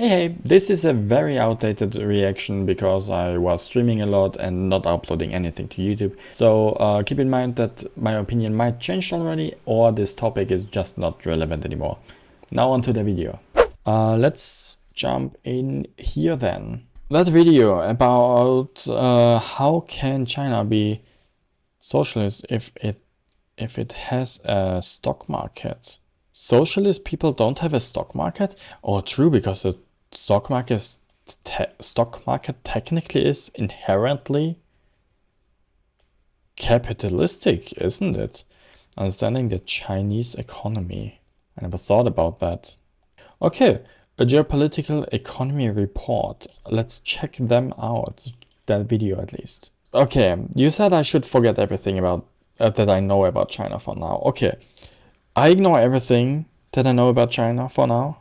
Hey, this is a very outdated reaction because I was streaming a lot and not uploading anything to YouTube. So keep in mind that my opinion might change already or this topic is just not relevant anymore. Now onto the video. Let's jump in here then. That video about how can China be socialist if it has a stock market. Socialist people don't have a stock market? Oh, true, because the stock market technically is inherently capitalistic, isn't it? Understanding the Chinese economy. I never thought about that. Okay, a geopolitical economy report. Let's check them out. That video at least. Okay, you said I should forget everything about that I know about China for now. Okay, I ignore everything that I know about China for now.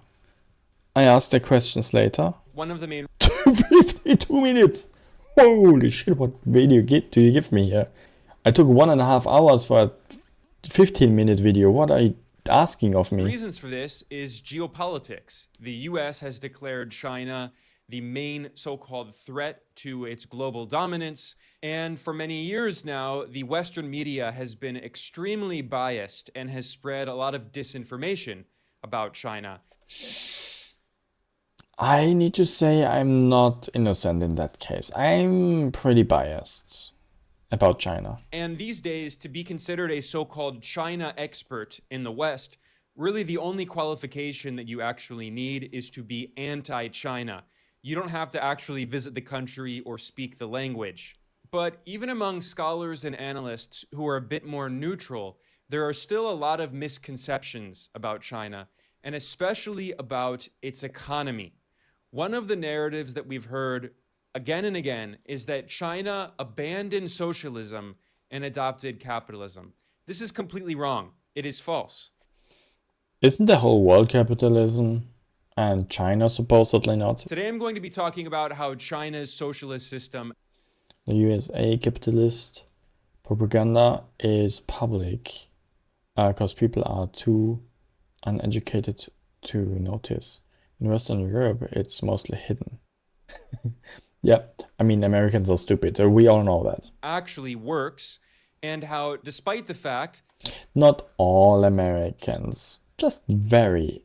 I ask the questions later. One of the main 52 minutes! Holy shit, what video do you give me here? I took 1.5 hours for a 15-minute video. What are you asking of me? reasons for this is geopolitics. The US has declared China the main so-called threat to its global dominance. And for many years now, the Western media has been extremely biased and has spread a lot of disinformation about China. I need to say I'm not innocent in that case. I'm pretty biased about China. And these days, to be considered a so-called China expert in the West, really the only qualification that you actually need is to be anti-China. You don't have to actually visit the country or speak the language. But even among scholars and analysts who are a bit more neutral, there are still a lot of misconceptions about China, and especially about its economy. One of the narratives that we've heard again and again is that China abandoned socialism and adopted capitalism. This is completely wrong. It is false. Isn't the whole world capitalism? And China supposedly not? Today I'm going to be talking about how China's socialist system, The USA capitalist propaganda is public because people are too uneducated to notice. In Western Europe, it's mostly hidden. Yeah, I mean, Americans are stupid. We all know that. actually works, and how, despite the fact Not all Americans, just the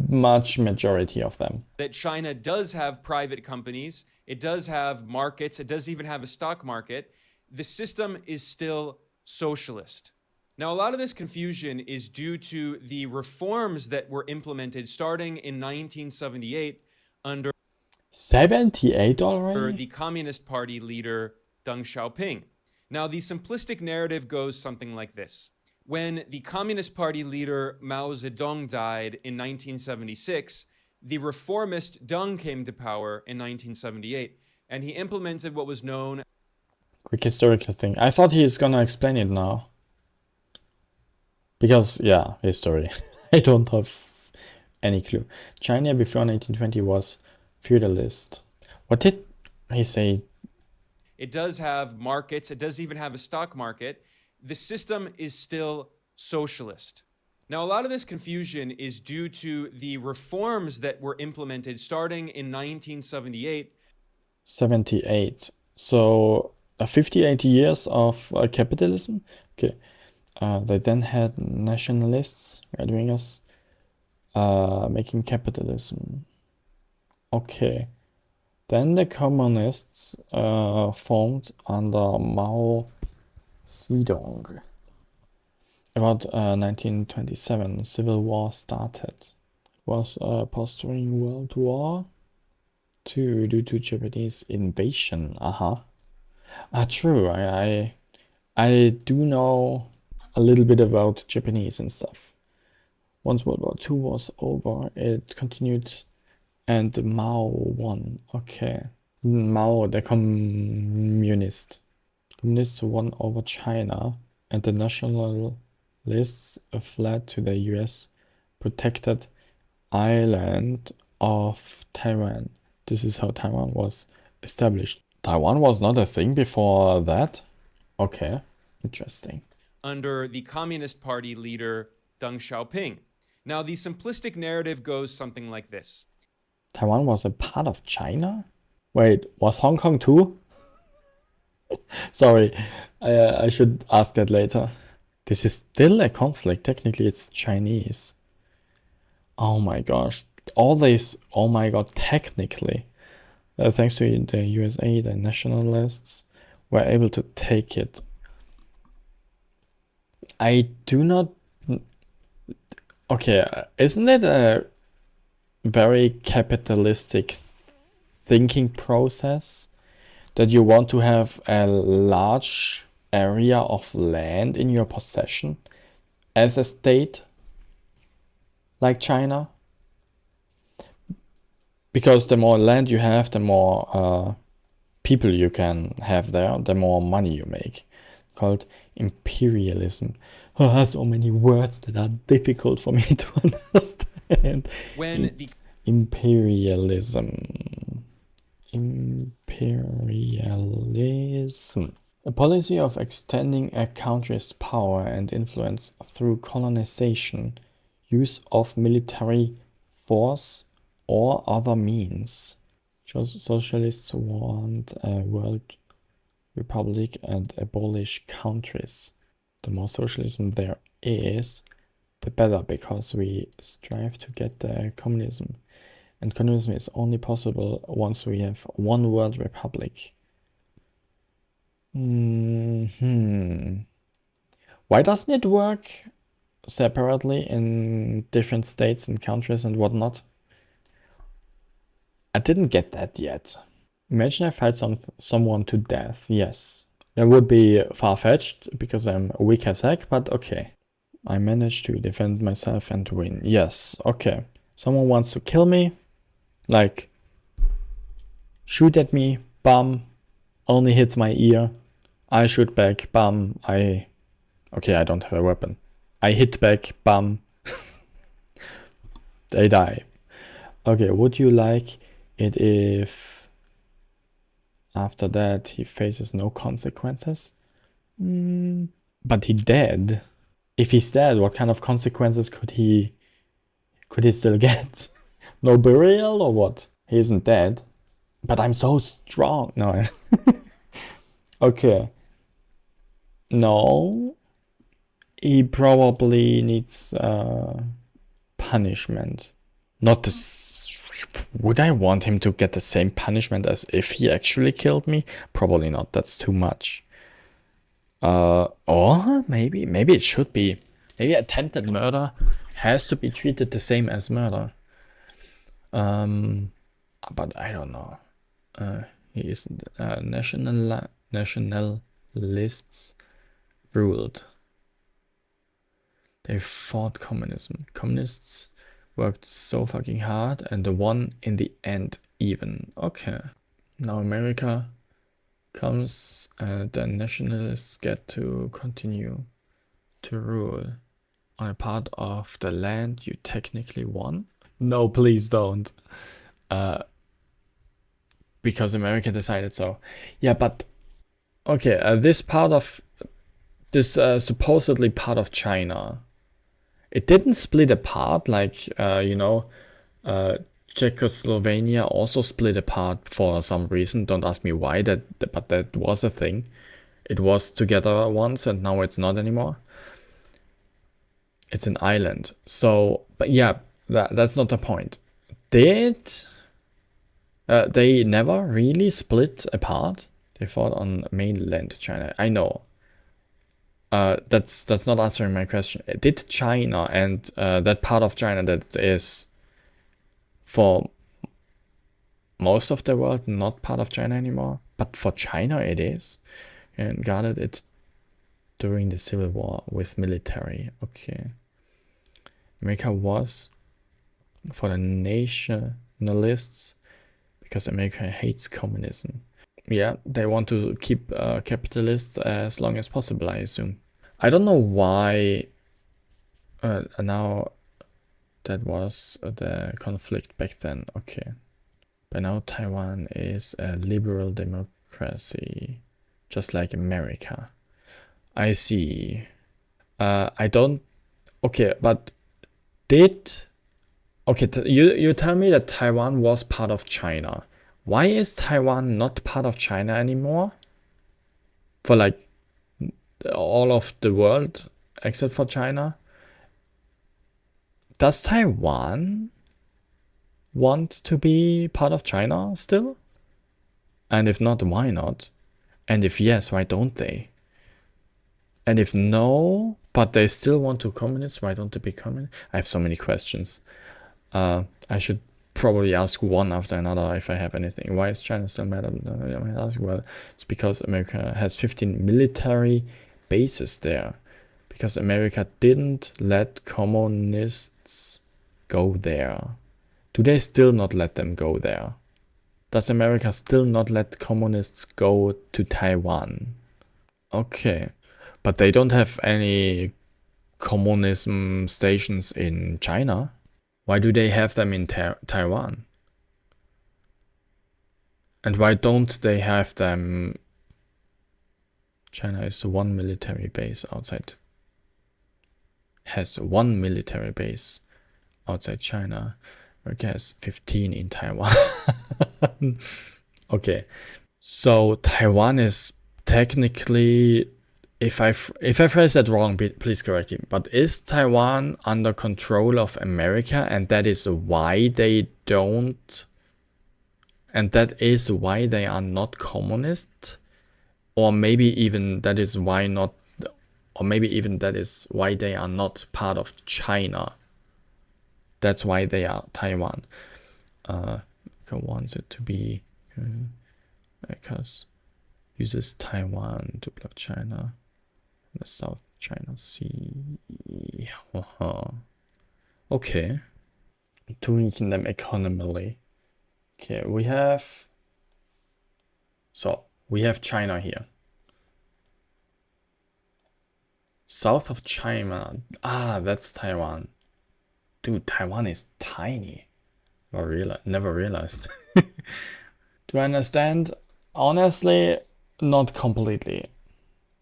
much majority of them. that China does have private companies, it does have markets, it does even have a stock market, the system is still socialist. Now, a lot of this confusion is due to the reforms that were implemented starting in 1978 under 78 already? the Communist Party leader Deng Xiaoping. Now, the simplistic narrative goes something like this. When the Communist Party leader Mao Zedong died in 1976, the reformist Deng came to power in 1978, and he implemented what was known Quick historical thing. I thought he is gonna explain it now. Because, yeah, history. I don't have any clue. China before 1920 was feudalist. What did he say? it does have markets, it does even have a stock market. The system is still socialist. Now, a lot of this confusion is due to the reforms that were implemented starting in 1978. 78. So, 58 years of capitalism? Okay. They then had nationalists, right wingers, making capitalism. Okay. Then the communists formed under Mao Zedong. About 1927, civil war started. It was post-during World War II due to Japanese invasion. True. I do know a little bit about Japanese and stuff. Once World War II was over, it continued and Mao won. Okay. Mao, the communist. Communists won over China, and the nationalists fled to the US protected island of Taiwan. This is how Taiwan was established. Taiwan was not a thing before that? Okay, interesting. Under the Communist Party leader Deng Xiaoping. Now, the simplistic narrative goes something like this. Taiwan was a part of China? Wait, was Hong Kong too? Sorry, I should ask that later. This is still a conflict. Technically, it's Chinese. Oh my gosh. All this, oh my god, technically. Thanks to the USA, the nationalists were able to take it. I do not. Okay, isn't it a very capitalistic thinking process that you want to have a large area of land in your possession as a state like China? Because the more land you have, the more people you can have there, the more money you make. Called imperialism. So many words that are difficult for me to understand. When the Imperialism. Imperialism. A policy of extending a country's power and influence through colonization, use of military force or other means. Socialists want a world republic and abolish countries. The more socialism there is, the better, because we strive to get the communism. And communism is only possible once we have one world republic. Why doesn't it work separately in different states and countries and whatnot? I didn't get that yet. Imagine I fight someone to death. Yes. That would be far-fetched because I'm weak as heck, but okay. I managed to defend myself and win. Yes, okay. Someone wants to kill me. Like, shoot at me, bam, only hits my ear. I shoot back, bam, okay, I don't have a weapon. I hit back, bam. They die. Okay, would you like it if after that he faces no consequences? But he dead. If he's dead, what kind of consequences could he still get? No burial or what? He isn't dead. But I'm so strong. No. Okay. No. He probably needs punishment. Not this. Would I want him to get the same punishment as if he actually killed me? Probably not. That's too much. Or maybe it should be. Maybe attempted murder has to be treated the same as murder. But I don't know. He isn't. Nationalists ruled. They fought communism. Communists worked so fucking hard and won in the end even. Okay. Now America comes and the nationalists get to continue to rule on a part of the land you technically won. No, please don't. Because America decided so. Yeah, but okay, this part of this supposedly part of China, it didn't split apart like Czechoslovakia also split apart for some reason. Don't ask me why, but that was a thing. It was together once and now it's not anymore. It's an island. So, but yeah, that's not the point. Did they never really split apart? They fought on mainland China. I know. That's not answering my question. Did China and that part of China that is for most of the world not part of China anymore, but for China it is, and guarded it during the Civil War with military. Okay. America was for the nationalists because America hates communism. Yeah, they want to keep capitalists as long as possible, I assume. I don't know why now that was the conflict back then. Okay. By now Taiwan is a liberal democracy, just like America. I see. I don't... Okay, but Did okay? You tell me that Taiwan was part of China. Why is Taiwan not part of China anymore? For like all of the world except for China. Does Taiwan want to be part of China still? And if not, why not? And if yes, why don't they? And if no, but they still want to communist, why don't they be communist? I have so many questions. I should probably ask one after another if I have anything. Why is China still mad at me? Well, it's because America has 15 military bases there. Because America didn't let communists go there. Do they still not let them go there? Does America still not let communists go to Taiwan? Okay. But they don't have any communism stations in China. Why do they have them in Taiwan? And why don't they have them? China is one military base outside. Has one military base outside China. America has 15 in Taiwan. Okay. So Taiwan is technically, if I phrase that wrong, please correct me. But is Taiwan under control of America, and that is why they don't, and that is why they are not communist, or maybe even that is why not, or maybe even that is why they are not part of China. That's why they are Taiwan. America wants it to be because uses Taiwan to block China. The South China Sea. Okay. To weaken them economically. Okay, we have China here. South of China. That's Taiwan. Dude, Taiwan is tiny. Never realized. Do I understand? Honestly, not completely.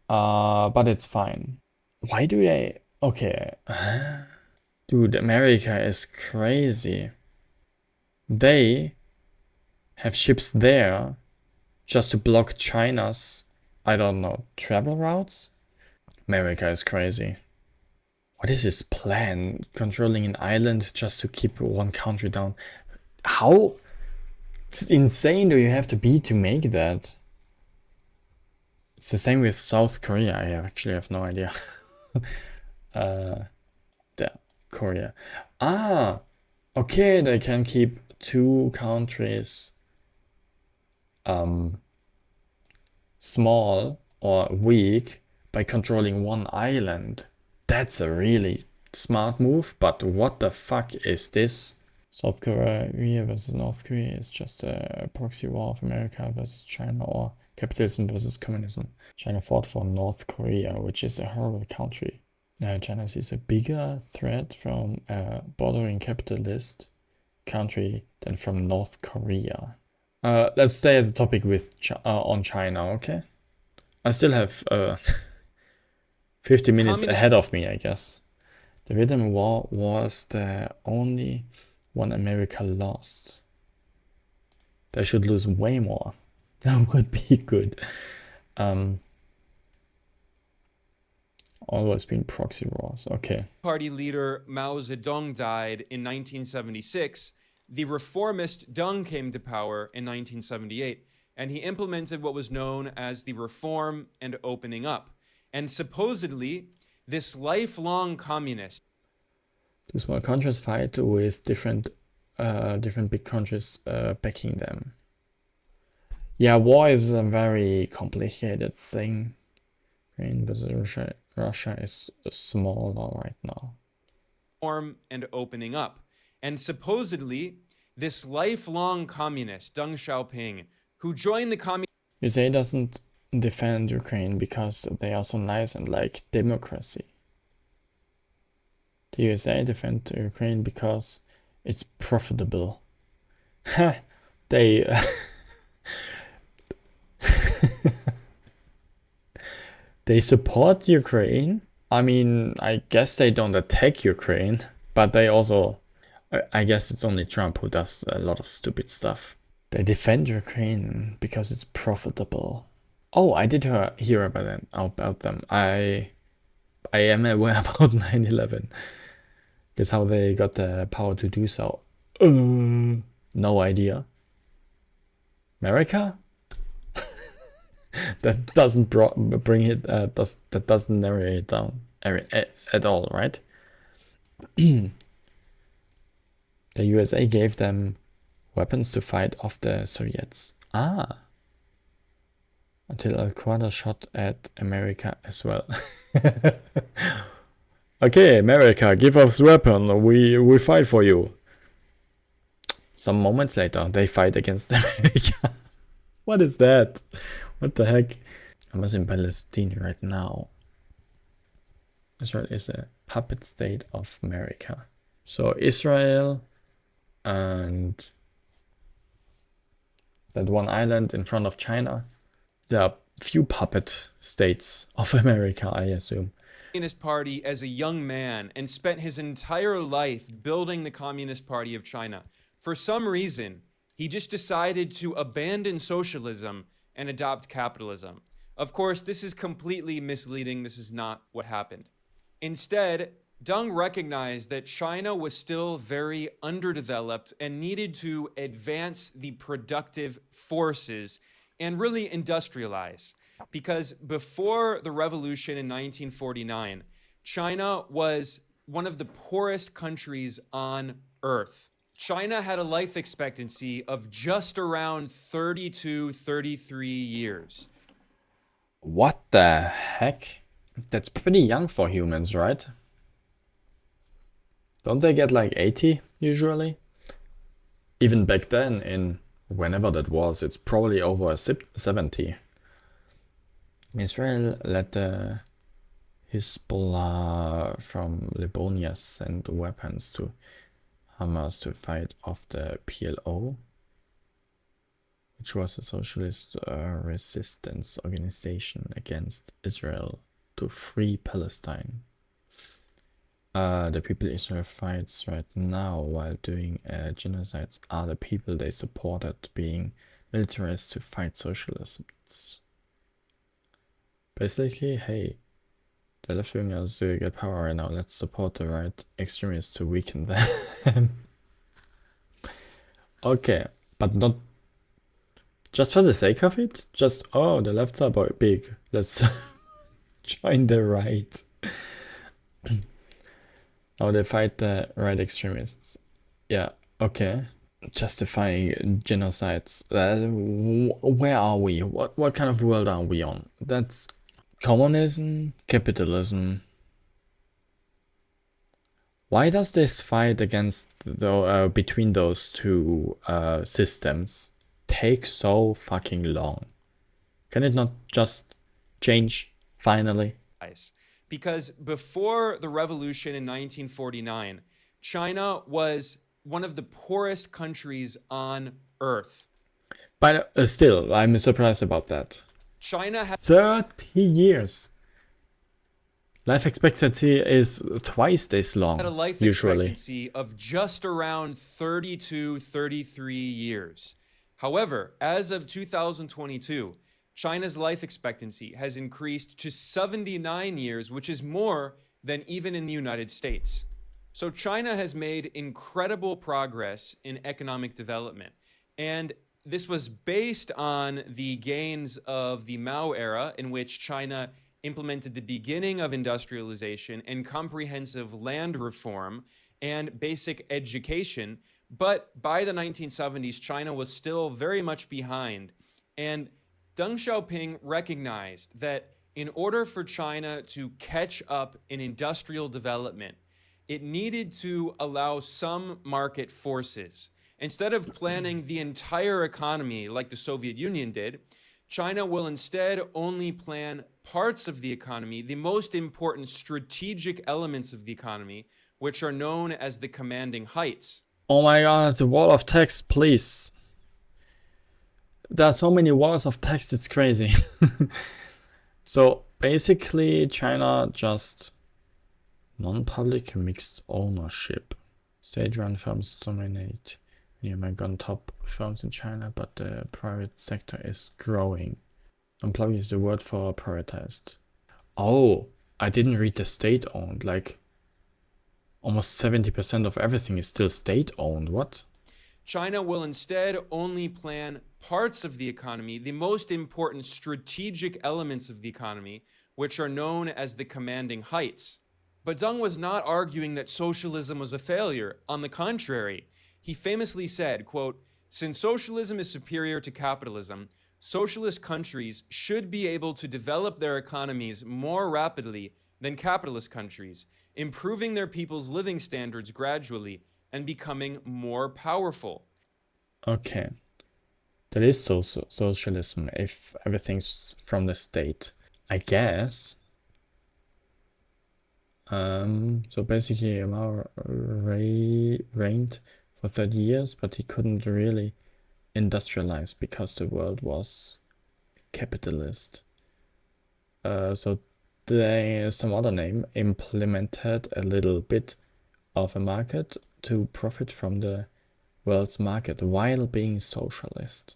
But it's fine. Why do they? Okay. Dude, America is crazy. They have ships there just to block China's, I don't know, travel routes? America is crazy. What is his plan? Controlling an island just to keep one country down? How insane do you have to be to make that? It's the same with South Korea. I actually have no idea. Korea. Okay, they can keep two countries small or weak by controlling one island. That's a really smart move, but what the fuck is this? South Korea versus North Korea is just a proxy war of America versus China, or capitalism versus communism. China fought for North Korea, which is a horrible country. China sees a bigger threat from a bordering capitalist country than from North Korea. Let's stay at the topic with on China, okay? I still have 50 minutes ahead of me, I guess. The Vietnam War was the only one America lost. They should lose way more. That would be good. Always been proxy wars. Okay. Party leader Mao Zedong died in 1976. The reformist Deng came to power in 1978, and he implemented what was known as the Reform and Opening Up. And supposedly, this lifelong communist. Two small countries fight with different big countries backing them. Yeah, war is a very complicated thing. Ukraine versus Russia is smaller right now. Reform and Opening Up. And supposedly, this lifelong communist, Deng Xiaoping, who joined the communist... USA doesn't defend Ukraine because they are so nice and like democracy. The USA defend Ukraine because it's profitable. They... They support Ukraine. I mean, I guess they don't attack Ukraine. But they also, I guess it's only Trump who does a lot of stupid stuff. They defend Ukraine because it's profitable. Oh, I did hear about them. I am aware about 9/11. Guess how they got the power to do so. No idea. America? That doesn't bring it. That doesn't narrow it down at all, right? The USA gave them weapons to fight off the Soviets. Until Al-Qaeda shot at America as well. Okay, America, give us weapon. We fight for you. Some moments later, they fight against America. What is that? What the heck? I'm in Palestine right now. Israel is a puppet state of America. So Israel and that one island in front of China. There are few puppet states of America, I assume. Communist Party as a young man and spent his entire life building the Communist Party of China. For some reason, he just decided to abandon socialism and adopt capitalism. Of course, this is completely misleading. This is not what happened. Instead, Deng recognized that China was still very underdeveloped and needed to advance the productive forces and really industrialize. Because before the revolution in 1949, China was one of the poorest countries on earth. China had a life expectancy of just around 32, 33 years. What the heck? That's pretty young for humans, right? Don't they get like 80 usually? Even back then, in whenever that was, it's probably over 70. Israel let the Hezbollah from Livonia send weapons to Hamas to fight off the PLO, which was a socialist resistance organization against Israel to free Palestine. The people Israel fights right now while doing genocides are the people they supported being militarists to fight socialists. Basically, hey, the left wingers get power right now. Let's support the right extremists to weaken them. Okay, but not just for the sake of it. Just, oh, the lefts are big. Let's join the right. Oh, they fight the right extremists. Yeah, okay. Justifying genocides. Where are we? What kind of world are we on? That's communism, capitalism. Why does this fight against between those two systems take so fucking long? Can it not just change finally? Because before the revolution in 1949, China was one of the poorest countries on earth. But still, I'm surprised about that. China had 30 years. Life expectancy is twice this long, a life usually. expectancy of just around 32, 33 years. However, as of 2022, China's life expectancy has increased to 79 years, which is more than even in the United States. So China has made incredible progress in economic development. And this was based on the gains of the Mao era, in which China implemented the beginning of industrialization and comprehensive land reform and basic education. But by the 1970s, China was still very much behind. And Deng Xiaoping recognized that in order for China to catch up in industrial development, it needed to allow some market forces. Instead of planning the entire economy like the Soviet Union did, China will instead only plan parts of the economy, the most important strategic elements of the economy, which are known as the commanding heights. Oh my god, the wall of text, please. There are so many walls of text, it's crazy. So basically China just Non-public mixed ownership. State-run firms dominate. On top firms in China, but the private sector is growing. Non-public is the word for privatized. Oh, I didn't read the state-owned. Like, almost 70% of everything is still state-owned. What? China will instead only plan parts of the economy, the most important strategic elements of the economy, which are known as the commanding heights. But Deng was not arguing that socialism was a failure. On the contrary, he famously said, quote, "Since socialism is superior to capitalism, socialist countries should be able to develop their economies more rapidly than capitalist countries, improving their people's living standards gradually and becoming more powerful." Okay. That is socialism if everything's from the state, I guess. So basically Mao reigned for 30 years, but he couldn't really industrialize because the world was capitalist. So there's some other name implemented a little bit of a market to profit from the world's market while being socialist.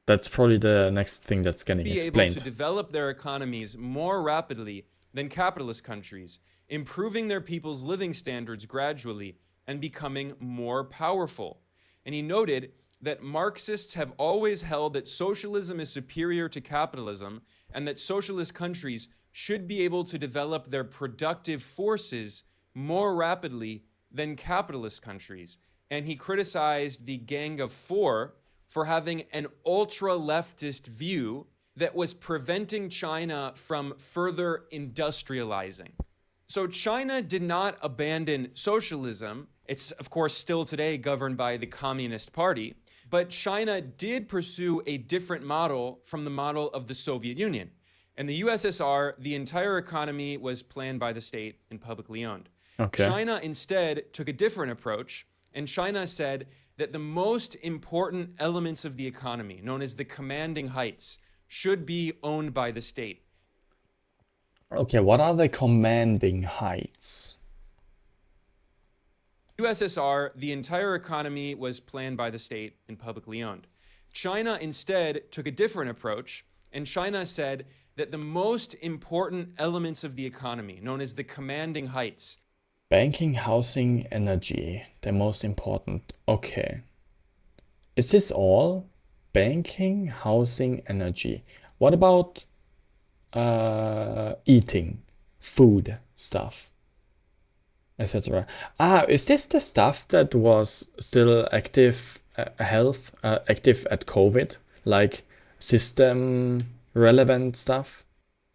That's probably the next thing that's getting explained. Be able to develop their economies more rapidly than capitalist countries, improving their people's living standards gradually and becoming more powerful. And he noted that Marxists have always held that socialism is superior to capitalism and that socialist countries should be able to develop their productive forces more rapidly than capitalist countries. And he criticized the Gang of Four for having an ultra-leftist view that was preventing China from further industrializing. So China did not abandon socialism. It's, of course, still today governed by the Communist Party. But China did pursue a different model from the model of the Soviet Union. In the USSR, the entire economy was planned by the state and publicly owned. Okay. China instead took a different approach, and China said that the most important elements of the economy, known as the commanding heights, should be owned by the state. Okay, what are the commanding heights? USSR, the entire economy was planned by the state and publicly owned. China instead took a different approach, and China said that the most important elements of the economy, known as the commanding heights. Banking, housing, energy, the most important. Okay. Is this all? Banking, housing, energy. What about eating, food stuff, etc.? Is this the stuff that was still active, active at COVID, like system relevant stuff?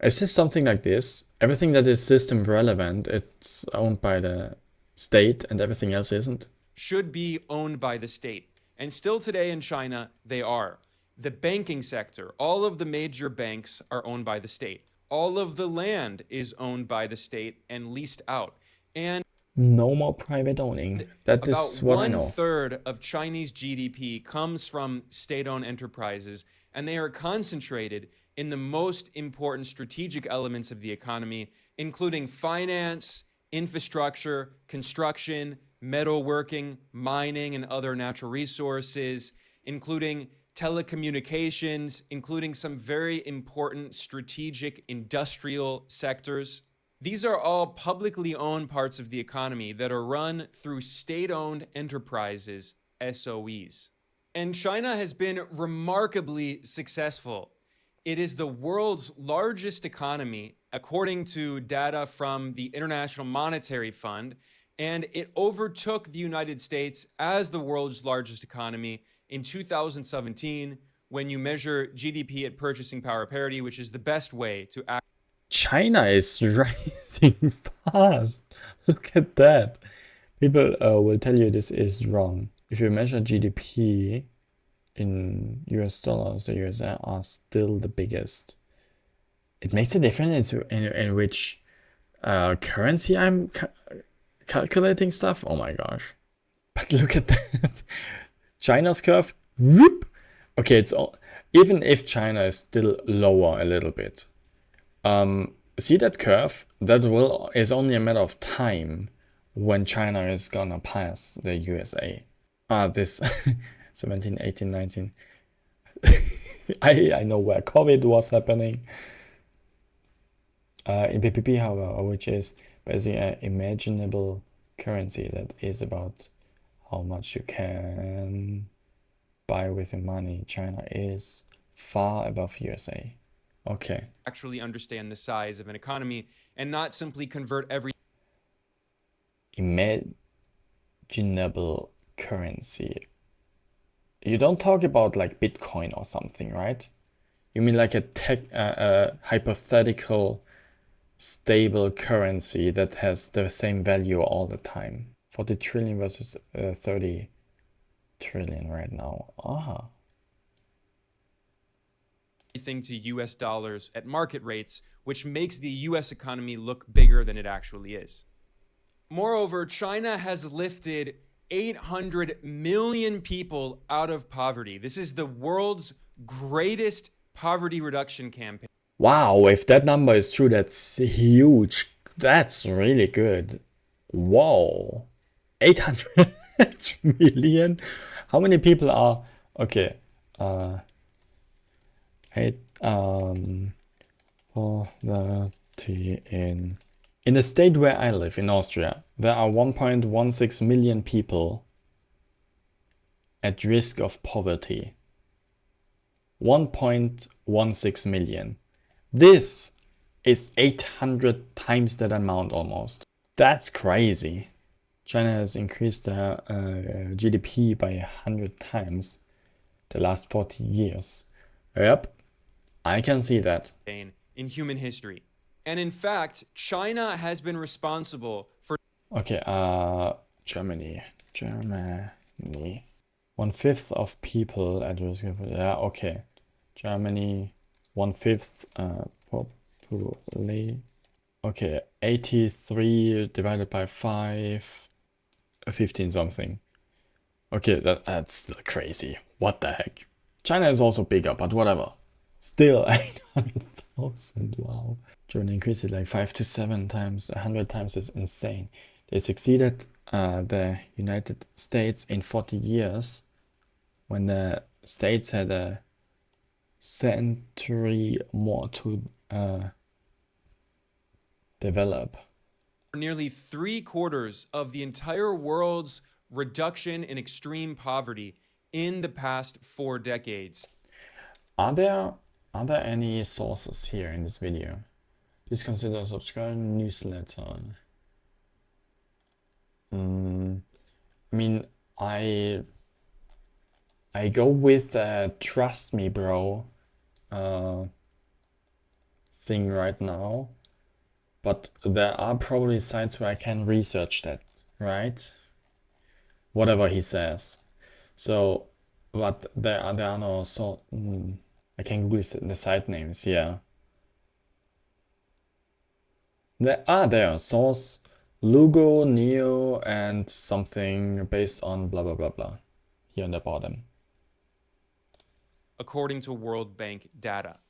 Is this something like this? Everything that is system relevant, it's owned by the state and everything else isn't? Should be owned by the state. And still today in China, they are. The banking sector, all of the major banks are owned by the state. All of the land is owned by the state and leased out. And no more private owning. That is what I know. About 1/3 of Chinese GDP comes from state-owned enterprises, and they are concentrated in the most important strategic elements of the economy, including finance, infrastructure, construction, metalworking, mining, and other natural resources, including telecommunications, including some very important strategic industrial sectors. These are all publicly owned parts of the economy that are run through state-owned enterprises, SOEs. And China has been remarkably successful. It is the world's largest economy, according to data from the International Monetary Fund, and it overtook the United States as the world's largest economy in 2017 when you measure GDP at purchasing power parity, which is the best way to act. China is rising fast. Look at that. People will tell you this is wrong. If you measure GDP in US dollars, the USA are still the biggest. It makes a difference in which currency I'm calculating stuff. Oh my gosh. But look at that. China's curve. Whoop. Okay, it's all, even if China is still lower a little bit, see that curve? That is only a matter of time when China is gonna pass the USA. This 17, 18, 19. I know where COVID was happening. In PPP, however, which is basically an imaginable currency that is about how much you can buy with your money. China is far above USA. Okay. Actually understand the size of an economy and not simply convert every Imaginable currency. You don't talk about like Bitcoin or something, right? You mean like a hypothetical stable currency that has the same value all the time. 40 trillion versus 30 trillion right now. everything to US dollars at market rates, which makes the US economy look bigger than it actually is. Moreover, China has lifted 800 million people out of poverty. This is the world's greatest poverty reduction campaign. Wow, if that number is true, that's huge. That's really good. Whoa. 800 million? How many people are... Okay. 8, in the state where I live, in Austria, there are 1.16 million people at risk of poverty. 1.16 million. This is 800 times that amount almost. That's crazy. China has increased their GDP by 100 times the last 40 years. Yep, I can see that. In human history. And in fact, China has been responsible for... Okay, Germany. 1/5 of people at risk of... Yeah, okay. Germany, 1/5 population. Okay, 83 divided by 5, 15 something. Okay, that's still crazy. What the heck? China is also bigger, but whatever. Still 800,000, wow. Germany increased it like 5 to 7 times, 100 times is insane. They succeeded the United States in 40 years when the states had a century more to develop. Nearly 3/4 of the entire world's reduction in extreme poverty in the past 4 decades. Are there any sources here in this video? Please consider subscribing newsletter. I mean, I go with trust me bro thing right now, but there are probably sites where I can research that, right? Whatever he says. So, but there are no I can Google the site names, yeah. There are source Lugo, Neo, and something based on blah blah blah blah here on the bottom. According to World Bank data.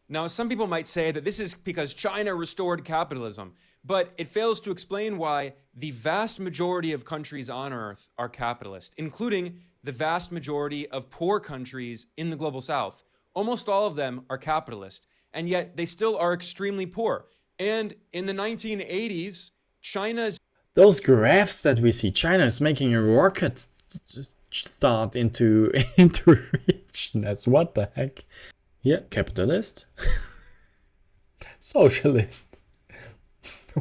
Now, some people might say that this is because China restored capitalism, but it fails to explain why the vast majority of countries on Earth are capitalist, including the vast majority of poor countries in the global South. Almost all of them are capitalist, and yet they still are extremely poor. And in the 1980s, China's... Those graphs that we see, China is making a rocket start into richness. What the heck? Yeah, capitalist. Socialist.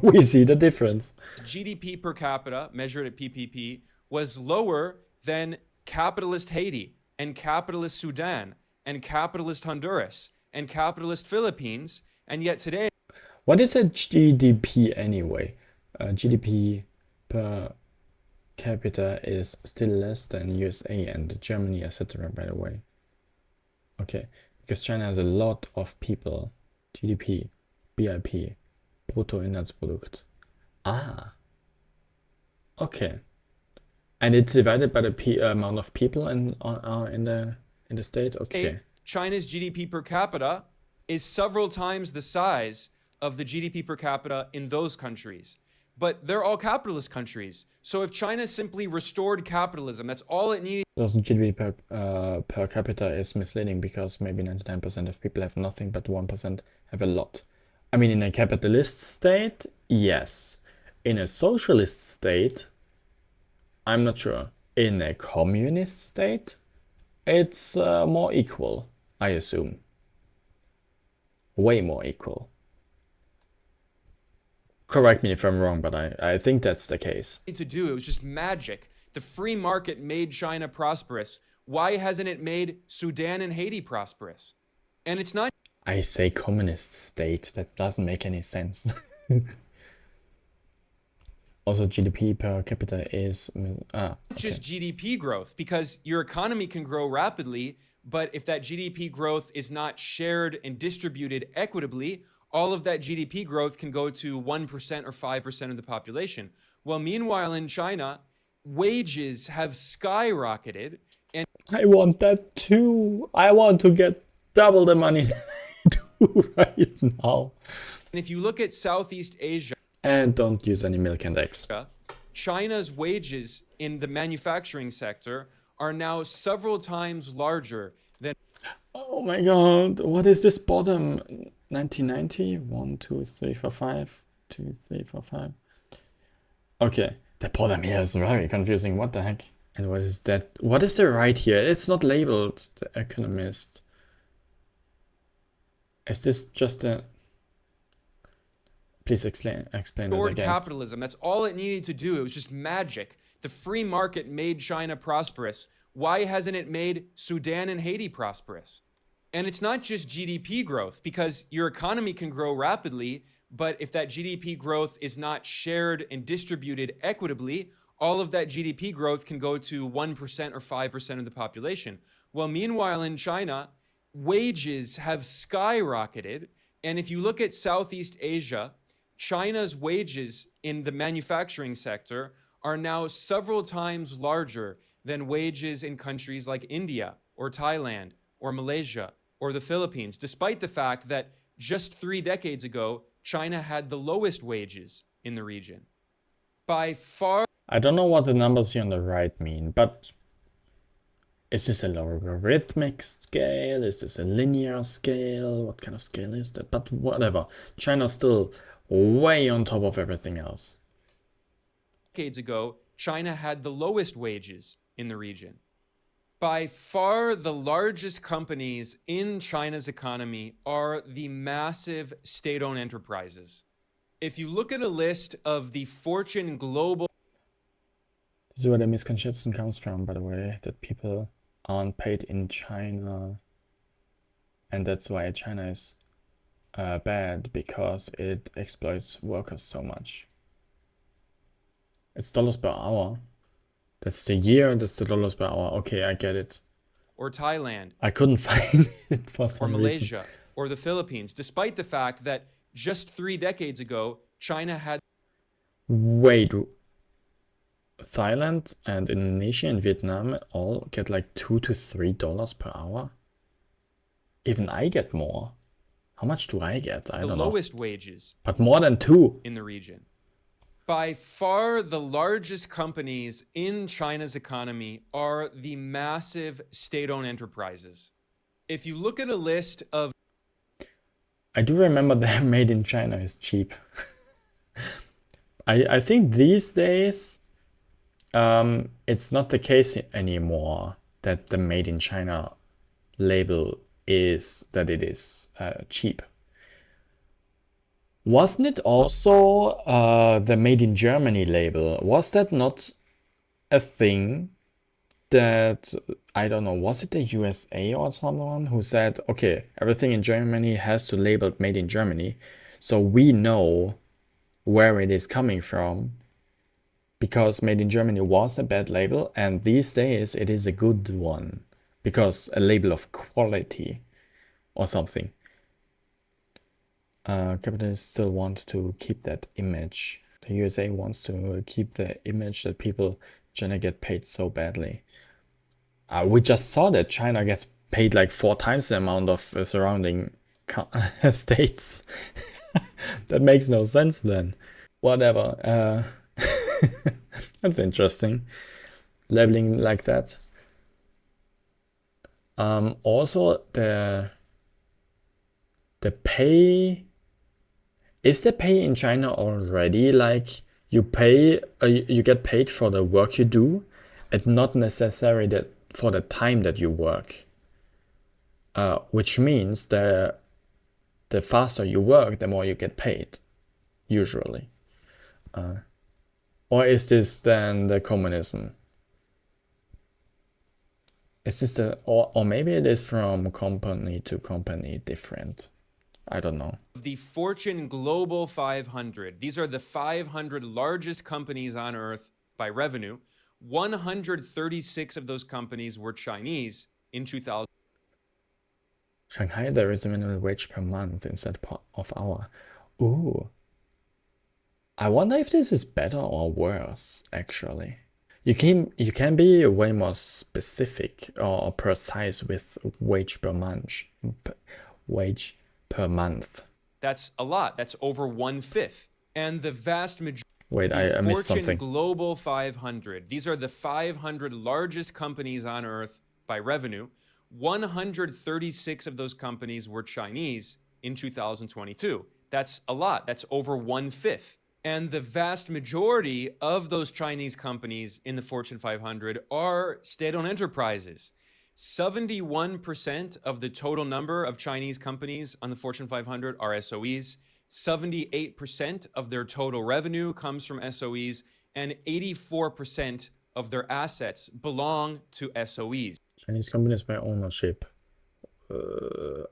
We see the difference. GDP per capita, measured at PPP, was lower than capitalist Haiti and capitalist Sudan and capitalist Honduras and capitalist Philippines, and yet today... What is a GDP anyway? GDP per capita is still less than USA and Germany, etc. by the way. Okay, because China has a lot of people. GDP, BIP, Bruttoinlandsprodukt. Okay. And it's divided by the amount of people in the state. Okay. China's GDP per capita is several times the size of the GDP per capita in those countries. But they're all capitalist countries. So if China simply restored capitalism, that's all it needed Doesn't GDP per capita is misleading because maybe 99% of people have nothing, but 1% have a lot. I mean, in a capitalist state, yes. In a socialist state, I'm not sure. In a communist state, it's more equal, I assume. Way more equal. Correct me if I'm wrong, but I think that's the case. to do. It was just magic. The free market made China prosperous. Why hasn't it made Sudan and Haiti prosperous? And it's not I say communist state, that doesn't make any sense. Also, GDP per capita is just GDP growth, because your economy can grow rapidly, but if that GDP growth is not shared and distributed equitably, all of that GDP growth can go to 1% or 5% of the population. Well, meanwhile, in China, wages have skyrocketed. And I want that too. I want to get double the money that I do right now. if you look at Southeast Asia, And don't use any milk and eggs. China's wages in the manufacturing sector are now several times larger than Oh my god, what is this bottom? 1990? 1, 2, 3, 4, 5. 2, 3, 4, 5. Okay, the bottom here is very confusing. What the heck? And what is that? What is the right here? It's not labeled, The Economist. Is this just a... Please explain it toward again. capitalism. That's all it needed to do. It was just magic. The free market made China prosperous. Why hasn't it made Sudan and Haiti prosperous? And it's not just GDP growth, because your economy can grow rapidly, but if that GDP growth is not shared and distributed equitably, all of that GDP growth can go to 1% or 5% of the population. Well, meanwhile, in China, wages have skyrocketed. And if you look at Southeast Asia, China's wages in the manufacturing sector are now several times larger than wages in countries like India or Thailand or Malaysia or the Philippines, despite the fact that just 3 decades ago, China had the lowest wages in the region. By far, I don't know what the numbers here on the right mean, but is this a logarithmic scale? Is this a linear scale? What kind of scale is that? But whatever. China's still way on top of everything else. decades ago, China had the lowest wages in the region. By far, the largest companies in China's economy are the massive state-owned enterprises. If you look at a list of the Fortune Global This is where the misconception comes from, by the way, that people aren't paid in China. And that's why China is bad, because it exploits workers so much. It's dollars per hour. That's the year, that's the dollars per hour. Okay, I get it. or Thailand I couldn't find it for or some reason. Malaysia or the Philippines, despite the fact that just 3 decades ago, China had Wait, Thailand and Indonesia and Vietnam all get like $2 to $3 per hour? Even I get more. How much do I get? I the don't know. lowest wages But more than 2. in the region. By far, the largest companies in China's economy are the massive state-owned enterprises. If you look at a list of I do remember that made in China is cheap. I think these days it's not the case anymore that the made in China label is that it is cheap. Wasn't it also the made in Germany label? Was that not a thing that, I don't know, was it the USA or someone who said, okay, everything in Germany has to label made in Germany, so we know where it is coming from, because made in Germany was a bad label, and these days it is a good one, because a label of quality or something. Capitalists still want to keep that image. The USA wants to keep the image that people China get paid so badly. We just saw that China gets paid like 4 times the amount of surrounding states. That makes no sense then. Whatever. That's interesting. Labeling like that. Also, the pay, is the pay in China already like you pay, you get paid for the work you do, and not necessarily that for the time that you work. Which means the faster you work, the more you get paid, usually. Or is this then the communism? Is this or maybe it is from company to company different. I don't know. The Fortune Global 500. These are the 500 largest companies on earth by revenue. 136 of those companies were Chinese in 2000. Shanghai, there is a minimum wage per month instead of hour. Ooh. I wonder if this is better or worse, actually. You can be way more specific or precise with wage per month. Wage per month. That's a lot. That's over 1/5. And the vast majority. Wait, I missed Fortune something. Global 500. These are the 500 largest companies on earth by revenue. 136 of those companies were Chinese in 2022. That's a lot. That's over 1/5. And the vast majority of those Chinese companies in the Fortune 500 are state-owned enterprises. 71% of the total number of Chinese companies on the Fortune 500 are SOEs. 78% of their total revenue comes from SOEs, and 84% of their assets belong to SOEs. Chinese companies by ownership.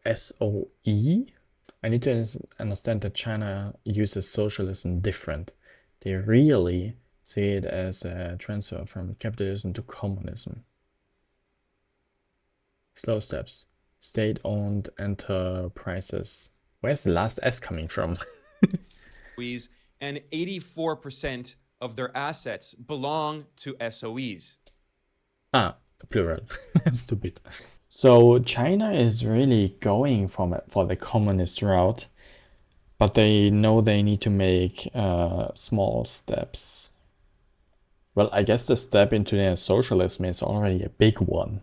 SOE? I need to understand that China uses socialism different. They really see it as a transfer from capitalism to communism. Slow steps. State-owned enterprises. Where's the last S coming from? And 84% of their assets belong to SOEs. Ah, plural. I'm stupid. So China is really going for the communist route, but they know they need to make small steps. Well, I guess the step into their socialism is already a big one.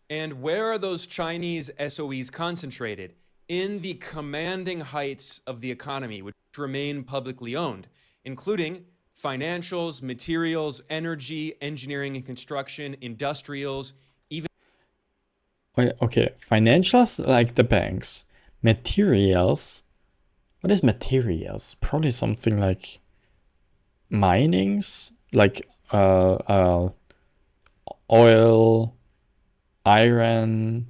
And where are those Chinese SOEs concentrated? In the commanding heights of the economy, which remain publicly owned, including financials, materials, energy, engineering and construction, industrials, even. Wait, okay, financials like the banks. Materials. What is materials? Probably something like minings, like oil, iron,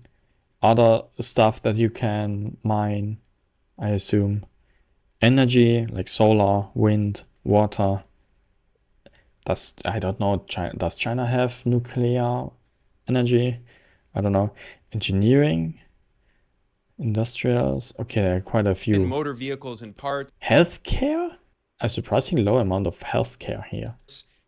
other stuff that you can mine, I assume. Energy, like solar, wind, water. I don't know, does China have nuclear energy? I don't know. Engineering, industrials. Okay, there are quite a few. Motor vehicles and parts. Healthcare? A surprisingly low amount of healthcare here.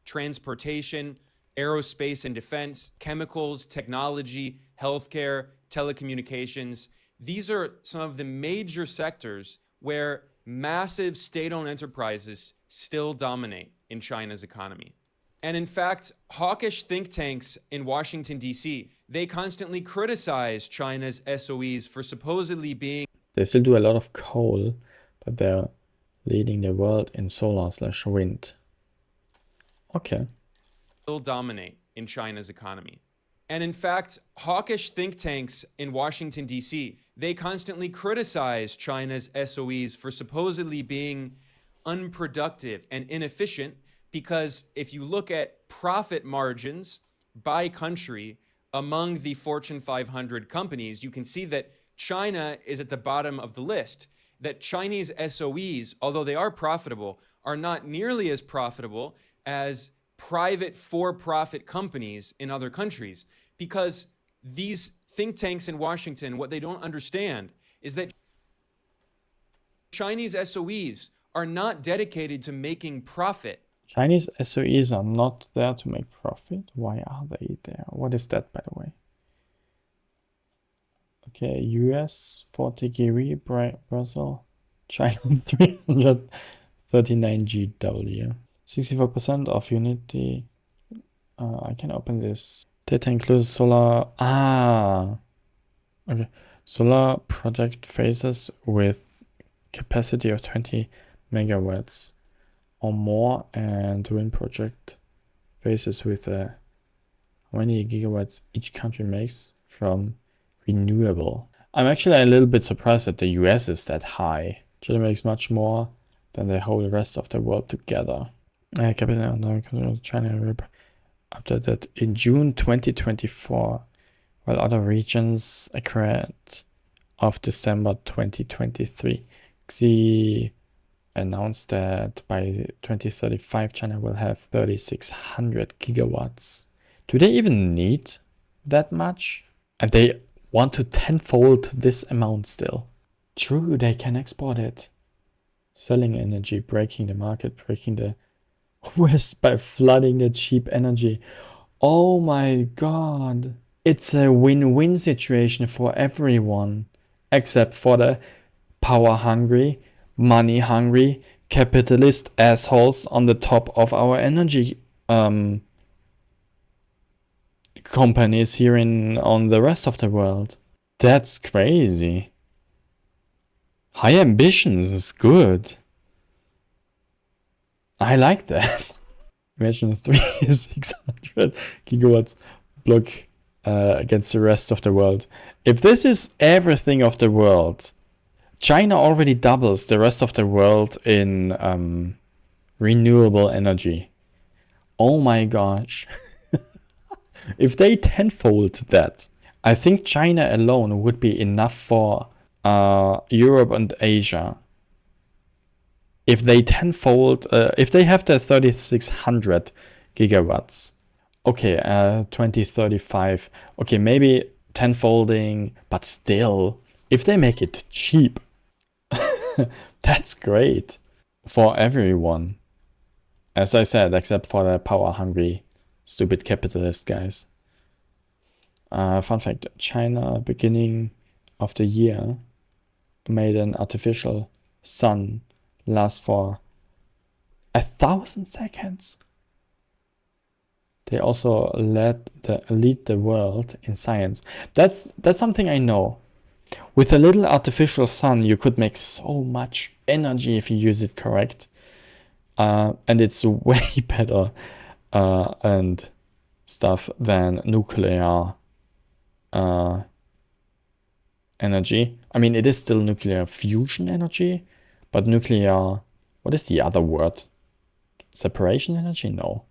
Transportation, aerospace and defense, chemicals, technology, healthcare, telecommunications. These are some of the major sectors where massive state-owned enterprises still dominate in China's economy. And in fact, hawkish think tanks in Washington, D.C., they constantly criticize China's SOEs for supposedly being. They still do a lot of coal, but they're leading the world in solar/wind. Okay. Still dominate in China's economy. And in fact, hawkish think tanks in Washington, D.C., they constantly criticize China's SOEs for supposedly being unproductive and inefficient, because if you look at profit margins by country among the Fortune 500 companies, you can see that China is at the bottom of the list. That Chinese SOEs, although they are profitable, are not nearly as profitable as private for-profit companies in other countries, because these think tanks in Washington, what they don't understand is that Chinese SOEs are not dedicated to making profit. Chinese SOEs are not there to make profit. Why are they there? What is that, by the way? Okay, US, 40 Kiwi, Brazil. China 339 GW. 64% of unity. I can open this. Data includes solar. Okay. Solar project phases with capacity of 20 megawatts or more, and wind project phases with how many gigawatts each country makes from renewable. I'm actually a little bit surprised that the US is that high. Chile makes much more than the whole rest of the world together. Capital under control of China updated in June 2024, while other regions accurate of December 2023. Xi announced that by 2035 China will have 3,600 gigawatts. Do they even need that much? And they want to tenfold this amount still. True, they can export it. Selling energy, breaking the market, breaking the West by flooding the cheap energy. Oh my god. It's a win-win situation for everyone, except for the power-hungry, money-hungry, capitalist assholes on the top of our energy companies here on the rest of the world. That's crazy. High ambitions is good. I like that. Imagine 3,600 gigawatts block against the rest of the world. If this is everything of the world, China already doubles the rest of the world in renewable energy. Oh my gosh. If they tenfold that, I think China alone would be enough for Europe and Asia. If they tenfold, if they have the 3,600 gigawatts, okay, 2035, okay, maybe tenfolding, but still, if they make it cheap, that's great for everyone. As I said, except for the power-hungry, stupid capitalist guys. Fun fact, China, beginning of the year, made an artificial sun last for 1,000 seconds. They also lead the world in science. That's something I know. With a little artificial sun, you could make so much energy if you use it correct. And it's way better and stuff than nuclear energy. I mean, it is still nuclear fusion energy, but nuclear, what is the other word? Separation energy? No.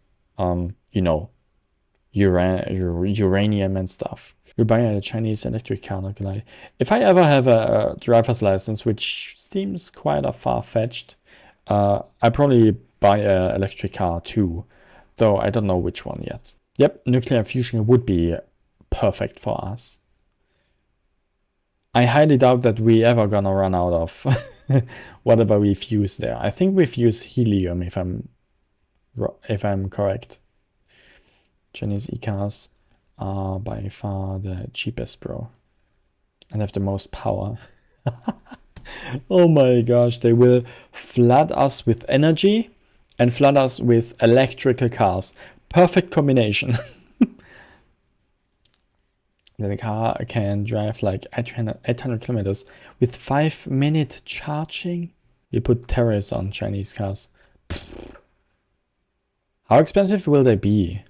Uranium and stuff. You're buying a Chinese electric car, not gonna lie. If I ever have a driver's license, which seems quite a far-fetched, I probably buy an electric car too, though I don't know which one yet. Yep, nuclear fusion would be perfect for us. I highly doubt that we ever gonna run out of whatever we fuse there. I think we fuse helium if I'm correct. Chinese e-cars are by far the cheapest, bro, and have the most power. Oh my gosh, they will flood us with energy and flood us with electrical cars. Perfect combination. The car can drive like 800 kilometers with 5-minute charging. You put tariffs on Chinese cars. How expensive will they be?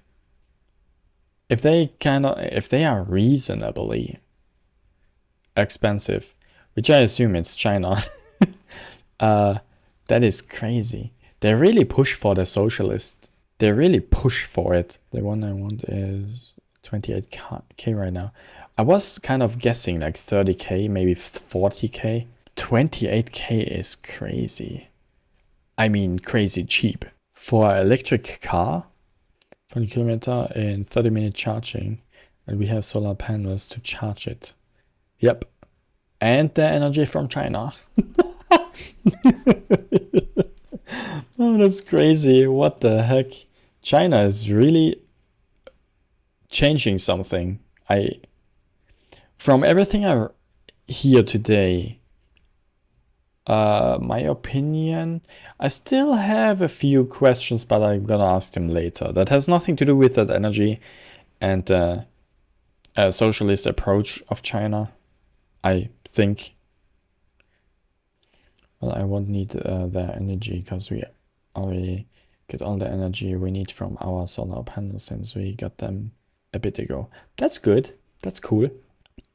If they are reasonably expensive, which I assume it's China, that is crazy. They really push for the socialist. They really push for it. The one I want is 28k right now. I was kind of guessing like 30k, maybe 40k. 28k is crazy. I mean, crazy cheap. For an electric car, 40 kilometer in 30-minute charging, and we have solar panels to charge it. Yep. And the energy from China. Oh, that's crazy. What the heck? China is really changing something. From everything I hear today, My opinion, I still have a few questions, but I'm gonna ask them later. That has nothing to do with that energy and socialist approach of China, I think. Well, I won't need their energy because we already get all the energy we need from our solar panels since we got them a bit ago. That's good. That's cool.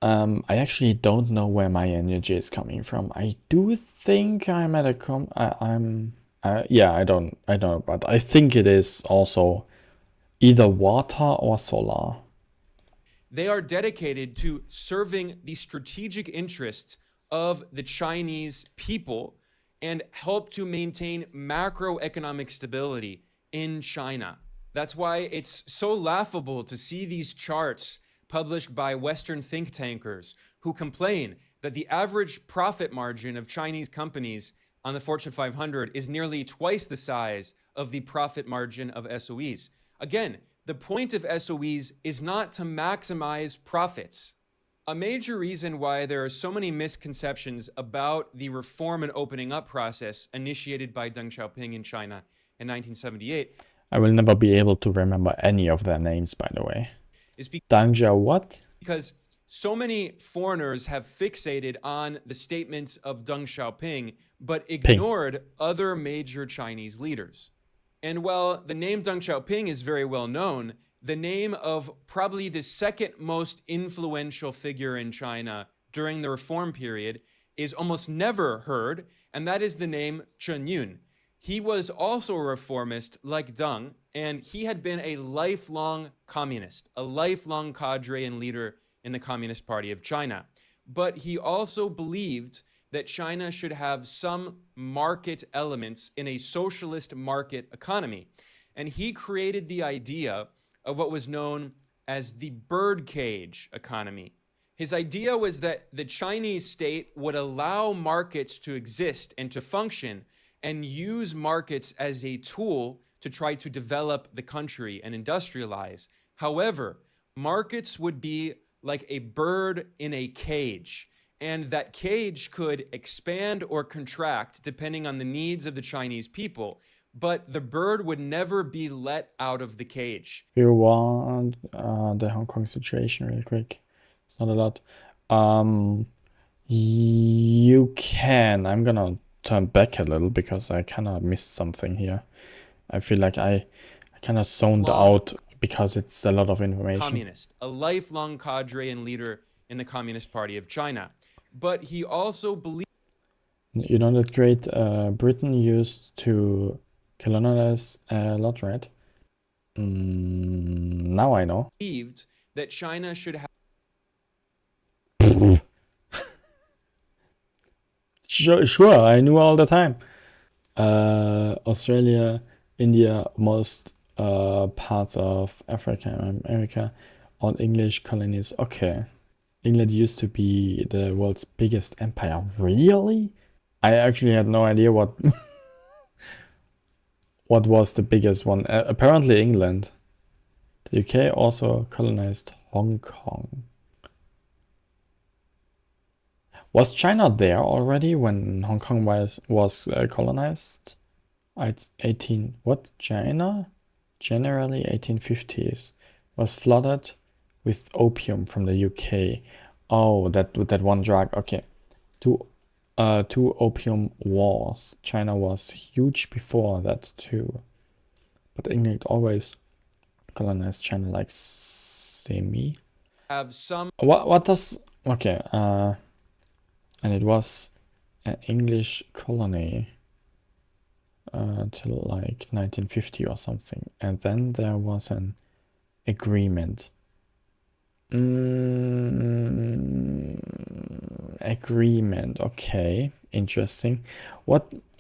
I actually don't know where my energy is coming from. I do think I'm at yeah, I don't know, but I think it is also either water or solar. They are dedicated to serving the strategic interests of the Chinese people and help to maintain macroeconomic stability in China. That's why it's so laughable to see these charts published by Western think tankers who complain that the average profit margin of Chinese companies on the Fortune 500 is nearly twice the size of the profit margin of SOEs. Again, the point of SOEs is not to maximize profits. A major reason why there are so many misconceptions about the reform and opening up process initiated by Deng Xiaoping in China in 1978 I will never be able to remember any of their names, by the way. is Deng Xiao what? because so many foreigners have fixated on the statements of Deng Xiaoping but ignored other major Chinese leaders. And while the name Deng Xiaoping is very well known, the name of probably the second most influential figure in China during the reform period is almost never heard, and that is the name Chen Yun. He was also a reformist like Deng, and he had been a lifelong communist, a lifelong cadre and leader in the Communist Party of China. But he also believed that China should have some market elements in a socialist market economy. And he created the idea of what was known as the birdcage economy. His idea was that the Chinese state would allow markets to exist and to function and use markets as a tool to try to develop the country and industrialize. However, markets would be like a bird in a cage, and that cage could expand or contract depending on the needs of the Chinese people, but the bird would never be let out of the cage. If you want the Hong Kong situation real quick, it's not a lot. You can. I'm gonna turn back a little because I kind of missed something here. I feel like I kind of zoned out because it's a lot of information. Communist, a lifelong cadre and leader in the Communist Party of China. But he also believed, You know that Great Britain used to colonize a lot, right? Now I know. that China should have Sure, I knew all the time. Australia, India, most parts of Africa and America, all English colonies. Okay. England used to be the world's biggest empire. Really? I actually had no idea what what was the biggest one. Apparently England. The UK also colonized Hong Kong. Was China there already when Hong Kong was colonized? China? Generally 1850s. Was flooded with opium from the UK. Oh, that one drug. Okay. Two opium wars. China was huge before that too. But England always colonized China like semi. have some What does okay, and it was an English colony till like 1950 or something. And then there was an agreement. Agreement, okay, interesting.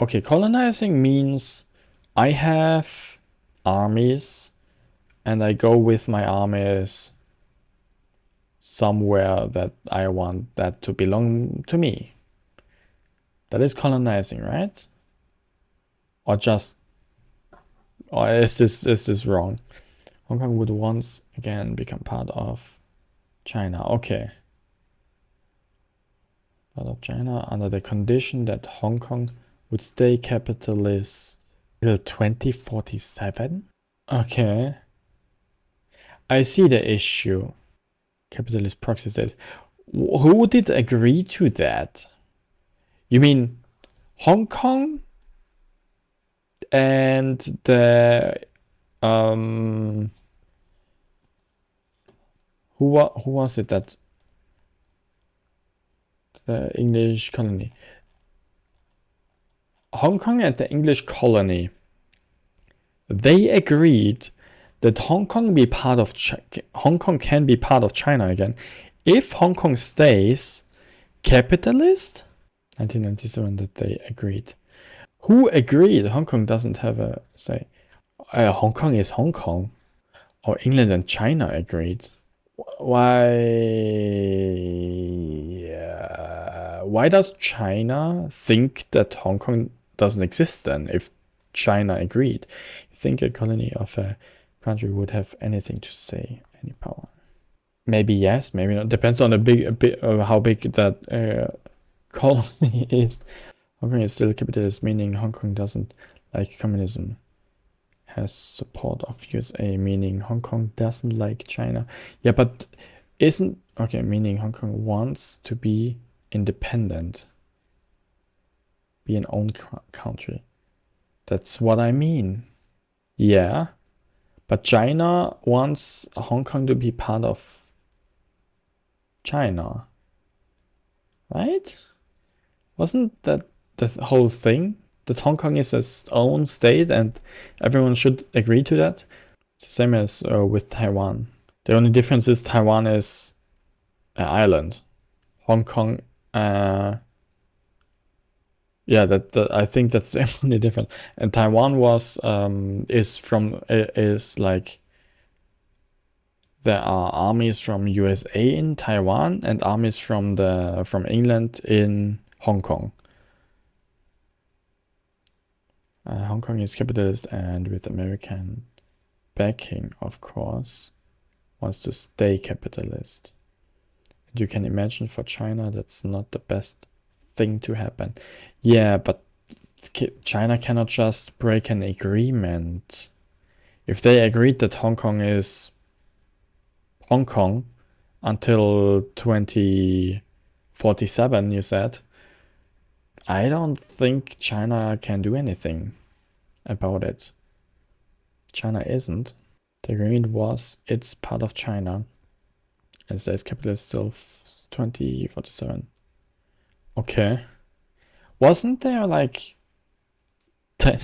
Okay, colonizing means I have armies and I go with my armies somewhere that I want that to belong to me. That is colonizing, right? Or is this wrong? Hong Kong would once again become part of China. Okay. part of China under the condition that Hong Kong would stay capitalist till 2047? Okay. I see the issue. Capitalist proxy states. Who did agree to that? You mean Hong Kong and the who was it that the English colony? Hong Kong and the English colony, they agreed that Hong Kong can be part of China again if Hong Kong stays capitalist. 1997 that they agreed. Who agreed? Hong Kong doesn't have a say. Hong Kong is Hong Kong, or England and China agreed. Why does China think that Hong Kong doesn't exist then if China agreed? You think a colony of a country would have anything to say, any power? Maybe yes, maybe not. Depends on how big that colony is. Hong Kong is still capitalist, meaning Hong Kong doesn't like communism. Has support of USA, meaning Hong Kong doesn't like China. Yeah, but meaning Hong Kong wants to be independent, be an own country. That's what I mean. Yeah, but China wants Hong Kong to be part of China, right? Wasn't that the whole thing? That Hong Kong is its own state and everyone should agree to that? It's the same as with Taiwan. The only difference is Taiwan is an island. Hong Kong, I think that's the only difference. And Taiwan is like, there are armies from USA in Taiwan and armies from England in Hong Kong. Hong Kong is capitalist and with American backing, of course, wants to stay capitalist. And you can imagine for China that's not the best thing to happen. Yeah, but China cannot just break an agreement. If they agreed that Hong Kong is Hong Kong until 2047, you said, I don't think China can do anything about it. China isn't. The agreement was it's part of China and says capitalist till 2047. Okay. Wasn't there like 10?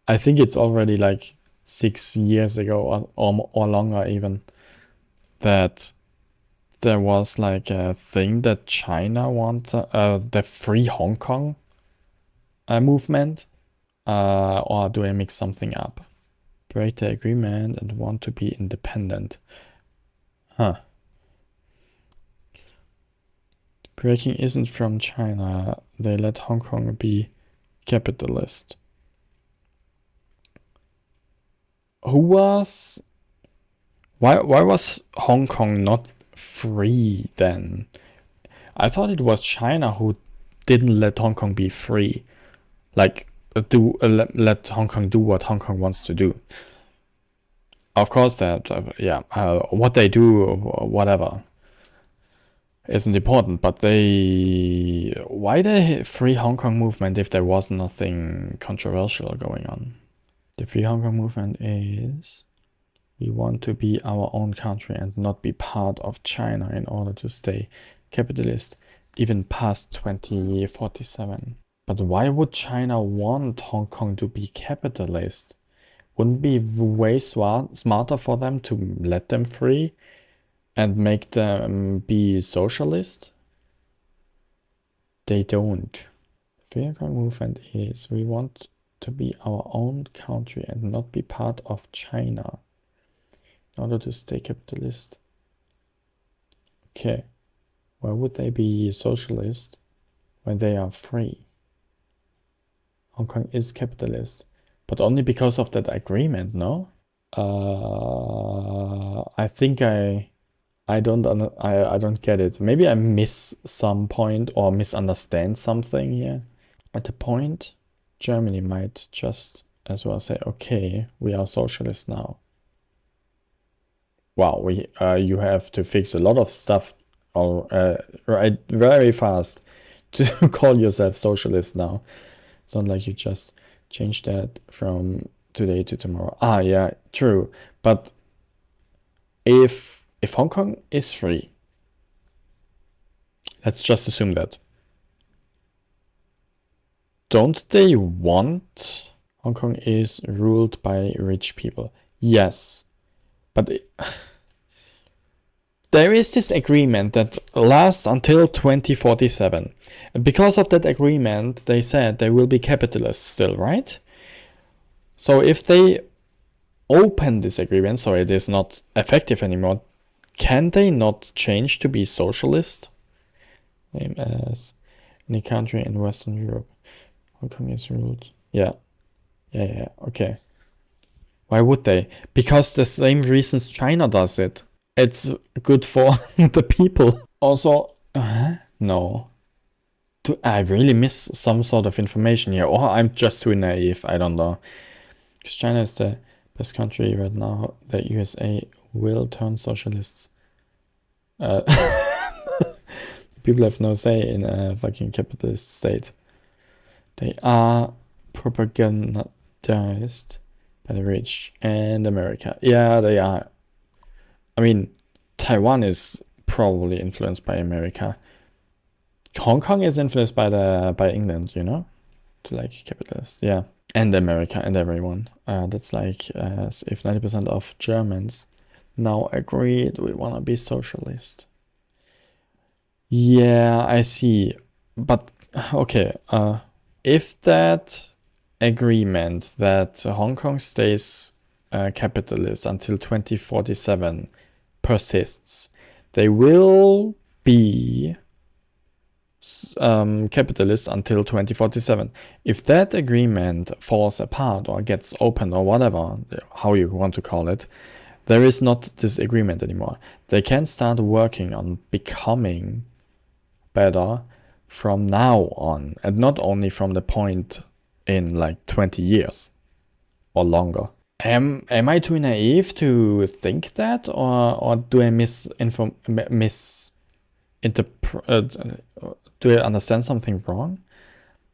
I think it's already like 6 years ago or longer even, that there was like a thing that China wanted, the Free Hong Kong movement, or do I mix something up? Break the agreement and want to be independent. Breaking isn't from China. They let Hong Kong be capitalist. Why was Hong Kong not free then? I thought it was China who didn't let Hong Kong be free, like let Hong Kong do what Hong Kong wants to do. Of course that what they do, whatever, isn't important, but why the Free Hong Kong movement if there was nothing controversial going on? The Free Hong Kong movement is, we want to be our own country and not be part of China in order to stay capitalist even past 2047. But why would China want Hong Kong to be capitalist? Wouldn't it be way smarter for them to let them free and make them be socialist? They don't. Free Hong Kong movement is, we want to be our own country and not be part of China in order to stay capitalist. Okay, why would they be socialist when they are free? Hong Kong is capitalist, but only because of that agreement, no? I think I I don't get it. Maybe I miss some point or misunderstand something here. At the point, Germany might just as well say, okay, we are socialists now. Wow, you have to fix a lot of stuff right very fast to call yourself socialist now. It's not like you just change that from today to tomorrow. Ah, yeah, true. But if Hong Kong is free, let's just assume that. Don't they want Hong Kong is ruled by rich people? Yes. But there is this agreement that lasts until 2047. And because of that agreement, they said they will be capitalists still, right? So if they open this agreement, so it is not effective anymore, can they not change to be socialist? Same as any country in Western Europe. Hong Kong is ruled. Yeah, okay. Why would they? Because the same reasons China does it. It's good for the people. Also, no. Do I really miss some sort of information here? Or I'm just too naive, I don't know. Because China is the best country right now. The USA will turn socialists. People have no say in a fucking capitalist state. They are propagandized by the rich and America. Yeah, they are. I mean, Taiwan is probably influenced by America. Hong Kong is influenced by England, you know, to like capitalists. Yeah, and America and everyone. That's like as if 90% of Germans now agreed we want to be socialist. Yeah, I see. But okay, if that agreement that Hong Kong stays capitalist until 2047 persists, they will be capitalist until 2047. If that agreement falls apart or gets opened or whatever, how you want to call it, there is not this agreement anymore. They can start working on becoming better from now on, and not only from the point in like 20 years or longer. Am I too naive to think that, or do I do I understand something wrong?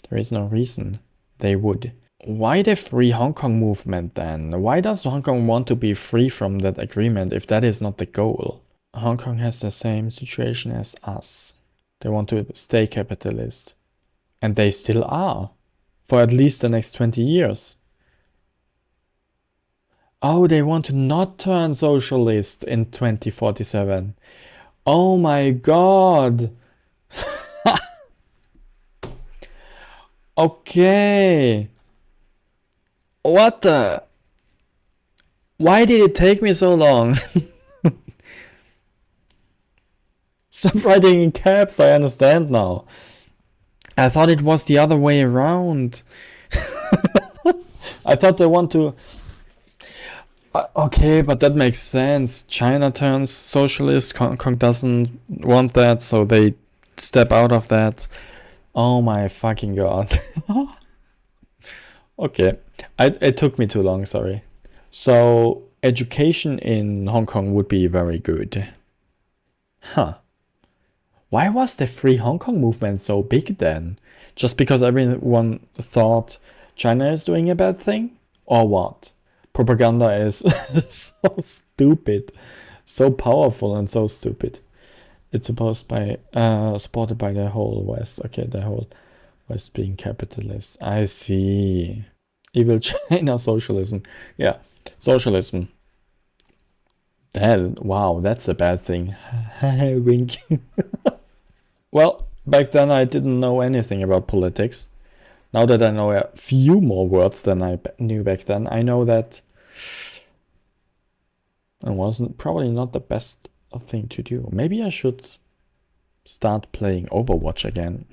There is no reason they would. Why the Free Hong Kong movement then? Why does Hong Kong want to be free from that agreement if that is not the goal? Hong Kong has the same situation as us. They want to stay capitalist. And they still are. For at least the next 20 years. Oh, they want to not turn socialist in 2047. Oh my god. Okay. What the? Why did it take me so long? Stop writing in caps, I understand now. I thought it was the other way around. I thought they want to... okay, but that makes sense. China turns socialist, Hong Kong doesn't want that, so they step out of that. Oh my fucking god. Okay, it took me too long, sorry. So, education in Hong Kong would be very good. Huh. Why was the Free Hong Kong movement so big then? Just because everyone thought China is doing a bad thing? Or what? Propaganda is so stupid, so powerful and so stupid. It's supposed by supported by the whole West. Okay, the whole West being capitalist. I see. Evil China socialism. Yeah, socialism. Wow, that's a bad thing. Wink. Well, back then I didn't know anything about politics. Now that I know a few more words than I knew back then, I know that it wasn't probably not the best thing to do. Maybe I should start playing Overwatch again.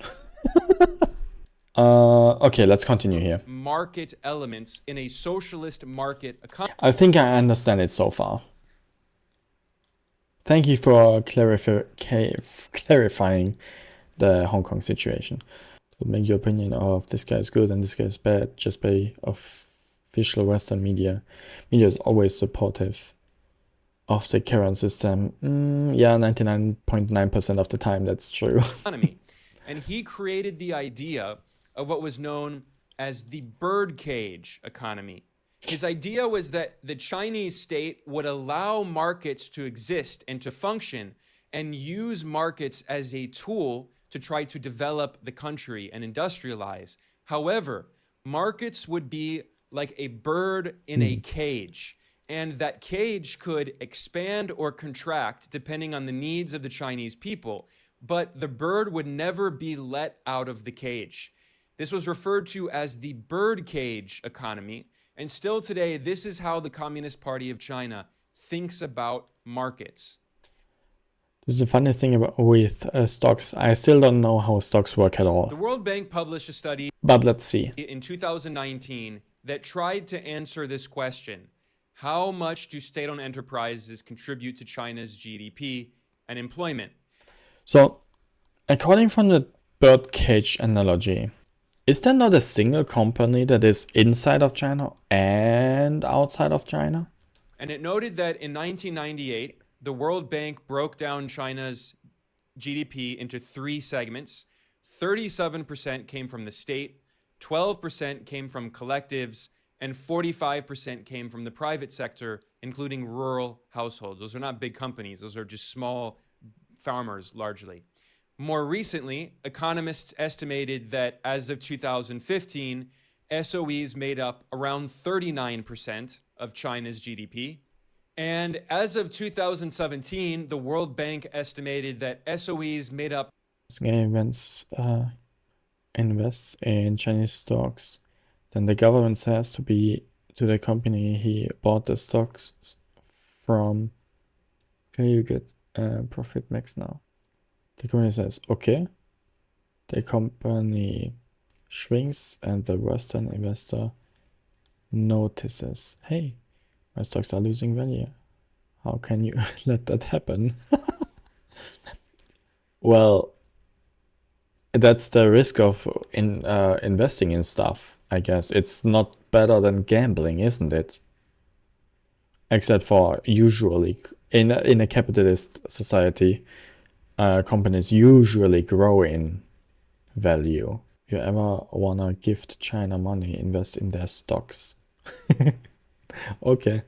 Okay, let's continue here. Market elements in a socialist market economy. I think I understand it so far. Thank you for clarifying the Hong Kong situation. To make your opinion of this guy is good and this guy is bad just by official Western media. Media is always supportive of the current system. Yeah, 99.9% of the time that's true. economy. And he created the idea of what was known as the birdcage economy. His idea was that the Chinese state would allow markets to exist and to function and use markets as a tool to try to develop the country and industrialize. However, markets would be like a bird in a cage, and that cage could expand or contract depending on the needs of the Chinese people, but the bird would never be let out of the cage. This was referred to as the birdcage economy, and still today, this is how the Communist Party of China thinks about markets. This is a funny thing with stocks. I still don't know how stocks work at all. The World Bank published a study But let's see. in 2019 that tried to answer this question: how much do state-owned enterprises contribute to China's GDP and employment? So, according from the birdcage analogy, is there not a single company that is inside of China and outside of China? And it noted that in 1998, the World Bank broke down China's GDP into three segments. 37% came from the state, 12% came from collectives, and 45% came from the private sector, including rural households. Those are not big companies, those are just small farmers largely. More recently, economists estimated that as of 2015, SOEs made up around 39% of China's GDP. And as of 2017, the World Bank estimated that SOEs made up invests in Chinese stocks, then the government says to the company he bought the stocks from, can you get profit max now? The company says, okay. The company shrinks and the Western investor notices, hey, my stocks are losing value. How can you let that happen? Well, that's the risk of investing in stuff, I guess. It's not better than gambling, isn't it? Except for usually, in a capitalist society, companies usually grow in value. If you ever wanna gift China money, invest in their stocks. Okay.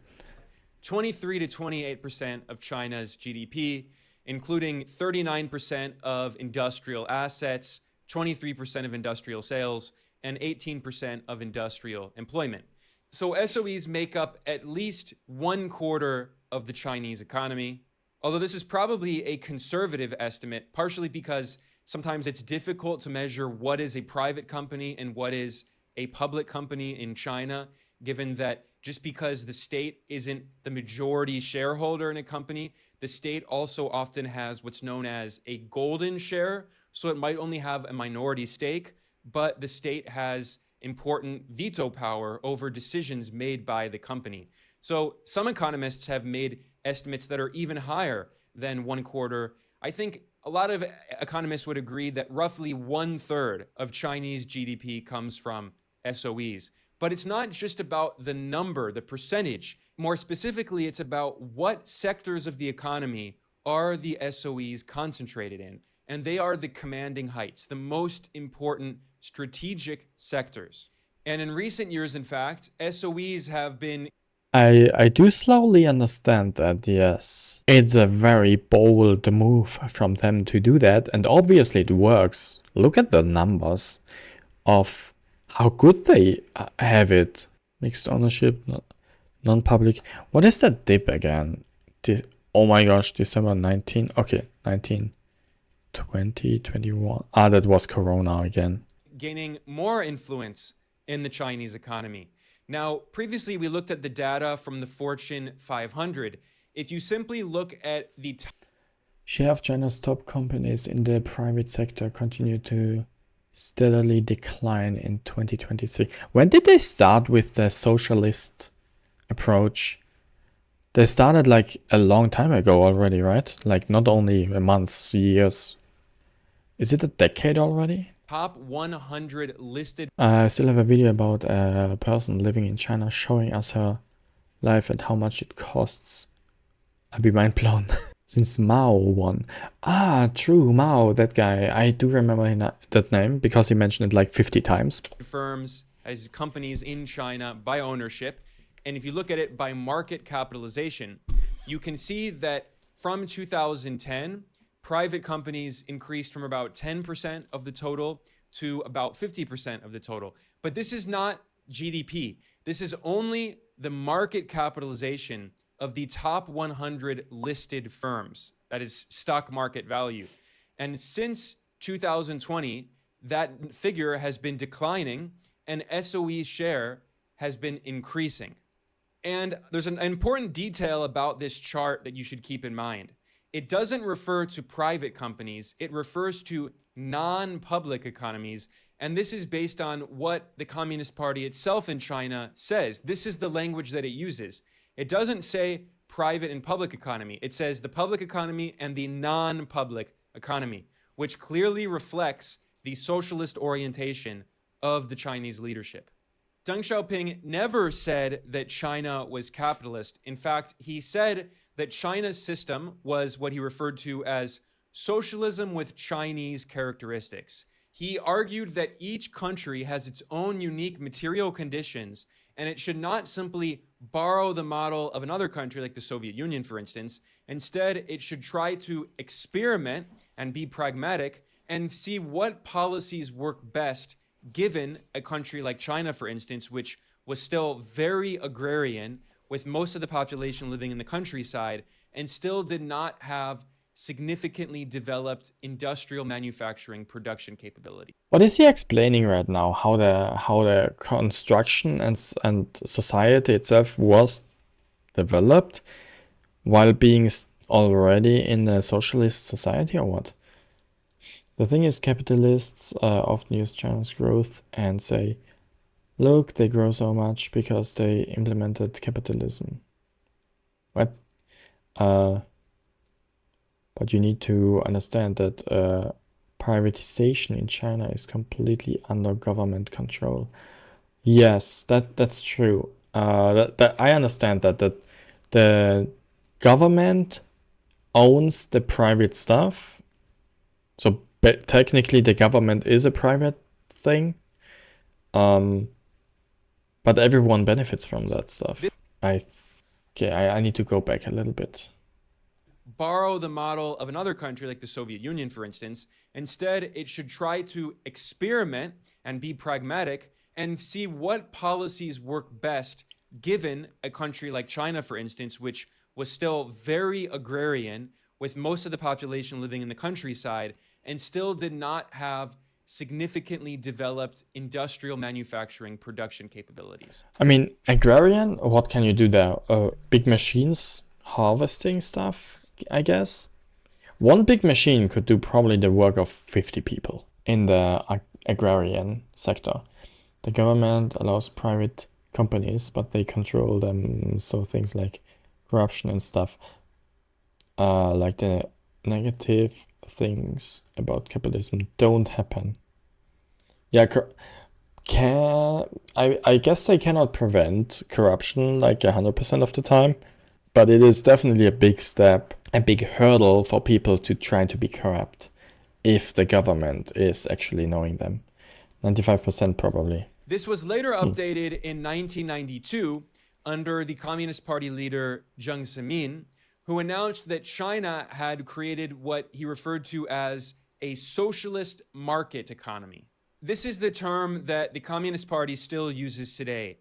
23 to 28% of China's GDP, including 39% of industrial assets, 23% of industrial sales, and 18% of industrial employment. So SOEs make up at least 1/4 of the Chinese economy, although this is probably a conservative estimate, partially because sometimes it's difficult to measure what is a private company and what is a public company in China, given that just because the state isn't the majority shareholder in a company, the state also often has what's known as a golden share. So it might only have a minority stake, but the state has important veto power over decisions made by the company. So some economists have made estimates that are even higher than 1/4. I think a lot of economists would agree that roughly 1/3 of Chinese GDP comes from SOEs. But it's not just about the number, the percentage. More specifically, it's about what sectors of the economy are the SOEs concentrated in. And they are the commanding heights, the most important strategic sectors. And in recent years, in fact, SOEs have been... I do slowly understand that, yes. It's a very bold move from them to do that, and obviously it works. Look at the numbers of how good they have it. Mixed ownership, non-public. What is that dip again? Oh my gosh, December 19. Okay, 19, 20, 21. Ah, that was Corona again. Gaining more influence in the Chinese economy. Now, previously we looked at the data from the Fortune 500. If you simply look at the share of China's top companies in the private sector continue to steadily decline in 2023. When did they start with the socialist approach? They started like a long time ago already, right? Like not only a month, years. Is it a decade already? Top 100 listed I still have a video about a person living in China showing us her life and how much it costs. I'd be mind blown. Since Mao won. Ah, true, Mao, that guy. I do remember that name because he mentioned it like 50 times. firms as companies in China by ownership. And if you look at it by market capitalization, you can see that from 2010, private companies increased from about 10% of the total to about 50% of the total. But this is not GDP. This is only the market capitalization of the top 100 listed firms. That is stock market value. And since 2020, that figure has been declining and SOE's share has been increasing. And there's an important detail about this chart that you should keep in mind. It doesn't refer to private companies, it refers to non-public economies. And this is based on what the Communist Party itself in China says. This is the language that it uses. It doesn't say private and public economy. It says the public economy and the non-public economy, which clearly reflects the socialist orientation of the Chinese leadership. Deng Xiaoping never said that China was capitalist. In fact, he said that China's system was what he referred to as socialism with Chinese characteristics. He argued that each country has its own unique material conditions, and it should not simply borrow the model of another country like the Soviet Union, for instance. Instead, it should try to experiment and be pragmatic and see what policies work best given a country like China, for instance, which was still very agrarian, with most of the population living in the countryside, and still did not have significantly developed industrial manufacturing production capability. What is he explaining right now? How the construction and society itself was developed while being already in a socialist society, or what? The thing is, capitalists often use China's growth and say, look, they grow so much because they implemented capitalism. What? But you need to understand that privatization in China is completely under government control. Yes, that's true. That I understand that the government owns the private stuff. So technically the government is a private thing. But everyone benefits from that stuff. I need to go back a little bit. Borrow the model of another country like the Soviet Union, for instance. Instead, it should try to experiment and be pragmatic and see what policies work best given a country like China, for instance, which was still very agrarian, with most of the population living in the countryside, and still did not have significantly developed industrial manufacturing production capabilities. I mean, agrarian, what can you do there? Big machines harvesting stuff, I guess. One big machine could do probably the work of 50 people in the agrarian sector. The government allows private companies, but they control them, so things like corruption and stuff, like the negative things about capitalism don't happen. Yeah, I guess they cannot prevent corruption like 100% of the time, but it is definitely a big step, a big hurdle for people to try to be corrupt if the government is actually knowing them. 95% probably. This was later updated in 1992 under the Communist Party leader Jiang Zemin, who announced that China had created what he referred to as a socialist market economy. This is the term that the Communist Party still uses today,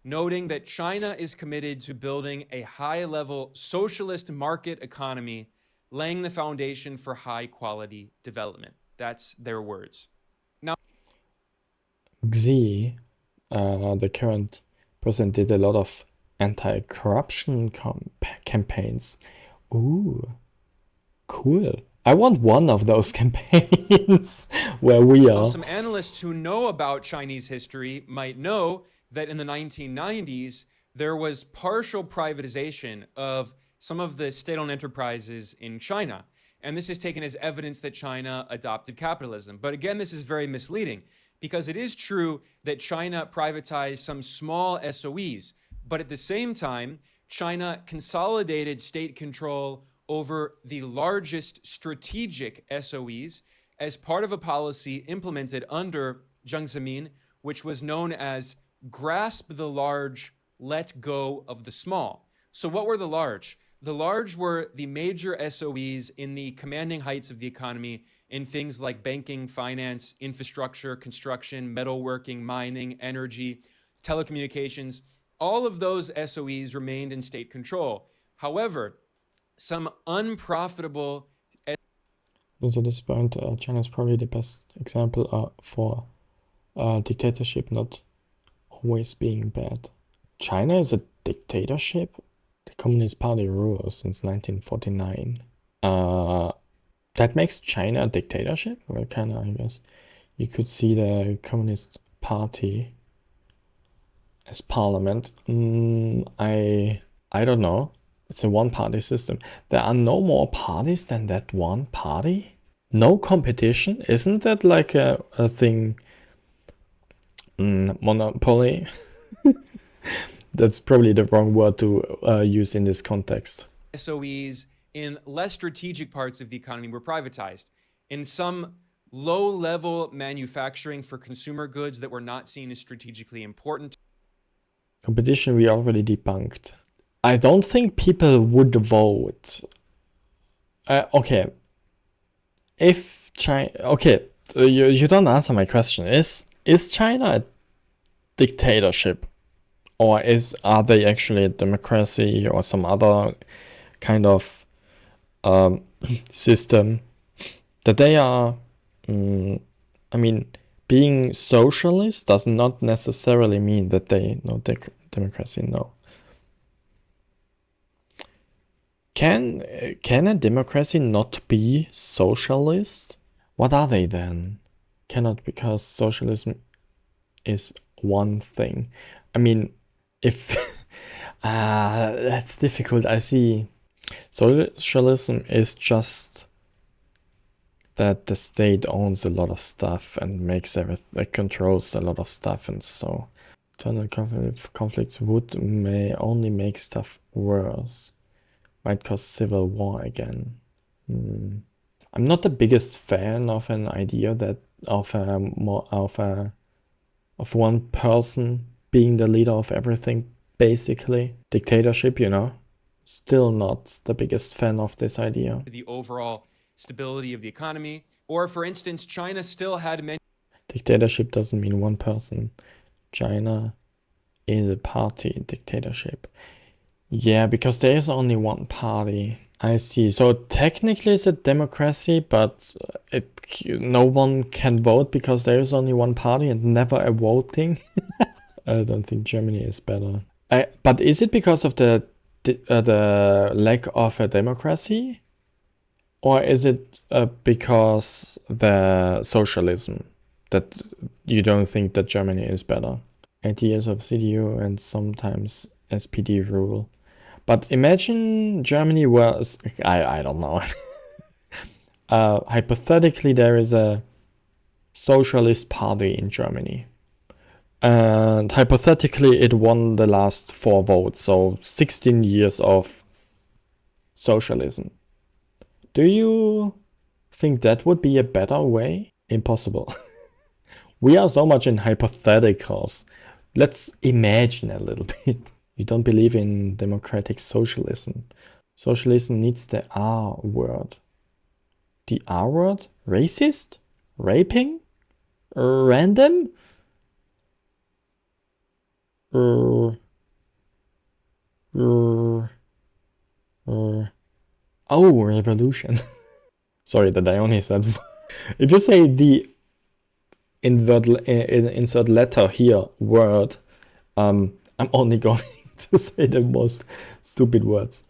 noting that China is committed to building a high-level socialist market economy, laying the foundation for high-quality development. That's their words. Now, Xi, the current president, did a lot of anti-corruption campaigns. Ooh, cool. I want one of those campaigns where we are. some analysts who know about Chinese history might know that in the 1990s, there was partial privatization of some of the state-owned enterprises in China. And this is taken as evidence that China adopted capitalism. But again, this is very misleading because it is true that China privatized some small SOEs, but at the same time, China consolidated state control over the largest strategic SOEs as part of a policy implemented under Jiang Zemin, which was known as grasp the large, let go of the small. So what were the large? The large were the major SOEs in the commanding heights of the economy in things like banking, finance, infrastructure, construction, metalworking, mining, energy, telecommunications. All of those SOEs remained in state control. However, some unprofitable. So at this point, China is probably the best example for dictatorship not always being bad. China is a dictatorship? The Communist Party rules since 1949. That makes China a dictatorship? Well, kind of, I guess. You could see the Communist Party as parliament. I don't know. It's a one-party system. There are no more parties than that one party? No competition? Isn't that like a thing? Monopoly? That's probably the wrong word to use in this context. SOEs in less strategic parts of the economy were privatized. In some low-level manufacturing for consumer goods that were not seen as strategically important. Competition we already debunked. I don't think people would vote. Okay. If China... Okay, you don't answer my question. Is China a dictatorship? Or are they actually a democracy or some other kind of system that they are? I mean, being socialist does not necessarily mean that they know democracy. No. Can a democracy not be socialist? What are they then? Cannot, because socialism is one thing. I mean, if that's difficult. I see. Socialism is just that the state owns a lot of stuff and makes everything, controls a lot of stuff, and so internal conflicts may only make stuff worse. Might cause civil war again. I'm not the biggest fan of an idea that of one person being the leader of everything, basically. Dictatorship, Still not the biggest fan of this idea. The overall stability of the economy. Or, for instance, China still had many... Dictatorship doesn't mean one person. China is a party dictatorship. Yeah, because there is only one party. I see. So technically it's a democracy, but no one can vote because there is only one party and never a voting. I don't think Germany is better. But is it because of the lack of a democracy? Or is it because the socialism that you don't think that Germany is better? 8 years of CDU and sometimes SPD rule. But imagine Germany was... I don't know. Hypothetically, there is a socialist party in Germany. And hypothetically, it won the last 4 votes. So 16 years of socialism. Do you think that would be a better way? Impossible. We are so much in hypotheticals. Let's imagine a little bit. You don't believe in democratic socialism. Socialism needs the R word. The R word? Racist? Raping? Random? Oh, revolution. Sorry that I only said... If you say the insert letter here, word, I'm only going to say the most stupid words.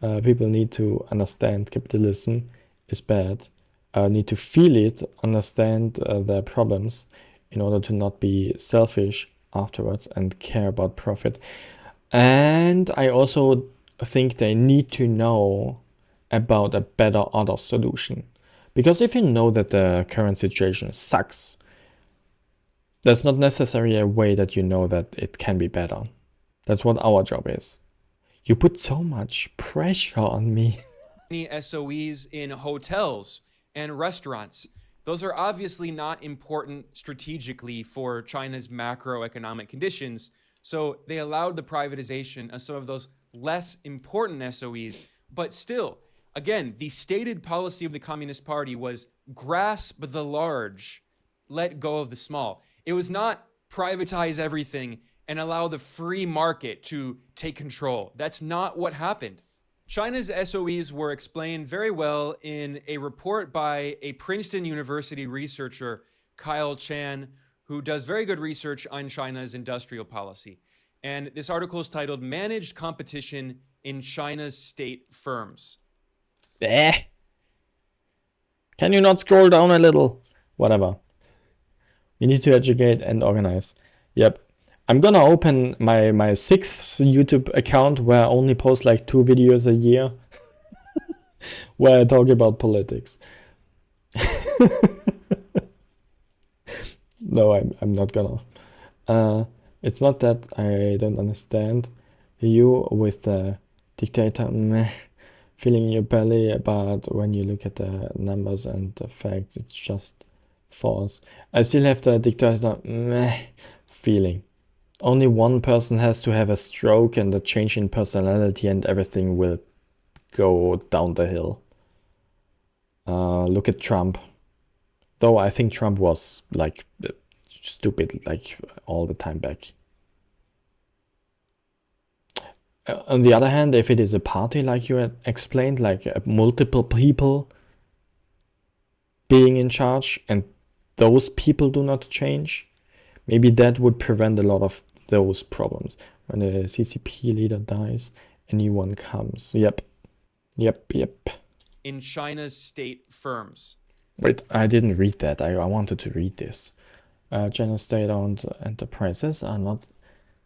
People need to understand capitalism is bad, need to feel it, understand their problems in order to not be selfish afterwards and care about profit. And I also think they need to know about a better other solution. Because if you know that the current situation sucks, there's not necessarily a way that you know that it can be better. That's what our job is. You put so much pressure on me. SOEs in hotels and restaurants. Those are obviously not important strategically for China's macroeconomic conditions. So they allowed the privatization of some of those less important SOEs. But still, again, the stated policy of the Communist Party was grasp the large, let go of the small. It was not privatize everything and allow the free market to take control. That's not what happened. China's SOEs were explained very well in a report by a Princeton University researcher, Kyle Chan, who does very good research on China's industrial policy. And this article is titled Managed Competition in China's State Firms. Eh. Can you not scroll down a little? Whatever. We need to educate and organize. Yep. I'm gonna open my sixth YouTube account where I only post like 2 videos a year where I talk about politics. No, I'm not gonna. It's not that I don't understand you with the dictator meh, feeling in your belly, but when you look at the numbers and the facts, it's just false. I still have the dictator meh feeling. Only one person has to have a stroke and a change in personality and everything will go down the hill. Look at Trump. Though I think Trump was like stupid like all the time back. On the other hand, if it is a party like you had explained, like multiple people being in charge and those people do not change, maybe that would prevent a lot of those problems. When the CCP leader dies, a new one comes. Yep. In China's state firms. Wait, I didn't read that. I wanted to read this. China's state-owned enterprises are not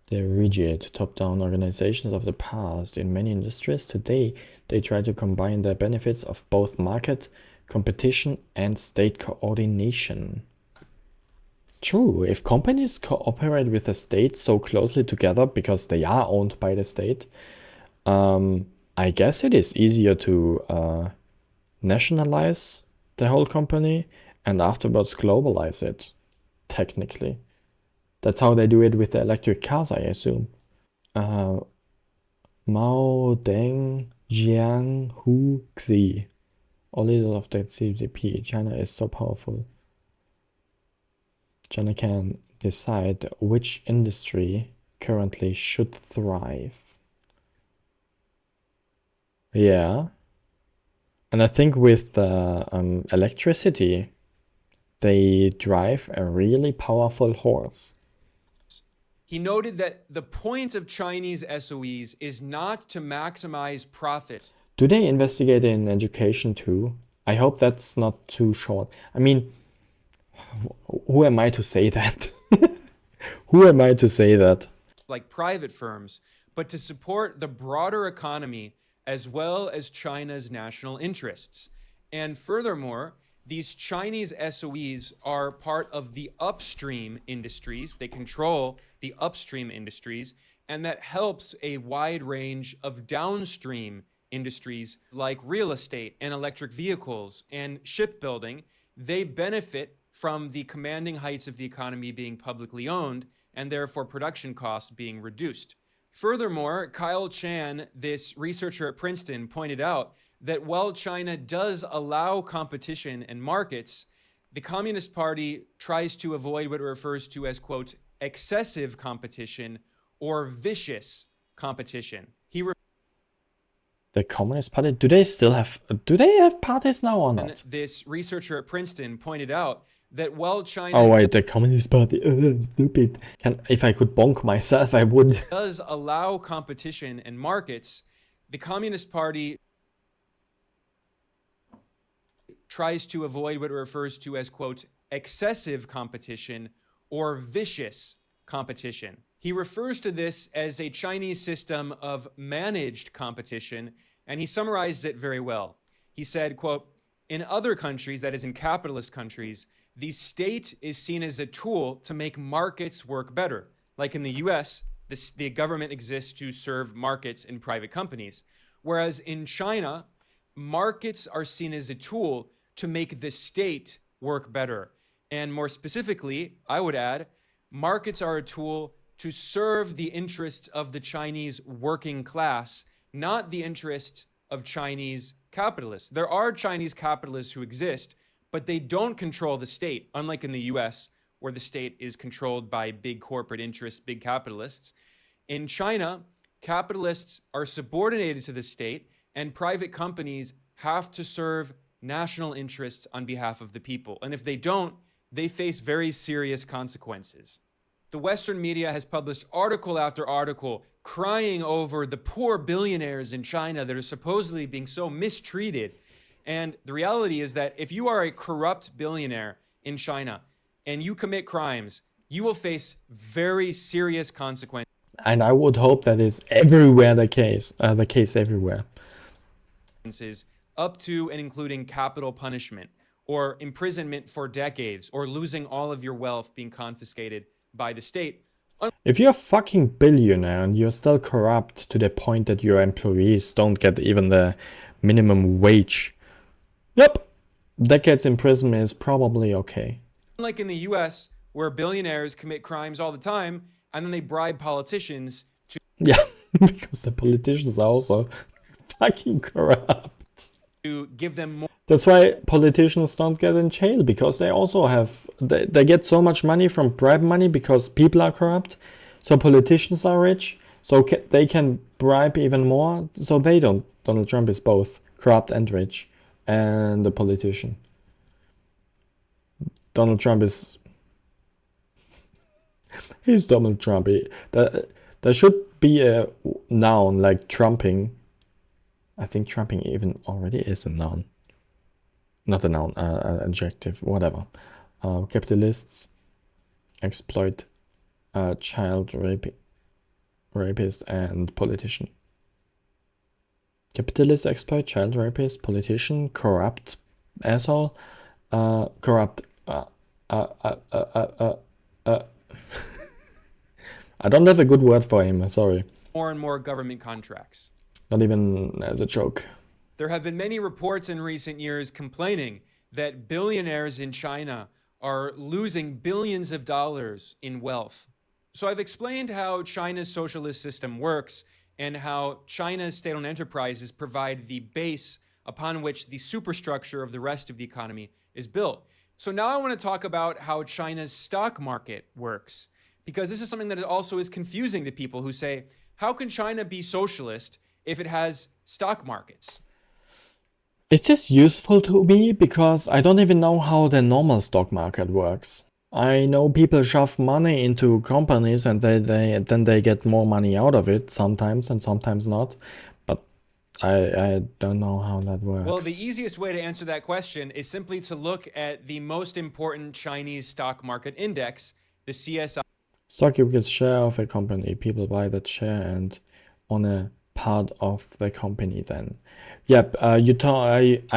the rigid top-down organizations of the past. In many industries today, they try to combine the benefits of both market competition and state coordination. True, if companies cooperate with the state so closely together because they are owned by the state, I guess it is easier to nationalize the whole company and afterwards globalize it, technically. That's how they do it with the electric cars, I assume. Mao Deng Jiang Hu Xi, all leaders of the CCP. China is so powerful. China can decide which industry currently should thrive. Yeah. And I think with electricity, they drive a really powerful horse. He noted that the point of Chinese SOEs is not to maximize profits. Do they investigate in education too? I hope that's not too short. I mean, who am I to say that? Who am I to say that? Like private firms, but to support the broader economy as well as China's national interests. And furthermore, these Chinese SOEs are part of the upstream industries. They control the upstream industries, and that helps a wide range of downstream industries like real estate and electric vehicles and shipbuilding. They benefit from the commanding heights of the economy being publicly owned and therefore production costs being reduced. Furthermore, Kyle Chan, this researcher at Princeton, pointed out that while China does allow competition and markets, the Communist Party tries to avoid what it refers to as, quote, excessive competition or vicious competition. The Communist Party, do they have parties now or not? This researcher at Princeton pointed out that while China... Oh wait, the Communist Party, stupid. If I could bonk myself, I would. ...does allow competition and markets, the Communist Party tries to avoid what it refers to as, quote, excessive competition or vicious competition. He refers to this as a Chinese system of managed competition, and he summarized it very well. He said, quote, "In other countries, that is in capitalist countries, the state is seen as a tool to make markets work better. Like in the US, the government exists to serve markets and private companies. Whereas in China, markets are seen as a tool to make the state work better. And more specifically, I would add, markets are a tool to serve the interests of the Chinese working class, not the interests of Chinese capitalists. There are Chinese capitalists who exist, but they don't control the state, unlike in the US, where the state is controlled by big corporate interests, big capitalists. In China, capitalists are subordinated to the state, and private companies have to serve national interests on behalf of the people. And if they don't, they face very serious consequences. The Western media has published article after article crying over the poor billionaires in China that are supposedly being so mistreated. And the reality is that if you are a corrupt billionaire in China and you commit crimes, you will face very serious consequences. And I would hope that is everywhere the case everywhere. Up to and including capital punishment or imprisonment for decades or losing all of your wealth being confiscated by the state. If you're a fucking billionaire and you're still corrupt to the point that your employees don't get even the minimum wage, yep, decades imprisonment is probably okay. Unlike in the US, where billionaires commit crimes all the time and then they bribe politicians to... Yeah, because the politicians are also fucking corrupt. To give them more... That's why politicians don't get in jail, because they also have, they get so much money from bribe money because people are corrupt. So politicians are rich, so they can bribe even more. So they don't. Donald Trump is both corrupt and rich, and a politician. Donald Trump is... He's Donald Trump. There should be a noun like trumping. I think trumping even already is a noun. Not a noun, an adjective, whatever. Capitalists exploit child rapist and politician. Capitalists exploit child rapist, politician, corrupt asshole, corrupt. I don't have a good word for him. Sorry. More and more government contracts. Not even as a joke. There have been many reports in recent years complaining that billionaires in China are losing billions of dollars in wealth. So I've explained how China's socialist system works and how China's state-owned enterprises provide the base upon which the superstructure of the rest of the economy is built. So now I want to talk about how China's stock market works, because this is something that also is confusing to people who say, how can China be socialist if it has stock markets? Is this useful to me? Because I don't even know how the normal stock market works. I know people shove money into companies and then they get more money out of it sometimes and sometimes not. But I don't know how that works. Well, the easiest way to answer that question is simply to look at the most important Chinese stock market index, the CSI. Stock equals share of a company. People buy that share and on a part of the company then. Yep, I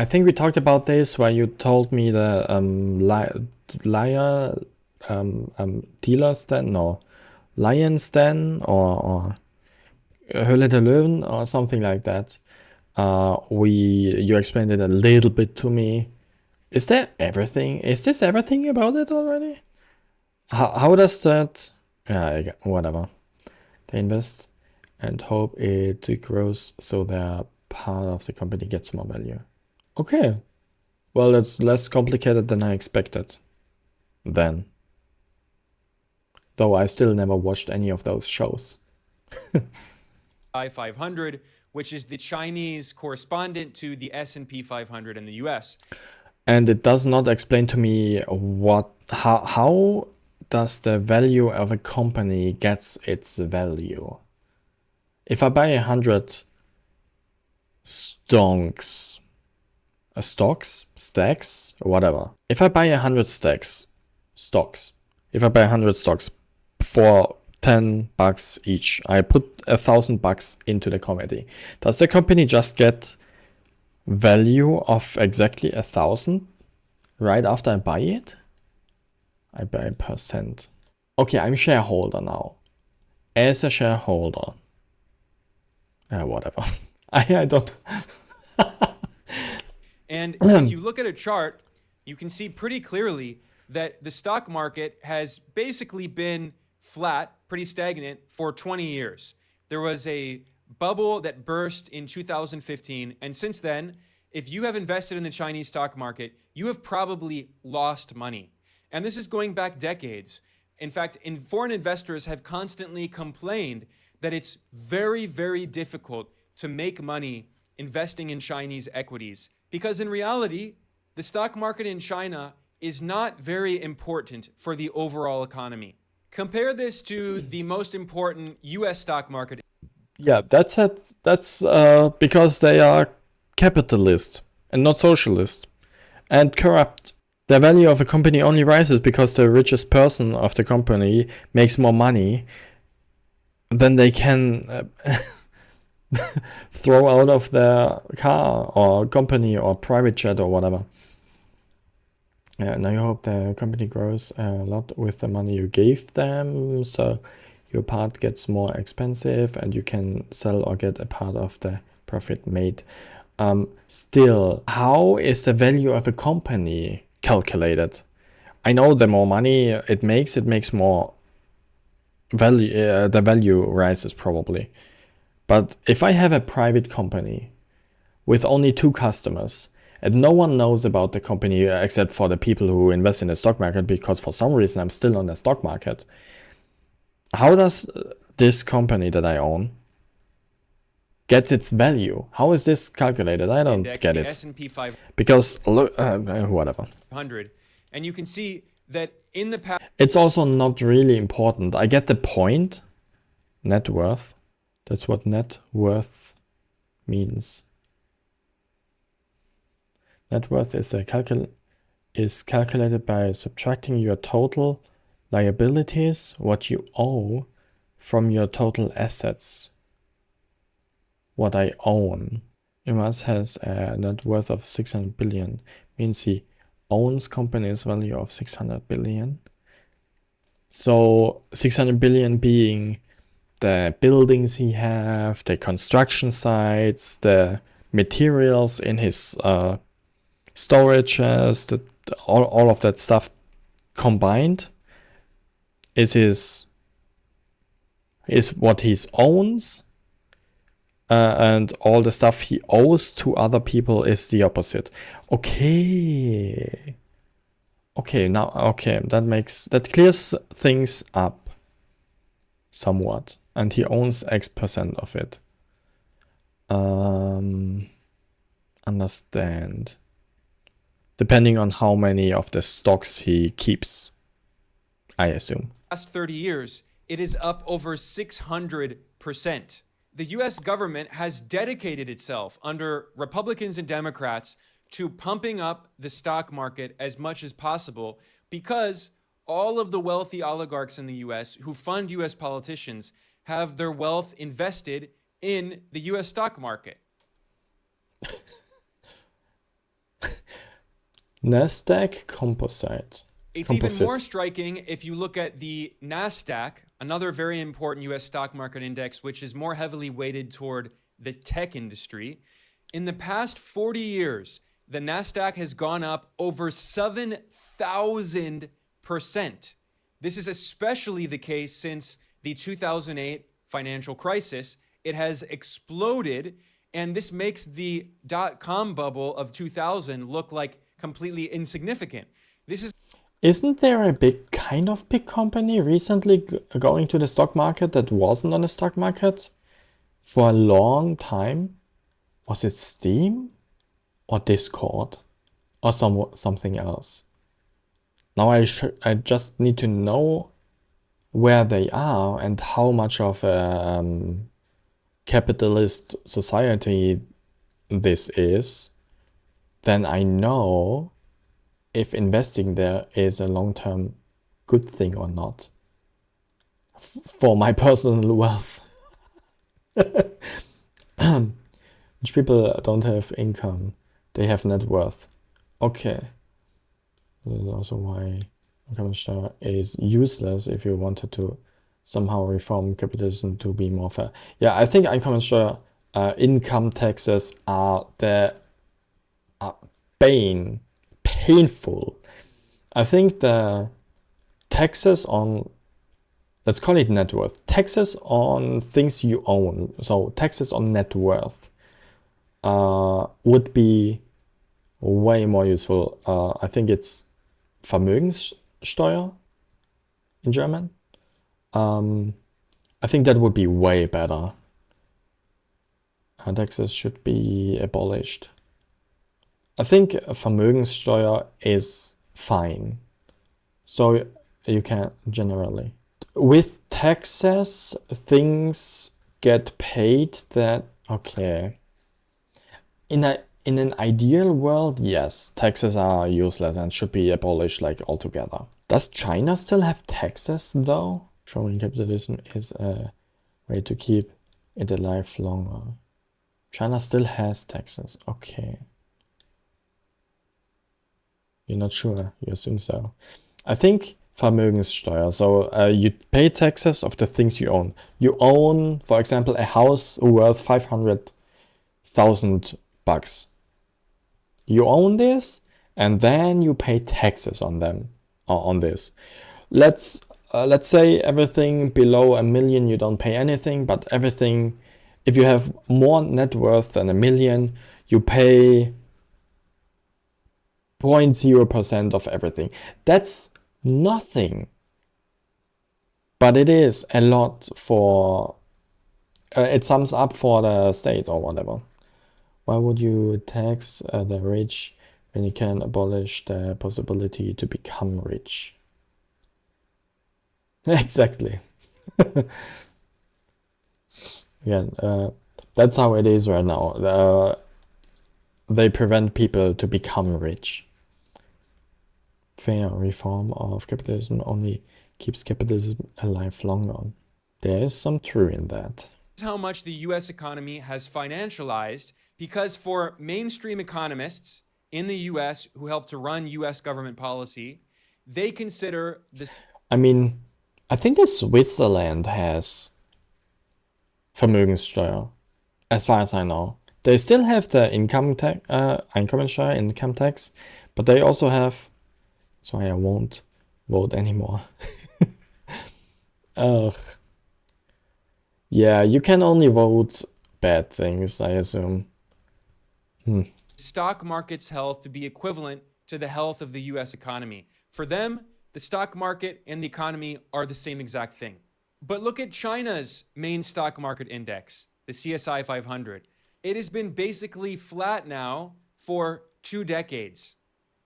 think we talked about this where you told me the Lion's Den or Höhle der Löwen or something like that. You explained it a little bit to me. Is there everything? Is this everything about it already? How does that? Yeah, whatever. They invest and hope it grows so their part of the company gets more value. Okay. Well, it's less complicated than I expected. Then. Though I still never watched any of those shows. 500, which is the Chinese correspondent to the S&P 500 in the US. And it does not explain to me how does the value of a company gets its value. If I buy 100 stacks, whatever. If I buy 100 stocks, if I buy 100 stocks for $10 each. I put $1,000 into the company. Does the company just get value of exactly 1,000 right after I buy it? I buy percent. Okay, I'm shareholder now. As a shareholder, whatever. I don't. And if you look at a chart, you can see pretty clearly that the stock market has basically been flat, pretty stagnant for 20 years. There was a bubble that burst in 2015, and since then, if you have invested in the Chinese stock market, you have probably lost money. And this is going back decades. In fact, foreign investors have constantly complained that it's very, very difficult to make money investing in Chinese equities, because in reality, the stock market in China is not very important for the overall economy. Compare this to the most important US stock market. Yeah, that's it. That's because they are capitalist and not socialist and corrupt. The value of a company only rises because the richest person of the company makes more money than they can throw out of their car or company or private jet or whatever. Now you hope the company grows a lot with the money you gave them, so your part gets more expensive and you can sell or get a part of the profit made. Still, how is the value of a company calculated? I know the more money it makes more value, the value rises probably. But if I have a private company with only 2 customers and no one knows about the company except for the people who invest in the stock market, because for some reason I'm still on the stock market, how does this company that I own gets its value? How is this calculated? I don't Index, get the it. S&P 500, Because look, whatever. and you can see that in the past. It's also not really important. I get the point. Net worth. That's what net worth means. Net worth is calculated by subtracting your total liabilities, what you owe, from your total assets. What I own. Imas has a net worth of 600 billion, means he owns company's value of 600 billion. So 600 billion being the buildings he have, the construction sites, the materials in his storages, all of that stuff combined is what he owns, and all the stuff he owes to other people is the opposite. Okay, that clears things up somewhat, and he owns X% of it. Understand. Depending on how many of the stocks he keeps, I assume. Last 30 years, it is up over 600%. The US government has dedicated itself under Republicans and Democrats to pumping up the stock market as much as possible, because all of the wealthy oligarchs in the US who fund US politicians have their wealth invested in the US stock market. Nasdaq Composite. It's even more striking if you look at the NASDAQ, another very important US stock market index, which is more heavily weighted toward the tech industry. In the past 40 years, the NASDAQ has gone up over 7,000%. This is especially the case since the 2008 financial crisis. It has exploded, and this makes the dot-com bubble of 2000 look like completely insignificant. Isn't there a big company recently going to the stock market that wasn't on the stock market for a long time? Was it Steam or Discord or something else? Now I just need to know where they are and how much of a capitalist society this is. Then I know if investing there is a long-term good thing or not. for my personal wealth. Rich people don't have income, they have net worth. Okay. This is also why Einkommensteuer is useless if you wanted to somehow reform capitalism to be more fair. Yeah, I think Einkommensteuer, income taxes are painful. I think the taxes on, let's call it net worth, taxes on things you own, so taxes on net worth, would be way more useful. I think it's Vermögenssteuer in German. I think that would be way better. Taxes should be abolished. I think Vermögenssteuer is fine. So you can generally. With taxes, things get paid that, okay. In an ideal world, yes, taxes are useless and should be abolished like altogether. Does China still have taxes though? Showing capitalism is a way to keep it alive longer. China still has taxes, okay. You're not sure, you assume so. I think Vermögenssteuer, so you pay taxes of the things you own. You own, for example, a house worth 500,000 bucks. You own this, and then you pay taxes on them, on this. Let's say everything below $1 million you don't pay anything, but everything, if you have more net worth than $1 million, you pay 0.0% of everything. That's nothing, but it is a lot for, it sums up for the state or whatever. Why would you tax the rich when you can abolish the possibility to become rich? Exactly. Again, that's how it is right now. They prevent people to become rich. Fair reform of capitalism only keeps capitalism alive longer. There is some truth in that. How much the US economy has financialized, because for mainstream economists in the US who help to run US government policy, they consider this. I mean, I think Switzerland has Vermögenssteuer, as far as I know. They still have the income tax, Einkommensteuer, income tax, but they also have. That's why I won't vote anymore. Ugh. Yeah, you can only vote bad things, I assume. Stock market's health to be equivalent to the health of the US economy. For them, the stock market and the economy are the same exact thing. But look at China's main stock market index, the CSI 500. It has been basically flat now for 2 decades.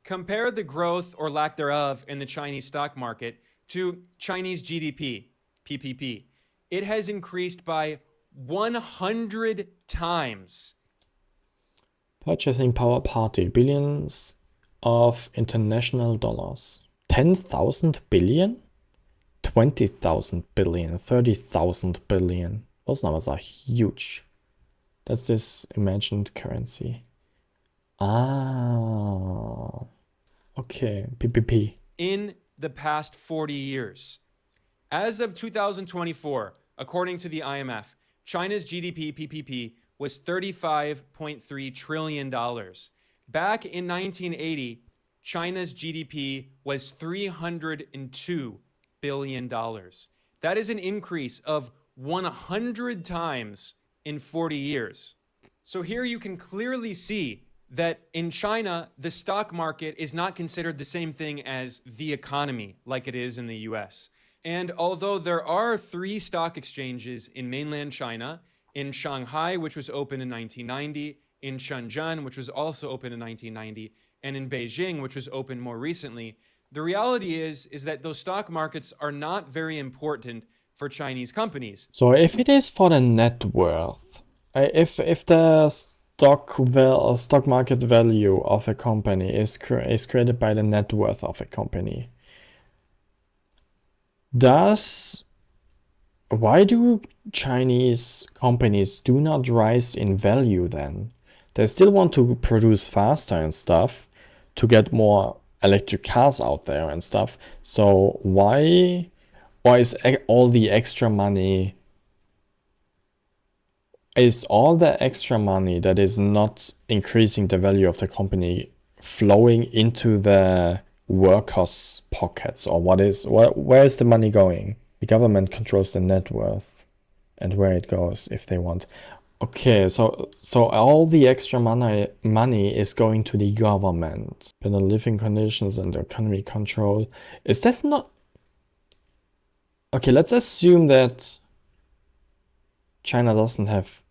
Compare the growth or lack thereof in the Chinese stock market to Chinese GDP, PPP. It has increased by 100 times. Purchasing power party, billions of international dollars. 10,000 billion? 20,000 billion, 30,000 billion. Those numbers are huge. That's this imagined currency. Ah, okay, PPP. In the past 40 years. As of 2024, according to the IMF, China's GDP PPP was $35.3 trillion. Back in 1980, China's GDP was $302 billion. That is an increase of 100 times in 40 years. So here you can clearly see that in China, the stock market is not considered the same thing as the economy like it is in the US. And although there are 3 stock exchanges in mainland China, in Shanghai, which was opened in 1990, in Shenzhen, which was also opened in 1990, and in Beijing, which was opened more recently, the reality is that those stock markets are not very important for Chinese companies. So if it is for the net worth, if the stock market value of a company is created by the net worth of a company, does why do Chinese companies do not rise in value then? They still want to produce faster and stuff to get more electric cars out there and stuff. So why is all the extra money, is all the extra money that is not increasing the value of the company flowing into the workers' pockets, or where is the money going? The government controls the net worth and where it goes if they want. Okay, so all the extra money is going to the government. Better living conditions and economy control. Is that not... Okay, let's assume that China doesn't have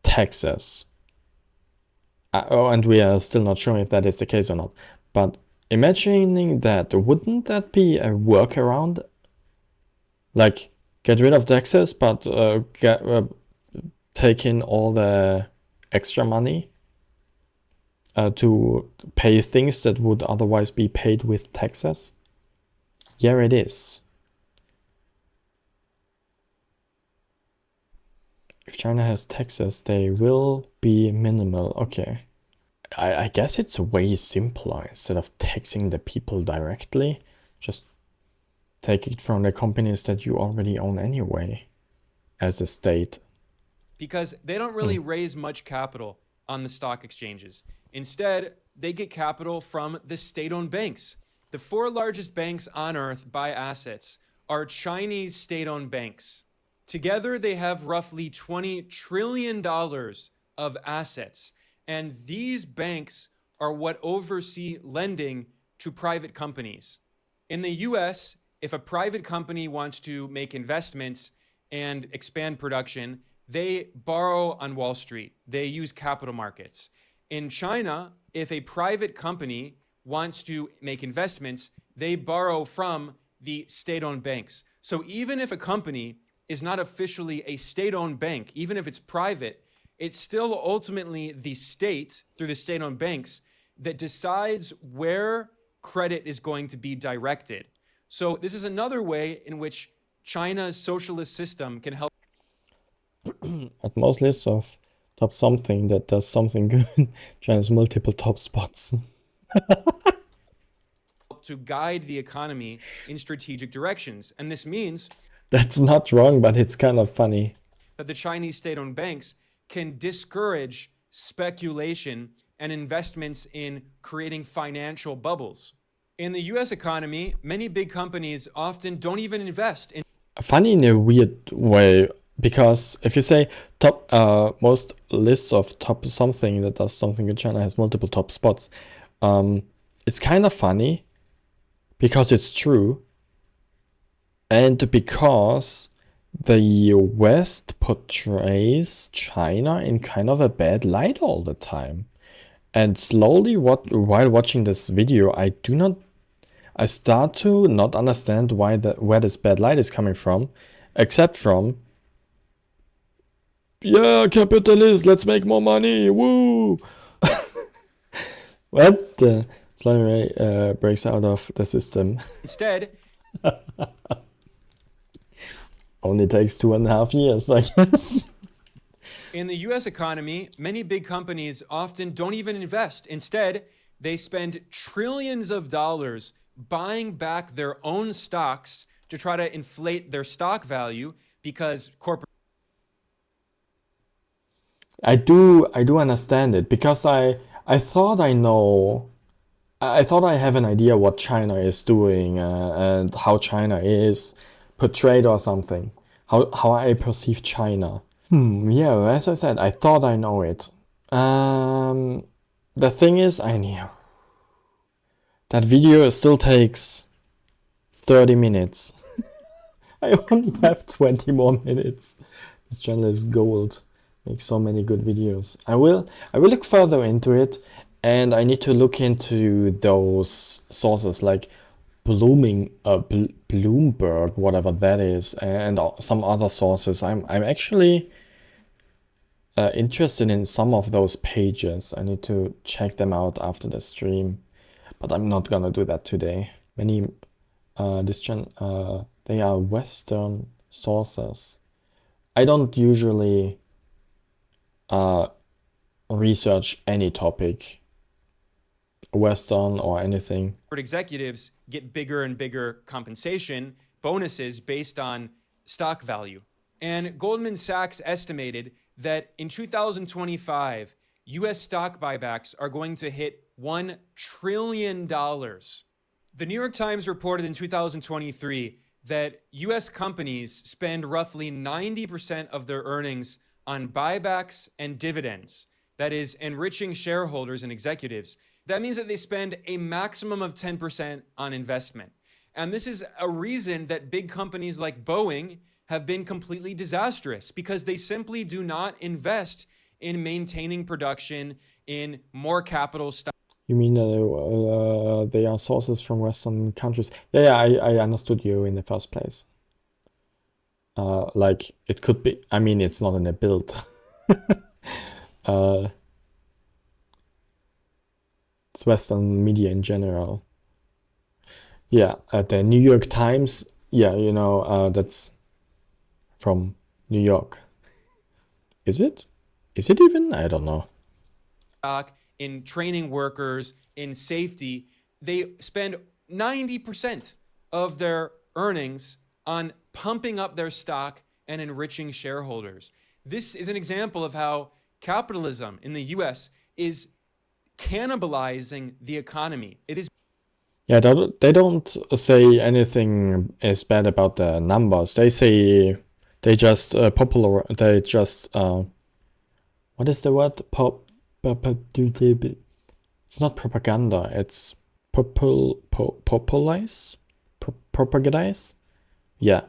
taxes. And we are still not sure if that is the case or not. But imagining that, wouldn't that be a workaround? Like, get rid of taxes, but take in all the extra money to pay things that would otherwise be paid with taxes? Yeah, it is. If China has taxes, they will be minimal. Okay. I guess it's way simpler. Instead of taxing the people directly, just take it from the companies that you already own anyway, as a state. Because they don't really raise much capital on the stock exchanges. Instead, they get capital from the state-owned banks. The 4 largest banks on earth by assets are Chinese state-owned banks. Together, they have roughly $20 trillion of assets. And these banks are what oversee lending to private companies. In the US, if a private company wants to make investments and expand production, they borrow on Wall Street. They use capital markets. In China, if a private company wants to make investments, they borrow from the state-owned banks. So even if a company is not officially a state-owned bank, even if it's private, it's still ultimately the state, through the state-owned banks, that decides where credit is going to be directed. So this is another way in which China's socialist system can help. At most lists of top something that does something good, China's multiple top spots. To guide the economy in strategic directions. And this means That's not wrong, but it's kind of funny. that the Chinese state-owned banks can discourage speculation and investments in creating financial bubbles. In the US economy, many big companies often don't even invest in Funny in a weird way, because if you say top, most lists of top something that does something in China has multiple top spots, it's kind of funny because it's true, and because the West portrays China in kind of a bad light all the time. And slowly, while watching this video, I start to not understand where this bad light is coming from, except from, yeah, capitalists, let's make more money, woo! What? Slowly breaks out of the system. instead. Only takes 2.5 years, I guess. In the US economy, many big companies often don't even invest. Instead, they spend trillions of dollars buying back their own stocks to try to inflate their stock value because corporate. I do understand it, because I thought I know, I thought I have an idea what China is doing, and how China is portrayed or something. How I perceive China. Yeah, as I said, I thought I know it. The thing is, I knew. That video still takes 30 minutes. I only have 20 more minutes. This channel is gold. Makes so many good videos. I will look further into it, and I need to look into those sources like Bloomberg, whatever that is, and some other sources. I'm actually interested in some of those pages. I need to check them out after the stream, but I'm not gonna do that today. Many they are Western sources. I don't usually research any topic, Western or anything. Executives get bigger and bigger compensation bonuses based on stock value. And Goldman Sachs estimated that in 2025, US stock buybacks are going to hit $1 trillion. The New York Times reported in 2023 that US companies spend roughly 90% of their earnings on buybacks and dividends, that is, enriching shareholders and executives. That means that they spend a maximum of 10% on investment. And this is a reason that big companies like Boeing have been completely disastrous, because they simply do not invest in maintaining production, in more capital stock. You mean that they are sources from Western countries? Yeah, I understood you in the first place. Like, it could be, I mean, it's not in a build. It's Western media in general. Yeah, the New York Times, yeah, you know, that's from New York. Is it? Is it even? I don't know. In training workers, in safety, they spend 90% of their earnings on pumping up their stock and enriching shareholders. This is an example of how capitalism in the US is cannibalizing the economy. It is. Yeah, they don't say anything is bad about the numbers. They say they just what is the word? It's not propaganda, it's propagandize? Yeah.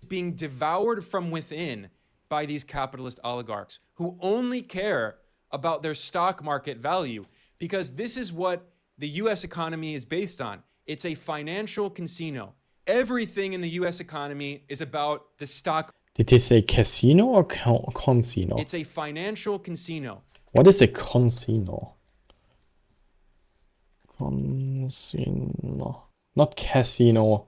Being devoured from within by these capitalist oligarchs who only care about their stock market value, because this is what the US economy is based on. It's a financial casino. Everything in the US economy is about the stock. Did they say casino or consino? It's a financial casino. What is a consino? Consino. Not casino.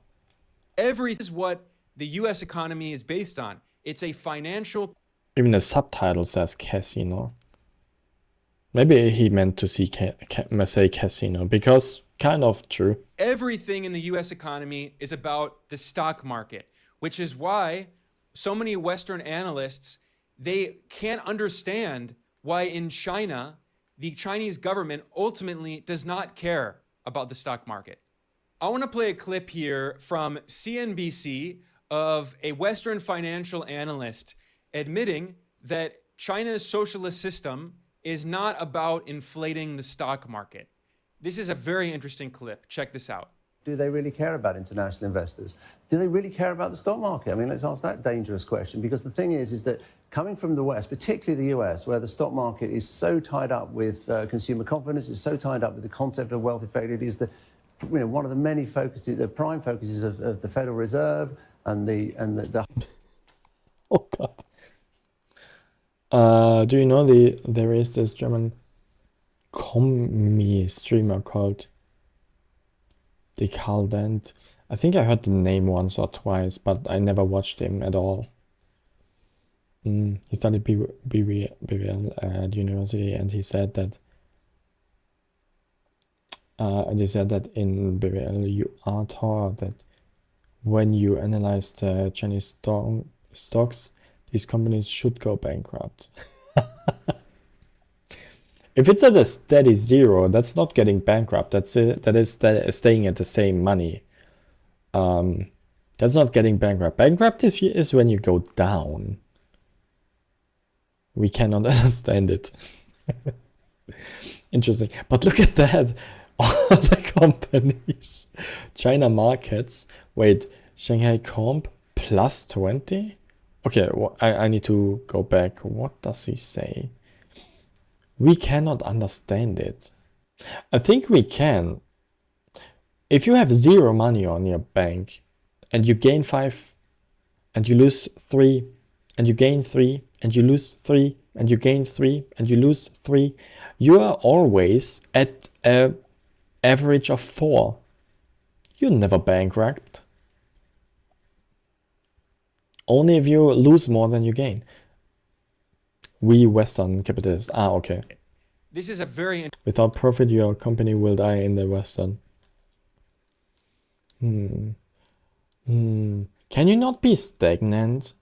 Everything is what the US economy is based on. It's a financial. Even the subtitle says casino. Maybe he meant to say casino, because kind of true. Everything in the US economy is about the stock market, which is why so many Western analysts, they can't understand why in China, the Chinese government ultimately does not care about the stock market. I want to play a clip here from CNBC of a Western financial analyst admitting that China's socialist system is not about inflating the stock market. This is a very interesting clip. Check this out. Do they really care about international investors? Do they really care about the stock market? I mean, let's ask that dangerous question, because the thing is that coming from the West, particularly the US, where the stock market is so tied up with consumer confidence, is so tied up with the concept of wealth effect, it is the, you know, one of the many focuses, the prime focuses of the Federal Reserve and the Oh God. Do you know there is this German commie streamer called Decadent? I think I heard the name once or twice, but I never watched him at all. He studied BWL at university, and he said that in BWL you are taught that when you analyze the Chinese stocks, these companies should go bankrupt. If it's at a steady zero, that's not getting bankrupt. That is staying at the same money. That's not getting bankrupt. Bankrupt is when you go down. We cannot understand it. Interesting. But look at that. All the companies. China markets. Wait, Shanghai Comp plus 20? Okay, well, I need to go back. What does he say? We cannot understand it. I think we can. If you have 0 money on your bank and you gain 5 and you lose 3 and you gain 3 and you lose 3 and you gain 3 and you lose 3, you are always at an average of 4. You're never bankrupt. Only if you lose more than you gain. We Western capitalists. Ah, okay. This is a very Without profit, your company will die in the Western. Can you not be stagnant,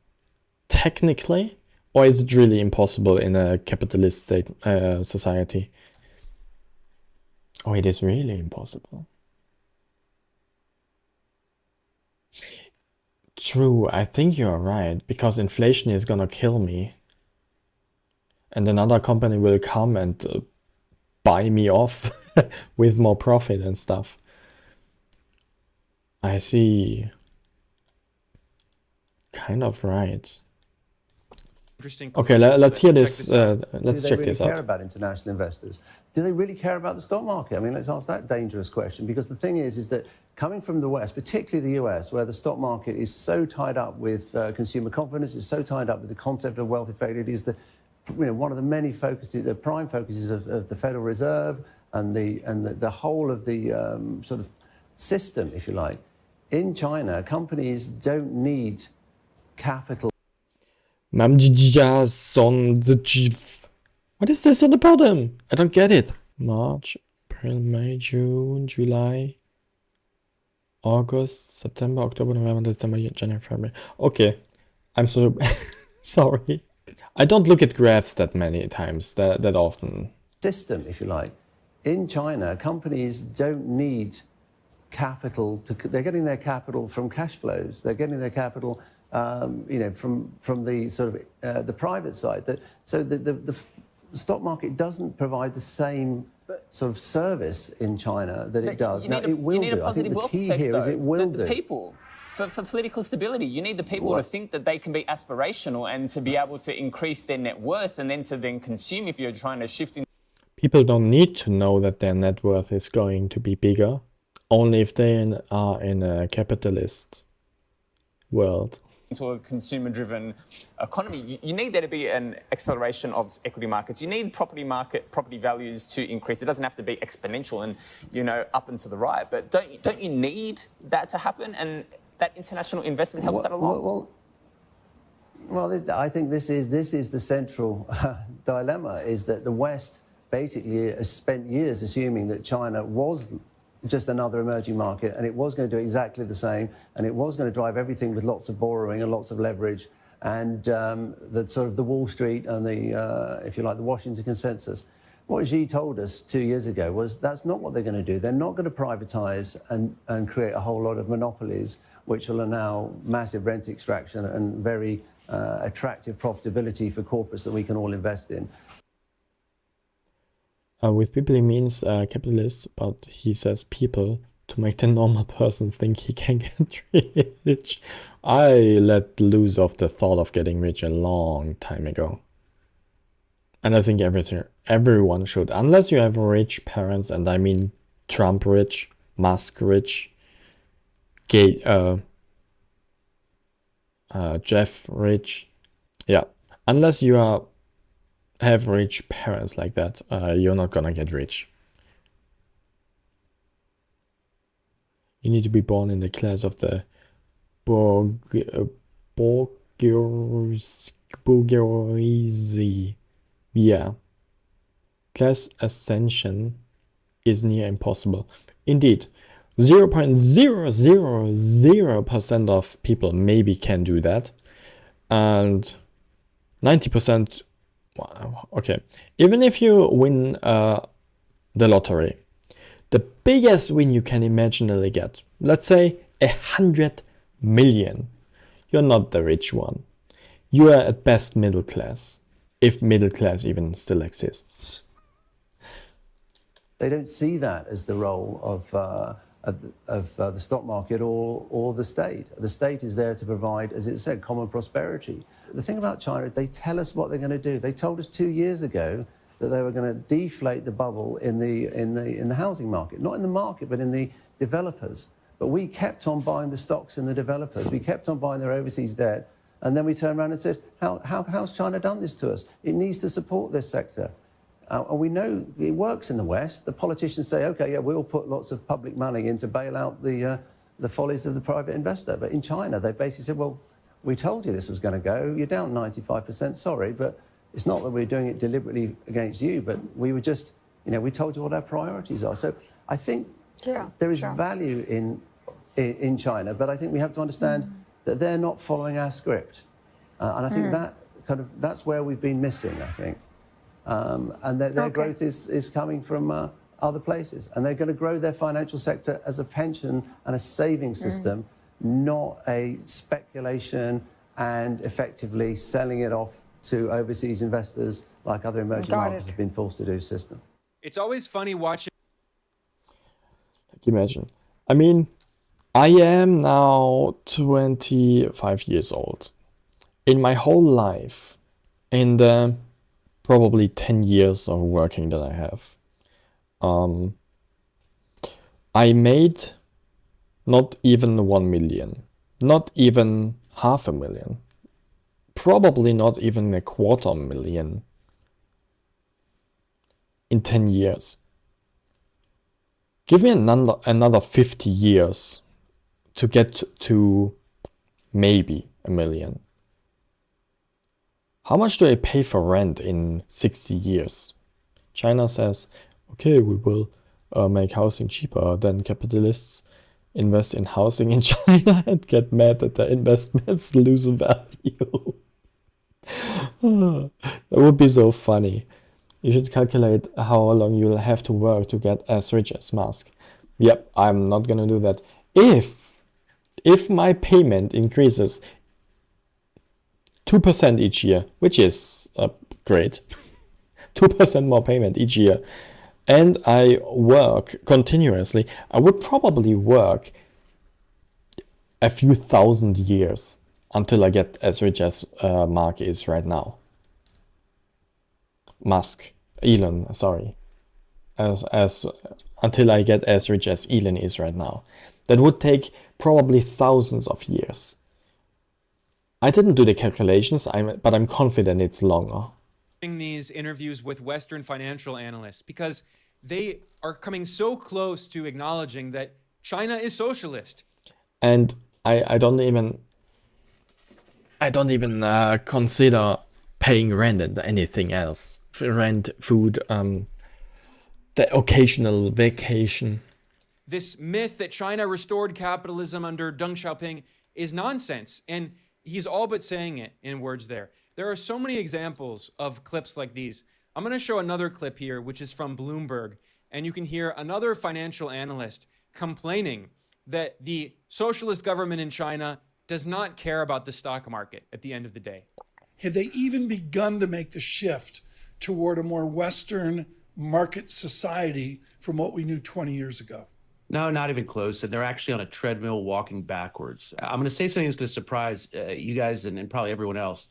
technically? Or is it really impossible in a capitalist state, society? Oh, it is really impossible. True, I think you're right, because inflation is gonna kill me. And another company will come and buy me off with more profit and stuff. I see. Kind of right. interesting. Okay, let's hear this. Check out. Let's Do they check really this care out. about international investors? Do they really care about the stock market? I mean, let's ask that dangerous question, because the thing is that coming from the West, particularly the US, where the stock market is so tied up with consumer confidence, it's so tied up with the concept of wealth effect, it is one of the many focuses, the prime focuses of the Federal Reserve and the whole of the sort of system, if you like. In China, companies don't need capital. What is this on the bottom? I don't get it. March, April, May, June, July, August, September, October, November, December, January, February. Okay, I'm so sorry. I don't look at graphs that many times, that often. System, if you like. In China, companies don't need capital. They're getting their capital from cash flows. They're getting their capital, from the sort of the private side. So the stock market doesn't provide the same sort of service in China that it does. Now, it will do. I think the key here is it will do. The people. For political stability, you need the people to think that they can be aspirational and to be able to increase their net worth and then to then consume if you're trying to shift into People don't need to know that their net worth is going to be bigger, only if they are in a capitalist world. a consumer-driven economy. You need there to be an acceleration of equity markets. You need property values to increase. It doesn't have to be exponential and, up and to the right. But don't you need that to happen? And that international investment helps that along. Well, I think this is the central dilemma, is that the West basically has spent years assuming that China was just another emerging market and it was going to do exactly the same and it was going to drive everything with lots of borrowing and lots of leverage and the sort of the Wall Street and the, if you like, the Washington Consensus. What Xi told us 2 years ago was that's not what they're going to do. They're not going to privatize and create a whole lot of monopolies which will allow massive rent extraction and very attractive profitability for corporates that we can all invest in. With people he means capitalists, but he says people to make the normal person think he can get rich. I let loose of the thought of getting rich a long time ago. And I think everyone should, unless you have rich parents, and I mean Trump rich, Musk rich, Jeff rich. Yeah, unless you have rich parents like that, you're not gonna get rich. You need to be born in the class of the bourgeoisie. Yeah. Class ascension is near impossible. Indeed, 0.000% of people maybe can do that. And 90%, okay, even if you win the lottery, the biggest win you can imaginally get, let's say 100 million, you're not the rich one. You are at best middle class, if middle class even still exists. They don't see that as the role of the stock market or the state. The state is there to provide, as it said, common prosperity. The thing about China, they tell us what they're going to do. They told us 2 years ago that they were going to deflate the bubble in the housing market, not in the market, but in the developers. But we kept on buying the stocks in the developers. We kept on buying their overseas debt, and then we turned around and said, how's China done this to us? It needs to support this sector. And we know it works in the West. The politicians say, okay, yeah, we'll put lots of public money in to bail out the follies of the private investor. But in China, they basically said, well, we told you this was going to go. You're down 95%, sorry, but it's not that we're doing it deliberately against you, but we were just, we told you what our priorities are. So I think there is value in China, but I think we have to understand that they're not following our script. And I think that's where we've been missing, I think. And their growth is coming from other places. And they're going to grow their financial sector as a pension and a saving system, not a speculation and effectively selling it off to overseas investors like other emerging markets have been forced to do system. It's always funny watching. Imagine. I mean, I am now 25 years old. In my whole life, in the probably 10 years of working that I have, I made not even 1 million, not even 500,000, probably not even 250,000 in 10 years. Give me another 50 years to get to maybe 1 million. How much do I pay for rent in 60 years? China says, okay, we will make housing cheaper. Then capitalists invest in housing in China and get mad that their investments lose value. That would be so funny. You should calculate how long you'll have to work to get as rich as Musk. Yep, I'm not gonna do that. If my payment increases 2% each year, which is great, 2% more payment each year, and I work continuously, I would probably work a few thousand years until I get as rich as Mark is right now. Elon, sorry. As until I get as rich as Elon is right now. That would take probably thousands of years. I didn't do the calculations, but I'm confident it's longer. These interviews with Western financial analysts because they are coming so close to acknowledging that China is socialist. And I don't even consider paying rent and anything else. Rent, food, the occasional vacation. This myth that China restored capitalism under Deng Xiaoping is nonsense, and he's all but saying it in words there. There are so many examples of clips like these. I'm going to show another clip here, which is from Bloomberg, and you can hear another financial analyst complaining that the socialist government in China does not care about the stock market at the end of the day. Have they even begun to make the shift toward a more Western market society from what we knew 20 years ago? No, not even close. And they're actually on a treadmill walking backwards. I'm going to say something that's going to surprise you guys and probably everyone else.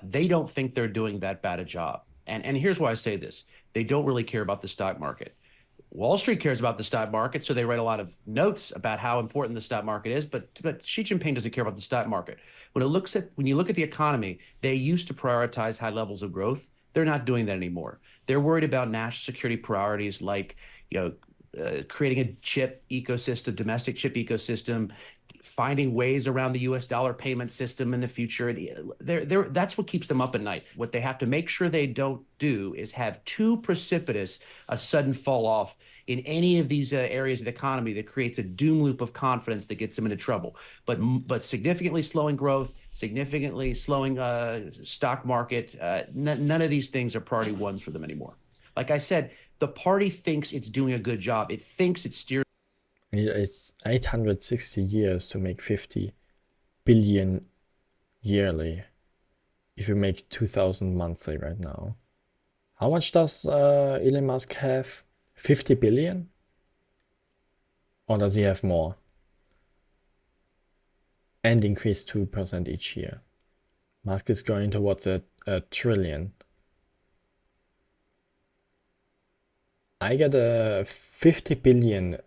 They don't think they're doing that bad a job. And here's why I say this. They don't really care about the stock market. Wall Street cares about the stock market, so they write a lot of notes about how important the stock market is, but Xi Jinping doesn't care about the stock market. When you look at the economy, they used to prioritize high levels of growth. They're not doing that anymore. They're worried about national security priorities like, creating a chip ecosystem, domestic chip ecosystem, finding ways around the US dollar payment system in the future. That's what keeps them up at night. What they have to make sure they don't do is have too precipitous a sudden fall off in any of these areas of the economy that creates a doom loop of confidence that gets them into trouble. But significantly slowing growth, significantly slowing stock market, none of these things are priority ones for them anymore. Like I said, the party thinks it's doing a good job. It thinks it's steering. It's 860 years to make 50 billion yearly. If you make 2,000 monthly right now. How much does Elon Musk have? 50 billion? Or does he have more? And increase 2% each year. Musk is going towards a trillion. I get a 50 billion.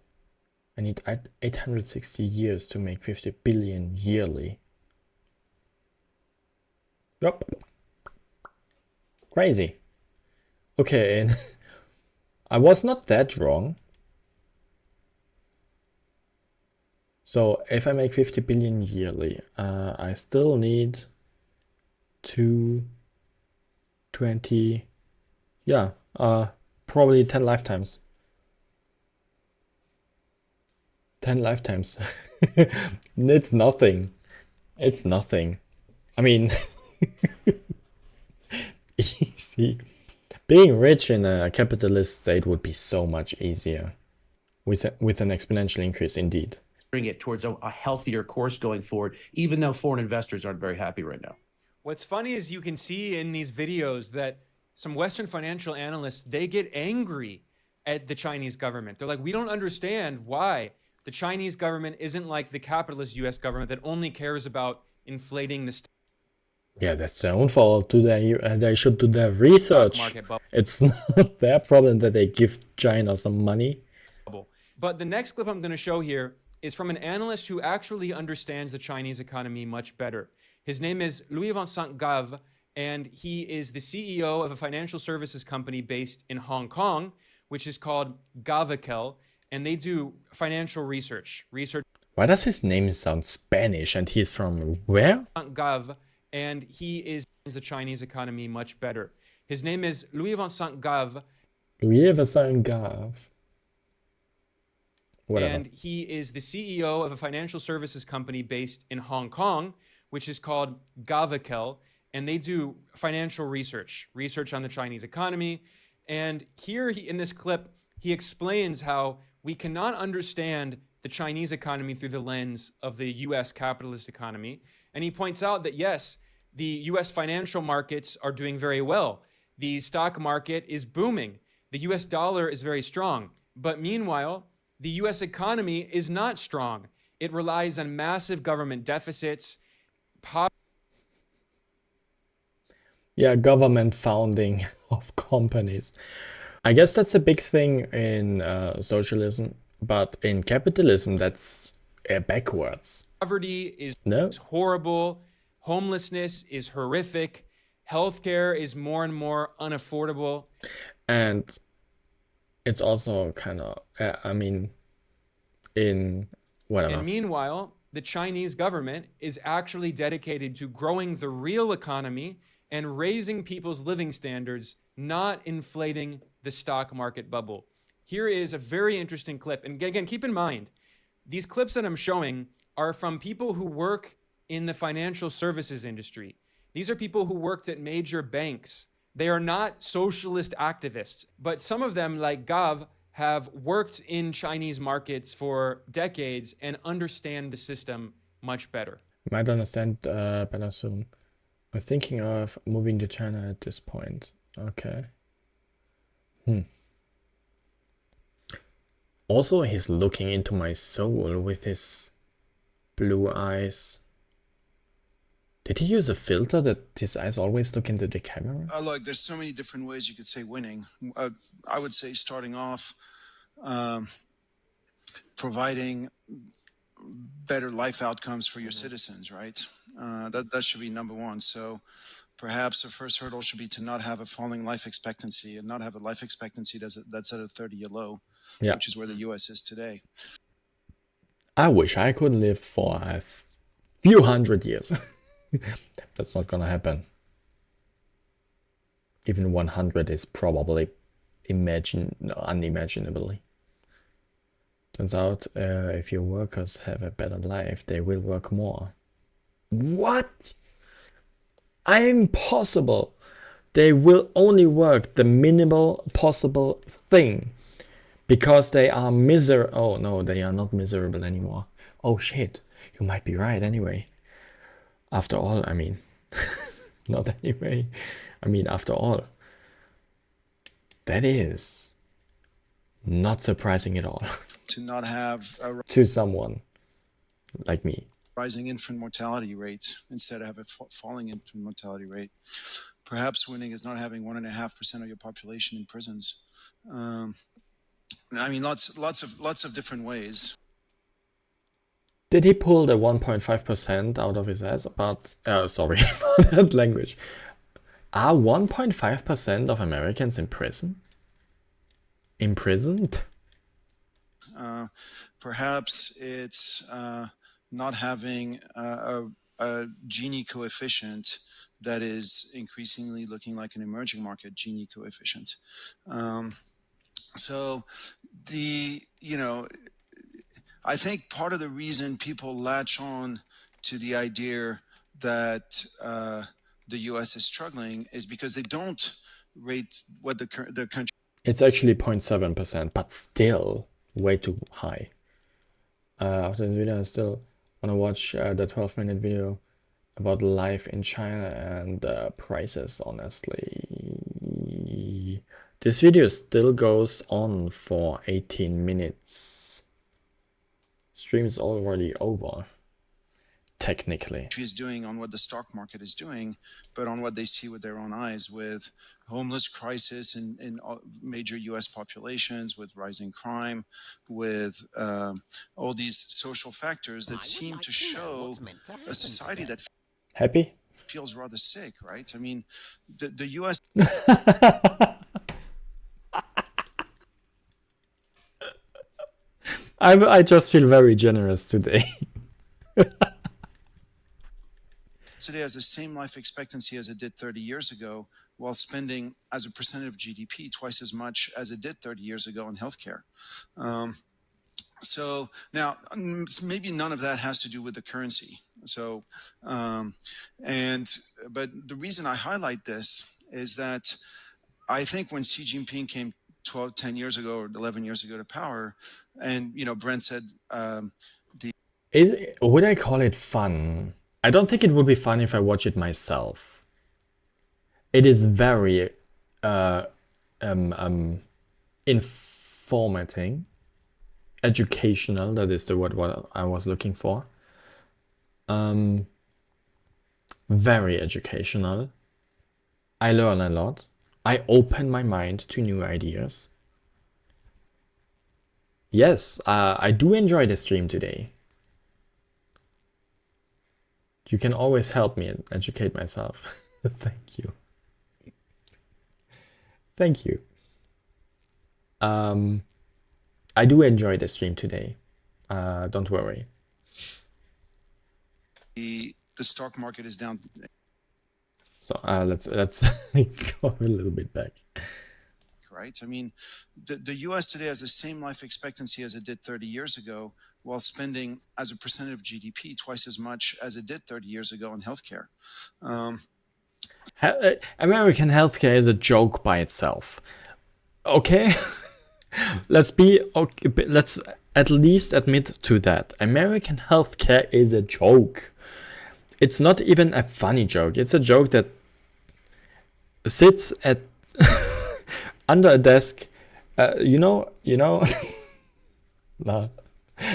I need 860 years to make 50 billion yearly. Yup. Crazy. Okay, and I was not that wrong. So if I make 50 billion yearly, I still need 220, yeah, probably 10 lifetimes. 10 lifetimes. It's nothing. It's nothing. I mean, easy. Being rich in a capitalist state would be so much easier with an exponential increase, indeed. Bring it towards a healthier course going forward, even though foreign investors aren't very happy right now. What's funny is you can see in these videos that some Western financial analysts, they get angry at the Chinese government. They're like, we don't understand why the Chinese government isn't like the capitalist US government that only cares about inflating the Yeah, that's their own fault. They should do their research. market bubble. It's not their problem that they give China some money. But the next clip I'm going to show here is from an analyst who actually understands the Chinese economy much better. His name is Louis Vincent Gave, and he is the CEO of a financial services company based in Hong Kong, which is called Gavikel, and they do financial research. Why does his name sound Spanish and he's from where? Gave, and he is the Chinese economy much better. His name is Louis Vincent Gave, Louis Vincent Gave. Whatever. and he is the CEO of a financial services company based in Hong Kong, which is called Gavikel, and they do financial research on the Chinese economy. And here in this clip, he explains how we cannot understand the Chinese economy through the lens of the US capitalist economy. And he points out that yes, the US financial markets are doing very well. The stock market is booming. The US dollar is very strong. But meanwhile, the US economy is not strong. It relies on massive government deficits, Yeah, government founding of companies. I guess that's a big thing in socialism, but in capitalism, that's backwards. poverty is No? horrible, homelessness is horrific, healthcare is more and more unaffordable. And it's also kind of, I mean, in whatever. And meanwhile, the Chinese government is actually dedicated to growing the real economy and raising people's living standards, not inflating the stock market bubble. Here is a very interesting clip. And again, keep in mind, these clips that I'm showing are from people who work in the financial services industry. These are people who worked at major banks. They are not socialist activists, but some of them, like Gav, have worked in Chinese markets for decades and understand the system much better. Might understand better soon. I'm thinking of moving to China at this point. Okay. Also, he's looking into my soul with his blue eyes. Did he use a filter that his eyes always look into the camera? Look, there's so many different ways you could say winning. I would say starting off, providing better life outcomes for your citizens, right? That should be number one. So perhaps the first hurdle should be to not have a falling life expectancy and not have a life expectancy that's at a 30-year low, Yeah. which is where the US is today. I wish I could live for a few hundred years. That's not gonna happen. Even 100 is probably unimaginably. Turns out, if your workers have a better life, they will work more. What? Impossible. They will only work the minimal possible thing because they are Oh no, they are not miserable anymore. Oh shit, you might be right anyway. After all, I mean, not anyway. I mean, after all, that is not surprising at all To not have a to someone like me. rising infant mortality rate instead of have a falling infant mortality rate. Perhaps winning is not having 1.5% of your population in prisons. I mean, lots of different ways. Did he pull the 1.5% out of his ass? But, sorry for that language. Are 1.5% of Americans in prison? Imprisoned? Perhaps it's not having a Gini coefficient that is increasingly looking like an emerging market Gini coefficient. So I think part of the reason people latch on to the idea that the U.S. is struggling is because they don't rate what the country. It's actually 0.7%, but still way too high. After this video, I still want to watch the 12-minute video about life in China and prices, honestly. This video still goes on for 18 minutes. Stream is already over, technically. Is doing on what the stock market is doing, but on what they see with their own eyes, with homeless crisis in major U.S. populations, with rising crime, with all these social factors that seem to show a society that Happy? feels rather sick, right? I mean, the U.S. I just feel very generous today. Today has the same life expectancy as it did 30 years ago, while spending as a percent of GDP twice as much as it did 30 years ago in healthcare. So now maybe none of that has to do with the currency. So, but the reason I highlight this is that I think when Xi Jinping came 10 years ago or 11 years ago to power, and Brent said, would I call it fun? I don't think it would be fun if I watch it myself. It is very informating, educational. That is the word what I was looking for. Very educational. I learn a lot. I open my mind to new ideas. Yes, I do enjoy the stream today. You can always help me and educate myself. Thank you. Thank you. I do enjoy the stream today. Don't worry. The stock market is down. So let's go a little bit back. Right? I mean, the U.S. today has the same life expectancy as it did 30 years ago, while spending as a percent of GDP twice as much as it did 30 years ago in healthcare. American healthcare is a joke by itself. Okay? Let's at least admit to that. American healthcare is a joke. It's not even a funny joke. It's a joke that sits at under a desk. No,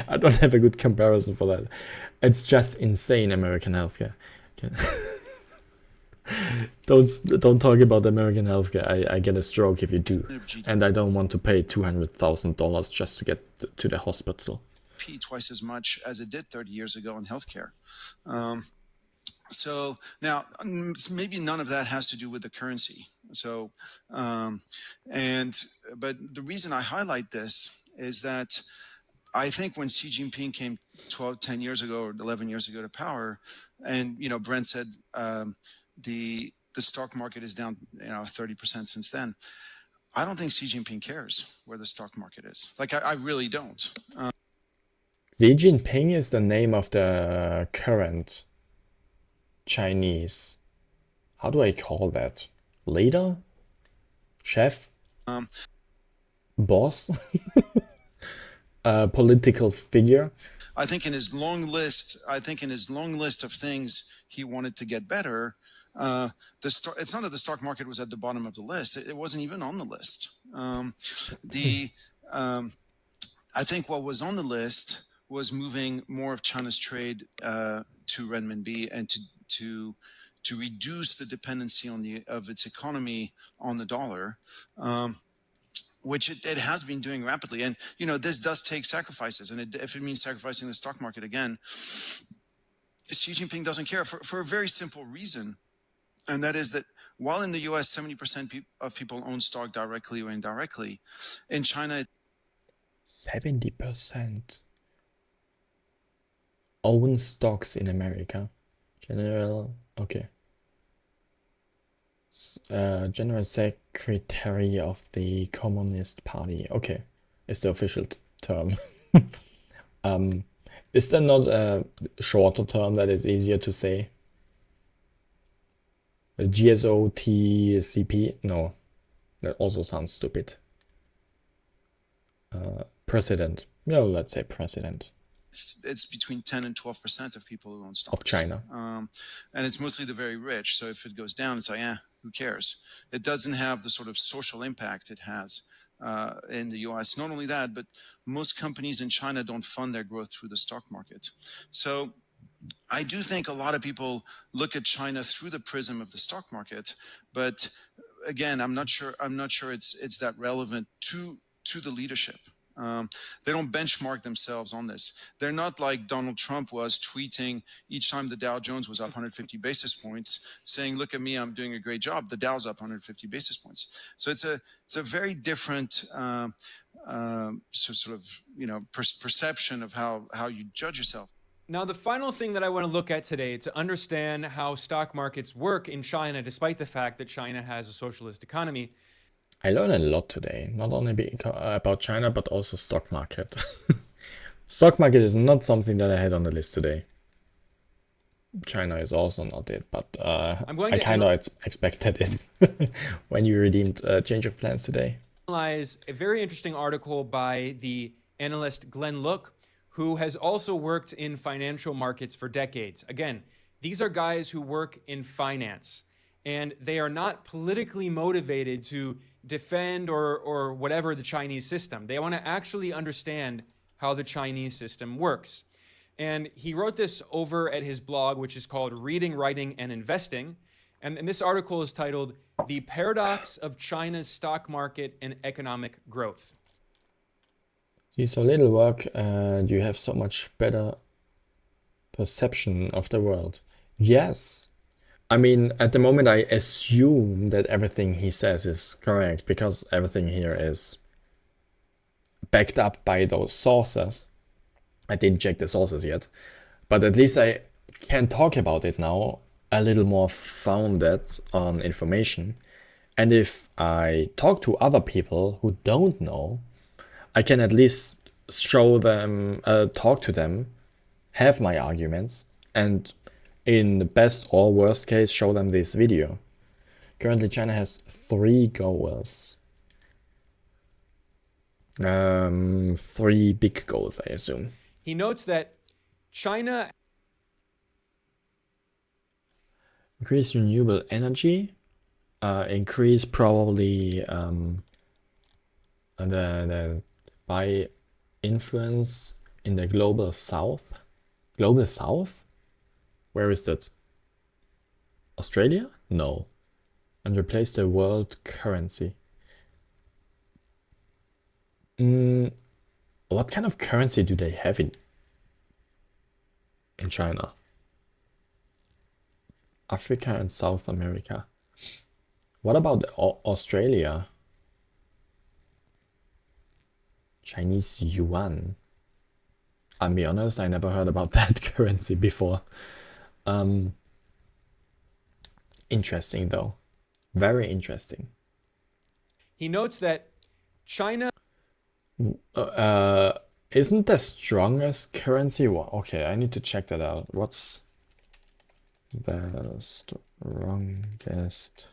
I don't have a good comparison for that. It's just insane, American healthcare. Okay. Don't talk about American healthcare. I get a stroke if you do, and I don't want to pay $200,000 just to get to the hospital. Twice as much as it did 30 years ago in healthcare. So now maybe none of that has to do with the currency. So, but the reason I highlight this is that I think when Xi Jinping came 10 years ago or 11 years ago to power, and Brent said the stock market is down 30% since then. I don't think Xi Jinping cares where the stock market is. Like I really don't. Xi Jinping is the name of the current Chinese. How do I call that? Leader? Chef? Boss? Political figure? I think in his long list of things he wanted to get better, it's not that the stock market was at the bottom of the list. It wasn't even on the list. I think what was on the list was moving more of China's trade to renminbi and to reduce the dependency of its economy on the dollar. Which it has been doing rapidly. And, this does take sacrifices. And if it means sacrificing the stock market again, Xi Jinping doesn't care for a very simple reason. And that is that while in the US, 70% of people own stock directly or indirectly, in China... 70% own stocks in America. General, okay. General Secretary of the Communist Party. Okay, is the official term. Is there not a shorter term that is easier to say? GSOTCP? No, that also sounds stupid. President. No, let's say president. It's between 10 and 12% of people who own stocks. Of China. And it's mostly the very rich. So if it goes down, it's like, who cares? It doesn't have the sort of social impact it has in the US. Not only that, but most companies in China don't fund their growth through the stock market. So I do think a lot of people look at China through the prism of the stock market, but again, I'm not sure it's that relevant to the leadership. They don't benchmark themselves on this. They're not like Donald Trump was tweeting each time the Dow Jones was up 150 basis points, saying, "Look at me, I'm doing a great job. The Dow's up 150 basis points." So it's a very different perception of how you judge yourself. Now, the final thing that I want to look at today to understand how stock markets work in China, despite the fact that China has a socialist economy. I learned a lot today, not only about China, but also stock market. Stock market is not something that I had on the list today. China is also not it, but I kind of expected it when you redeemed change of plans today. Analyze a very interesting article by the analyst Glenn Look, who has also worked in financial markets for decades. Again, these are guys who work in finance, and they are not politically motivated to defend or whatever the Chinese system. They want to actually understand how the Chinese system works. And he wrote this over at his blog, which is called Reading, Writing, and Investing. And this article is titled The Paradox of China's Stock Market and Economic Growth. See, so little work and you have so much better perception of the world. Yes. I mean, at the moment, I assume that everything he says is correct because everything here is backed up by those sources. I didn't check the sources yet, but at least I can talk about it now a little more founded on information. And if I talk to other people who don't know, I can at least show them, talk to them, have my arguments, and in the best or worst case, show them this video. Currently, China has 3 goals. 3 big goals, I assume. He notes that China increase renewable energy, increase probably the by influence in the global south. Global south? Where is that? Australia? No. And replace the world currency. What kind of currency do they have in China? Africa and South America. What about Australia? Chinese yuan. I'll be honest, I never heard about that currency before. Interesting though. Very interesting. He notes that China isn't the strongest currency one? Okay, I need to check that out. What's the strongest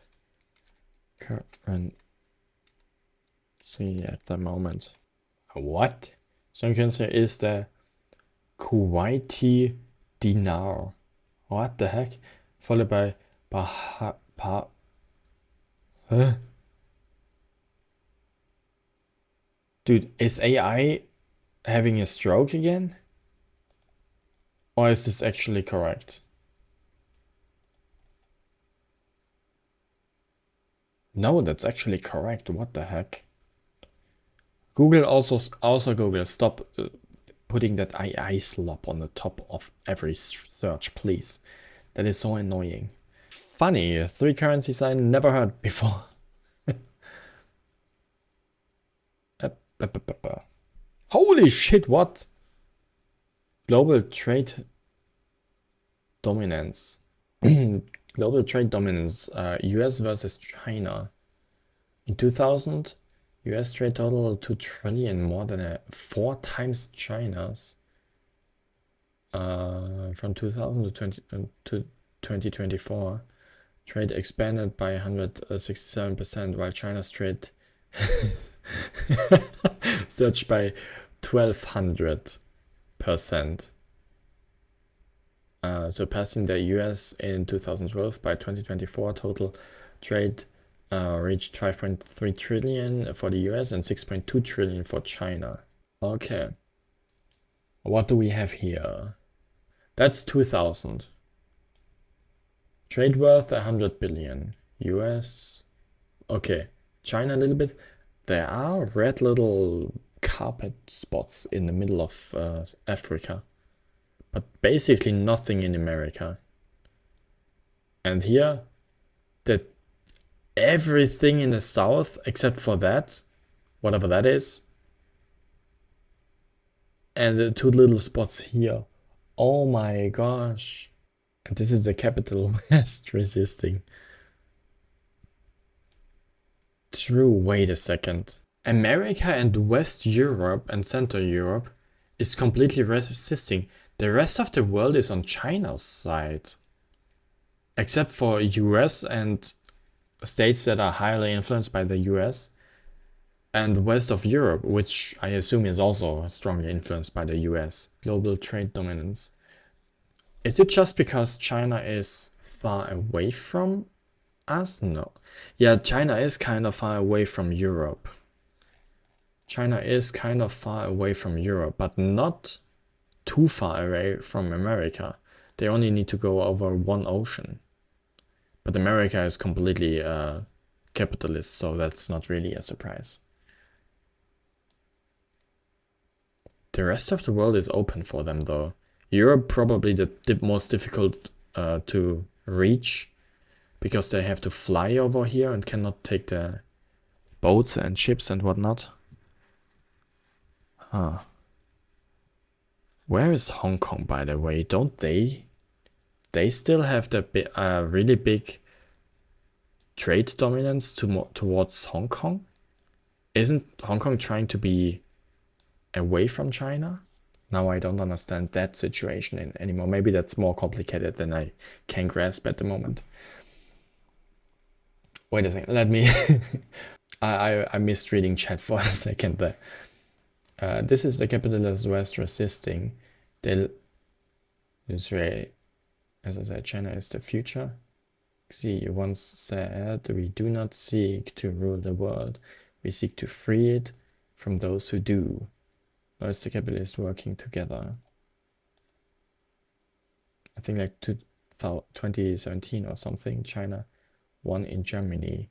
currency at the moment? What? Strong currency is the Kuwaiti dinar. What the heck? Followed by huh? Dude, is AI having a stroke again? Or is this actually correct? No, that's actually correct. What the heck? Google also Google, stop putting that AI slop on the top of every search, please. That is so annoying. Funny, 3 currencies I never heard before. Holy shit, what? Global trade dominance. Global trade dominance. US versus China. In 2000, US trade total 2 trillion, more than 4 times China's. From 2000 to 2024, trade expanded by 167%, while China's trade surged by 1200%, surpassing the US in 2012. By 2024, total trade reached 5.3 trillion for the US and 6.2 trillion for China. Okay. What do we have here? That's 2000. Trade worth 100 billion. US. Okay. China a little bit. There are red little carpet spots in the middle of Africa, but basically nothing in America. And here, that everything in the south except for that, whatever that is, and the 2 little spots here. Oh my gosh. And this is the capital West resisting. True, wait a second. America and West Europe and Central Europe is completely resisting. The rest of the world is on China's side. Except for US and states that are highly influenced by the US. And west of Europe, which I assume is also strongly influenced by the US. Global trade dominance. Is it just because China is far away from us? No. Yeah, China is kind of far away from Europe. China is kind of far away from Europe, but not too far away from America. They only need to go over one ocean. But America is completely capitalist, so that's not really a surprise. The rest of the world is open for them though. Europe probably the most difficult to reach, because they have to fly over here and cannot take the boats and ships and whatnot. Huh. Where is Hong Kong, by the way? Don't they? They still have the really big trade dominance towards Hong Kong? Isn't Hong Kong trying to be away from China? Now I don't understand that situation anymore. Maybe that's more complicated than I can grasp at the moment. Wait a second, let me... I missed reading chat for a second there. This is the capitalist West resisting. Israel, as I said, China is the future. Xi once said, "We do not seek to rule the world. We seek to free it from those who do." Now is the capitalists working together? I think like 2017 or something, China won in Germany,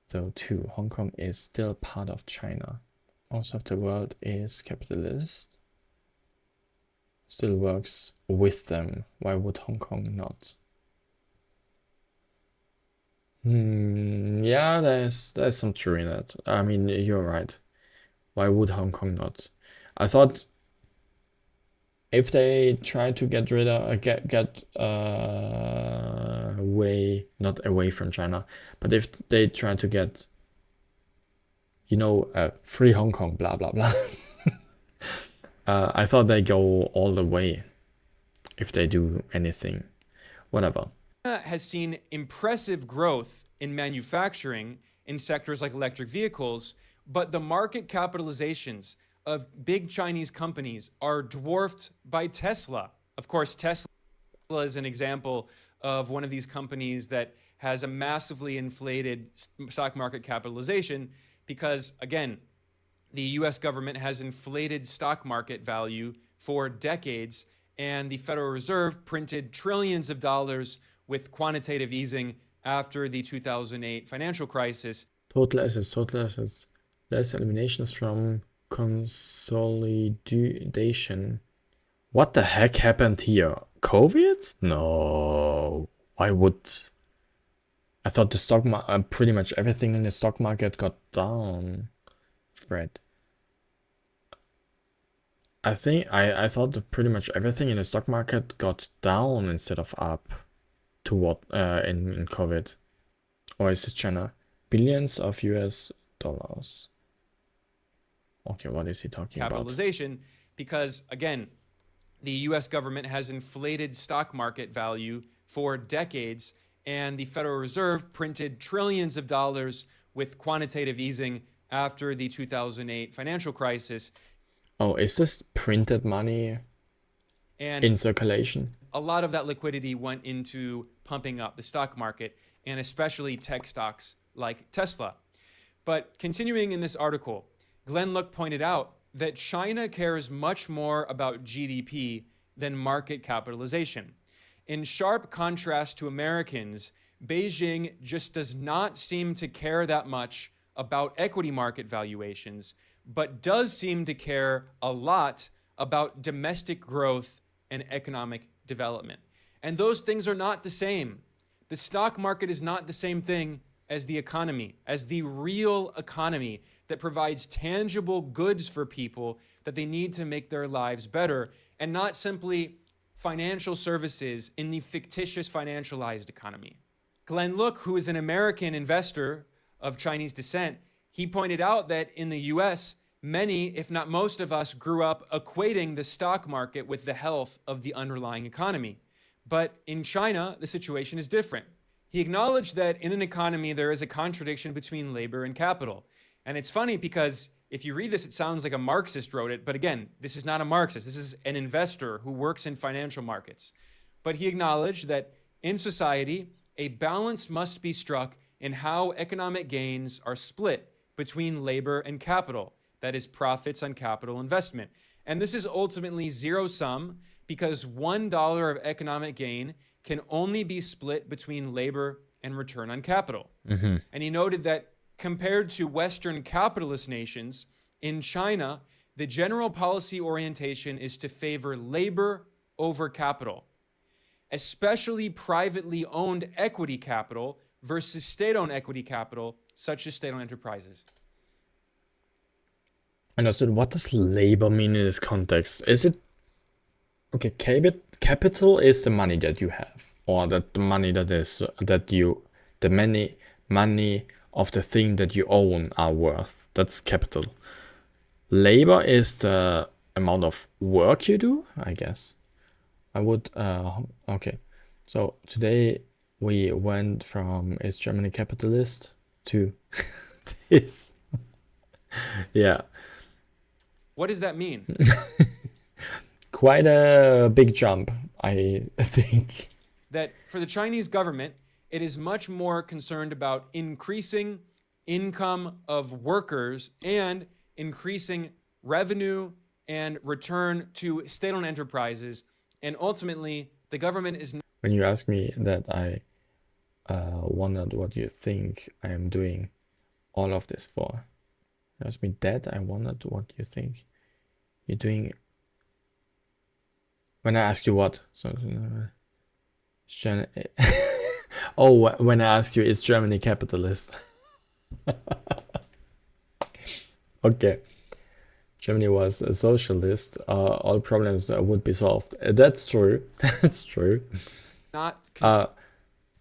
though too. Hong Kong is still part of China. Most of the world is capitalist. Still works with them. Why would Hong Kong not? Yeah, there's some truth in that. I mean, you're right. Why would Hong Kong not? I thought if they try to get rid of not away from China, but if they try to get, you know, free Hong Kong, blah blah blah. I thought they go all the way if they do anything, whatever. China has seen impressive growth in manufacturing in sectors like electric vehicles, but the market capitalizations of big Chinese companies are dwarfed by Tesla. Of course, Tesla is an example of one of these companies that has a massively inflated stock market capitalization because, again, the US government has inflated stock market value for decades, and the Federal Reserve printed trillions of dollars with quantitative easing after the 2008 financial crisis. Total assets, less eliminations from consolidation. What the heck happened here? COVID? No. Why would... I thought the stock market, pretty much everything in the stock market got down. Fred. I thought that pretty much everything in the stock market got down instead of up to what in COVID. Or is it China? Billions of US dollars. Okay, what is he talking about? Capitalization, because again, the US government has inflated stock market value for decades, and the Federal Reserve printed trillions of dollars with quantitative easing after the 2008 financial crisis. Oh, is this printed money And in circulation? a lot of that liquidity went into pumping up the stock market, and especially tech stocks like Tesla. But continuing in this article, Glenn Look pointed out that China cares much more about GDP than market capitalization. In sharp contrast to Americans, Beijing just does not seem to care that much about equity market valuations, but does seem to care a lot about domestic growth and economic development. And those things are not the same. The stock market is not the same thing as the economy, as the real economy that provides tangible goods for people that they need to make their lives better, and not simply financial services in the fictitious financialized economy. Glenn Look, who is an American investor of Chinese descent, he pointed out that in the US, many, if not most of us, grew up equating the stock market with the health of the underlying economy. But in China, the situation is different. He acknowledged that in an economy, there is a contradiction between labor and capital. And it's funny because if you read this, it sounds like a Marxist wrote it. But again, this is not a Marxist. This is an investor who works in financial markets. But he acknowledged that in society, a balance must be struck in how economic gains are split between labor and capital, that is, profits on capital investment. And this is ultimately zero sum because $1 of economic gain can only be split between labor and return on capital. And he noted that compared to Western capitalist nations, in China, the general policy orientation is to favor labor over capital, especially privately owned equity capital versus state-owned equity capital, such as state-owned enterprises. Understood. What does labor mean in this context? Is it okay? Capital is the money that you have, or that the money that is the money of the thing that you own are worth. That's capital. Labor is the amount of work you do, I guess. I would okay. So today we went from is Germany capitalist to this. Yeah. What does that mean? Quite a big jump, I think. That for the Chinese government, it is much more concerned about increasing income of workers and increasing revenue and return to state-owned enterprises. And ultimately, the government is... When you ask me that, I wondered what you think I am doing all of this for. You asked me that, I wondered what you think you're doing. When I ask you what? So, oh, when I asked you, is Germany capitalist? Okay. Germany was a socialist, all problems would be solved. That's true. That's true. not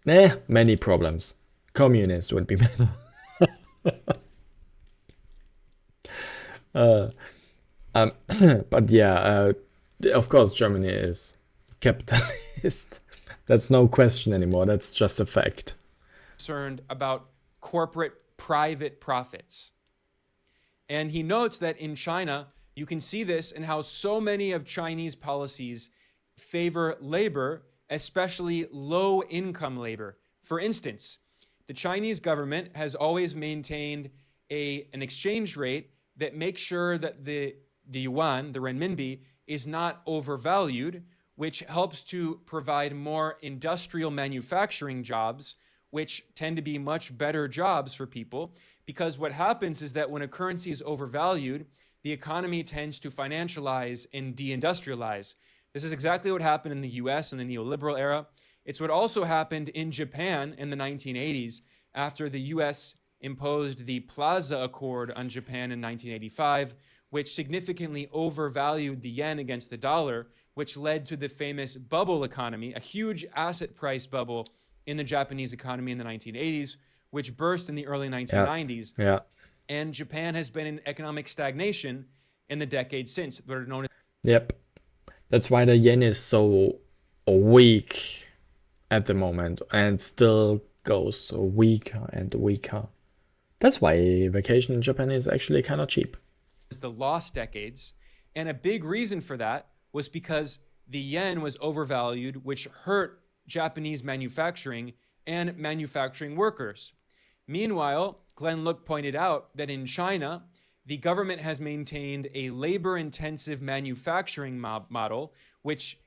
Many problems. Communist would be better. But yeah, of course, Germany is capitalist. That's no question anymore. That's just a fact. concerned about corporate private profits. And he notes that in China, you can see this in how so many of Chinese policies favor labor, especially low-income labor. For instance, the Chinese government has always maintained an exchange rate that makes sure that the yuan, the renminbi, is not overvalued, which helps to provide more industrial manufacturing jobs, which tend to be much better jobs for people. Because what happens is that when a currency is overvalued, the economy tends to financialize and deindustrialize. This is exactly what happened in the US in the neoliberal era. It's what also happened in Japan in the 1980s after the US imposed the Plaza Accord on Japan in 1985, which significantly overvalued the yen against the dollar, which led to the famous bubble economy, a huge asset price bubble in the Japanese economy in the 1980s, which burst in the early 1990s. Yeah. And Japan has been in economic stagnation in the decades since, what are known as Yep. That's why the yen is so weak at the moment and still goes weaker and weaker. That's why vacation in Japan is actually kind of cheap. the lost decades. And a big reason for that was because the yen was overvalued, which hurt Japanese manufacturing and manufacturing workers. Meanwhile, Glenn Look pointed out that in China, the government has maintained a labor-intensive manufacturing model, which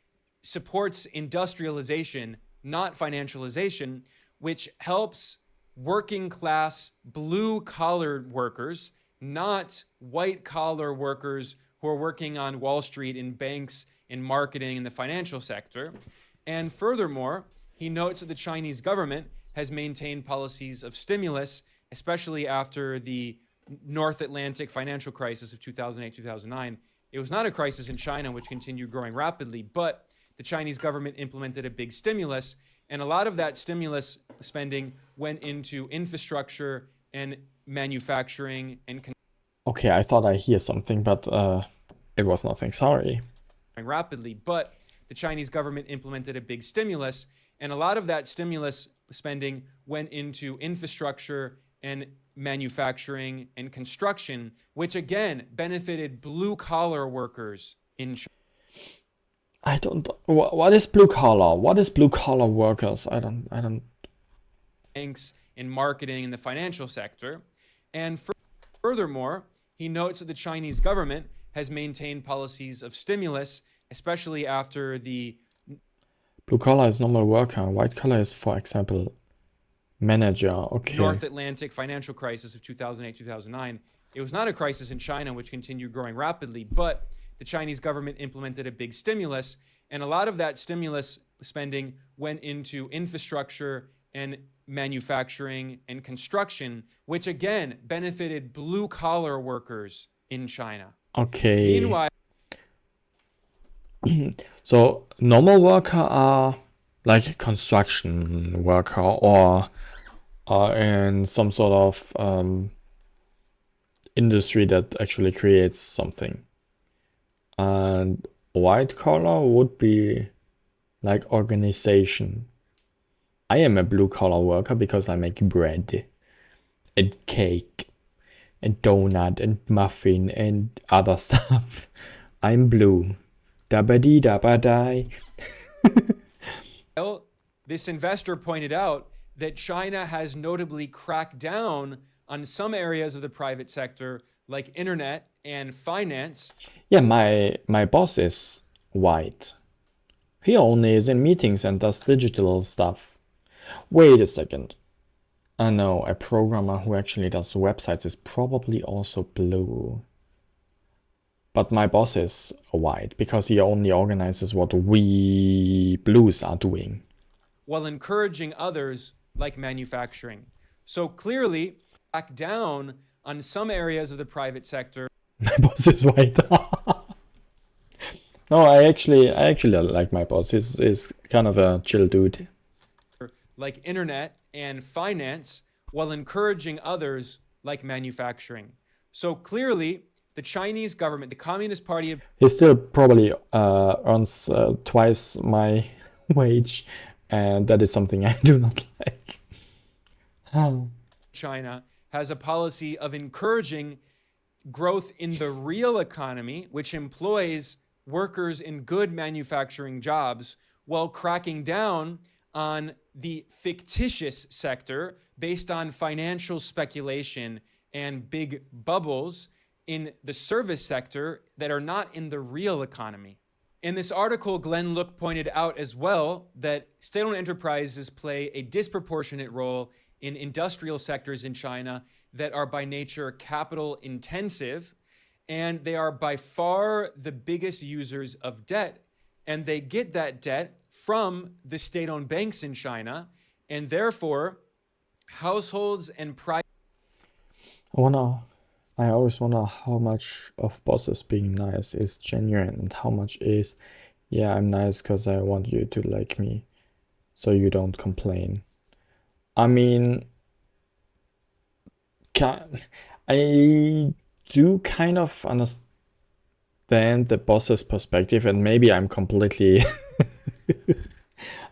supports industrialization, not financialization, which helps working class blue-collar workers, not white-collar workers who are working on Wall Street in banks, in marketing, in the financial sector. And furthermore, he notes that the Chinese government has maintained policies of stimulus, especially after the North Atlantic financial crisis of 2008-2009. It was not a crisis in China, which continued growing rapidly, but the Chinese government implemented a big stimulus, and a lot of that stimulus spending went into infrastructure and manufacturing and Okay, I thought I hear something, but it was nothing. Sorry. rapidly, but the Chinese government implemented a big stimulus, and a lot of that stimulus spending went into infrastructure and manufacturing and construction, which again benefited blue-collar workers in China. I don't. What is blue collar? What is blue collar workers? I don't. Banks, in marketing, in the financial sector. And furthermore, he notes that the Chinese government has maintained policies of stimulus, especially after the Blue collar is normal worker. White collar is, for example, manager. Okay. North Atlantic financial crisis of 2008-2009. It was not a crisis in China, which continued growing rapidly, but the Chinese government implemented a big stimulus, and a lot of that stimulus spending went into infrastructure and manufacturing and construction, which again benefited blue-collar workers in China. Okay. Meanwhile, So normal worker are like construction worker or are in some sort of industry that actually creates something. And white collar would be like organization. I am a blue collar worker because I make bread and cake and donut and muffin and other stuff. I'm blue. Dabba-dee dabba-die. this investor pointed out that China has notably cracked down on some areas of the private sector like internet and finance. Yeah, my boss is white. He only is in meetings and does digital stuff. Wait a second. I know a programmer who actually does websites is probably also blue. But my boss is white because he only organizes what we blues are doing. While encouraging others like manufacturing. So clearly, back down on some areas of the private sector. My boss is white. No, I actually like my boss. He's kind of a chill dude. Like internet and finance, while encouraging others like manufacturing. So clearly, the Chinese government, the Communist Party of He still probably earns twice my wage, and that is something I do not like. China has a policy of encouraging growth in the real economy, which employs workers in good manufacturing jobs, while cracking down on the fictitious sector based on financial speculation and big bubbles in the service sector that are not in the real economy. In this article, Glenn Look pointed out as well that state-owned enterprises play a disproportionate role in industrial sectors in China that are by nature capital intensive, and they are by far the biggest users of debt, and they get that debt from the state-owned banks in China, and therefore households and private. I always wonder how much of bosses being nice is genuine and how much is, yeah, I'm nice because I want you to like me, so you don't complain. I mean, I do kind of understand the boss's perspective, and maybe I'm completely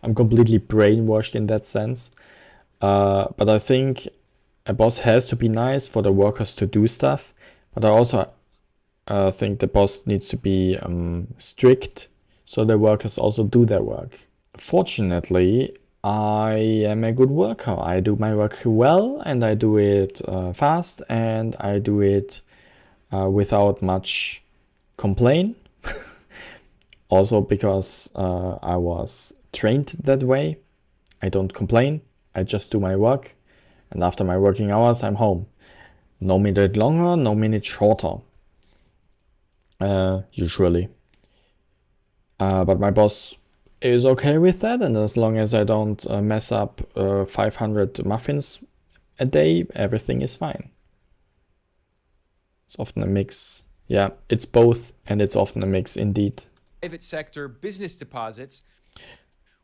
I'm completely brainwashed in that sense. But I think a boss has to be nice for the workers to do stuff. But I also think the boss needs to be strict so the workers also do their work. Fortunately, I am a good worker. I do my work well and I do it fast and I do it without much complaint. Also because I was trained that way. I don't complain. I just do my work. And after my working hours, I'm home. No minute longer, no minute shorter. Usually. But my boss is okay with that, and as long as I don't mess up 500 muffins a day, everything is fine. It's often a mix. Yeah, it's both, and it's often a mix indeed. Private sector business deposits,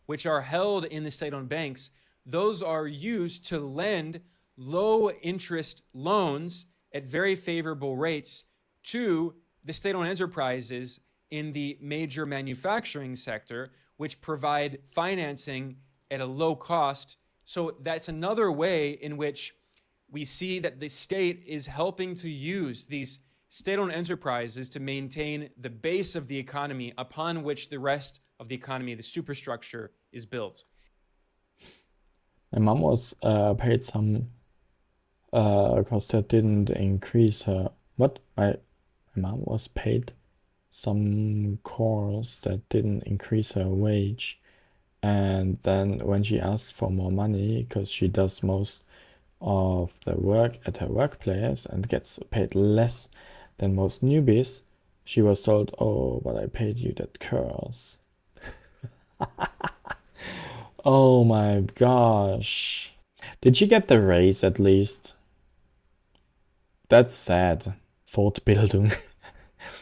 which are held in the state-owned banks, those are used to lend low interest loans at very favorable rates to the state-owned enterprises in the major manufacturing sector, which provide financing at a low cost. So that's another way in which we see that the state is helping to use these state-owned enterprises to maintain the base of the economy upon which the rest of the economy, the superstructure, is built. My mom was paid some because that didn't increase her. What? My mom was paid some course that didn't increase her wage, and then when she asked for more money because she does most of the work at her workplace and gets paid less than most newbies, she was told, "Oh, but I paid you that course." Oh my gosh. Did she get the raise at least? That's sad. Fortbildung.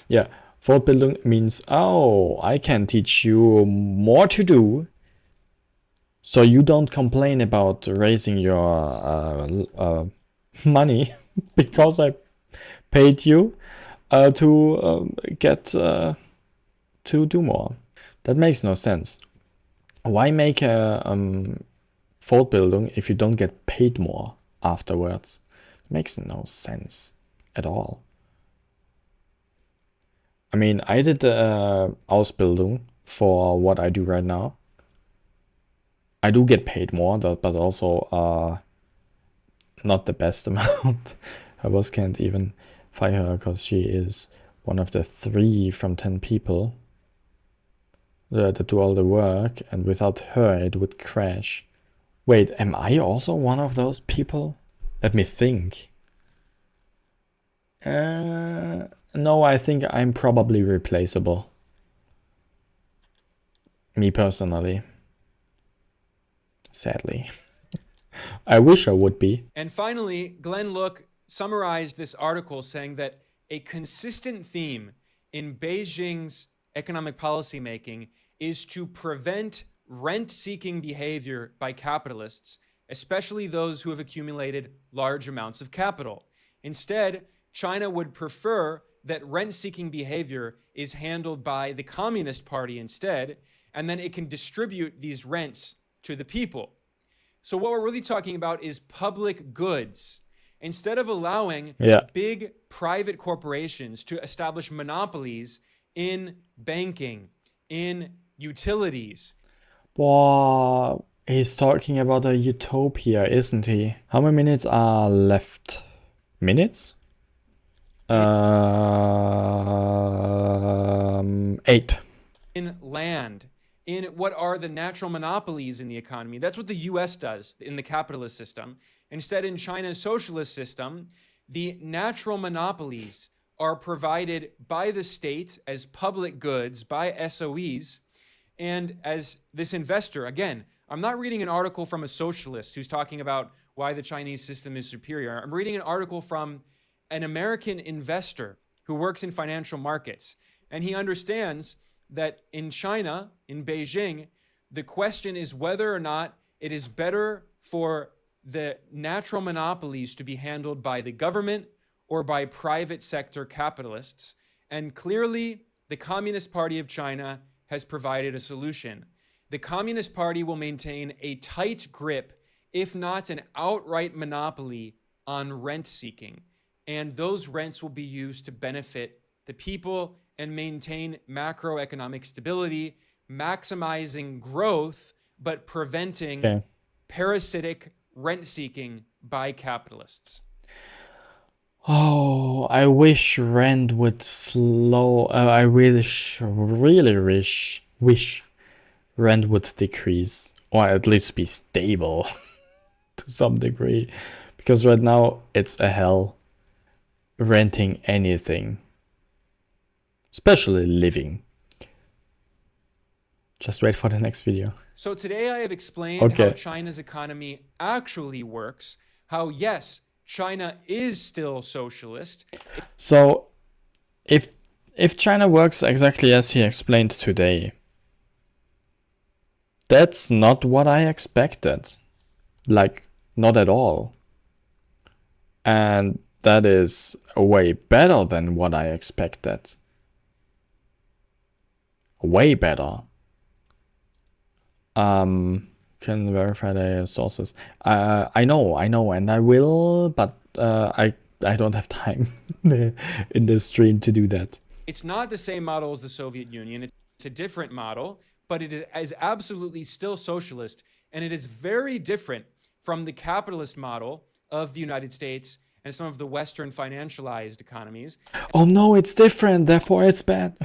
Yeah, Fortbildung means, oh, I can teach you more to do, so you don't complain about raising your money because I paid you to get to do more. That makes no sense. Why make a Fortbildung if you don't get paid more afterwards? It makes no sense at all. I mean, I did Ausbildung for what I do right now. I do get paid more, but also not the best amount. Her boss can't even fire her because she is one of the 3 from 10 people that do all the work, and without her it would crash. Wait, am I also one of those people? Let me think. No, I think I'm probably replaceable. Me personally. Sadly. I wish I would be. And finally, Glenn Look summarized this article saying that a consistent theme in Beijing's economic policymaking is to prevent rent-seeking behavior by capitalists, especially those who have accumulated large amounts of capital. Instead, China would prefer that rent-seeking behavior is handled by the Communist Party instead, and then it can distribute these rents to the people. So what we're really talking about is public goods. Instead of allowing big private corporations to establish monopolies in banking, in utilities. Wow, he's talking about a utopia, isn't he? How many minutes are left? Minutes? 8. In land, in what are the natural monopolies in the economy. That's what the US does in the capitalist system. Instead, in China's socialist system, the natural monopolies are provided by the state as public goods, by SOEs, and as this investor. Again, I'm not reading an article from a socialist who's talking about why the Chinese system is superior. I'm reading an article from an American investor who works in financial markets, and he understands that in China, in Beijing, the question is whether or not it is better for the natural monopolies to be handled by the government or by private sector capitalists. And clearly, the Communist Party of China has provided a solution. The Communist Party will maintain a tight grip, if not an outright monopoly, on rent seeking. And those rents will be used to benefit the people and maintain macroeconomic stability, maximizing growth, but preventing Okay. parasitic rent seeking by capitalists. Oh, I wish rent would slow. I really wish rent would decrease, or at least be stable to some degree, because right now it's a hell renting anything, especially living. Just wait for the next video. So today I have explained how Okay. China's economy actually works, how yes, China is still socialist. So, if China works exactly as he explained today, that's not what I expected. Like, not at all. And that is way better than what I expected. Way better. Can verify the sources. I know, and I will, but I don't have time in this stream to do that. It's not the same model as the Soviet Union. It's a different model, but it is absolutely still socialist, and it is very different from the capitalist model of the United States and some of the Western financialized economies. Oh no, it's different, therefore it's bad.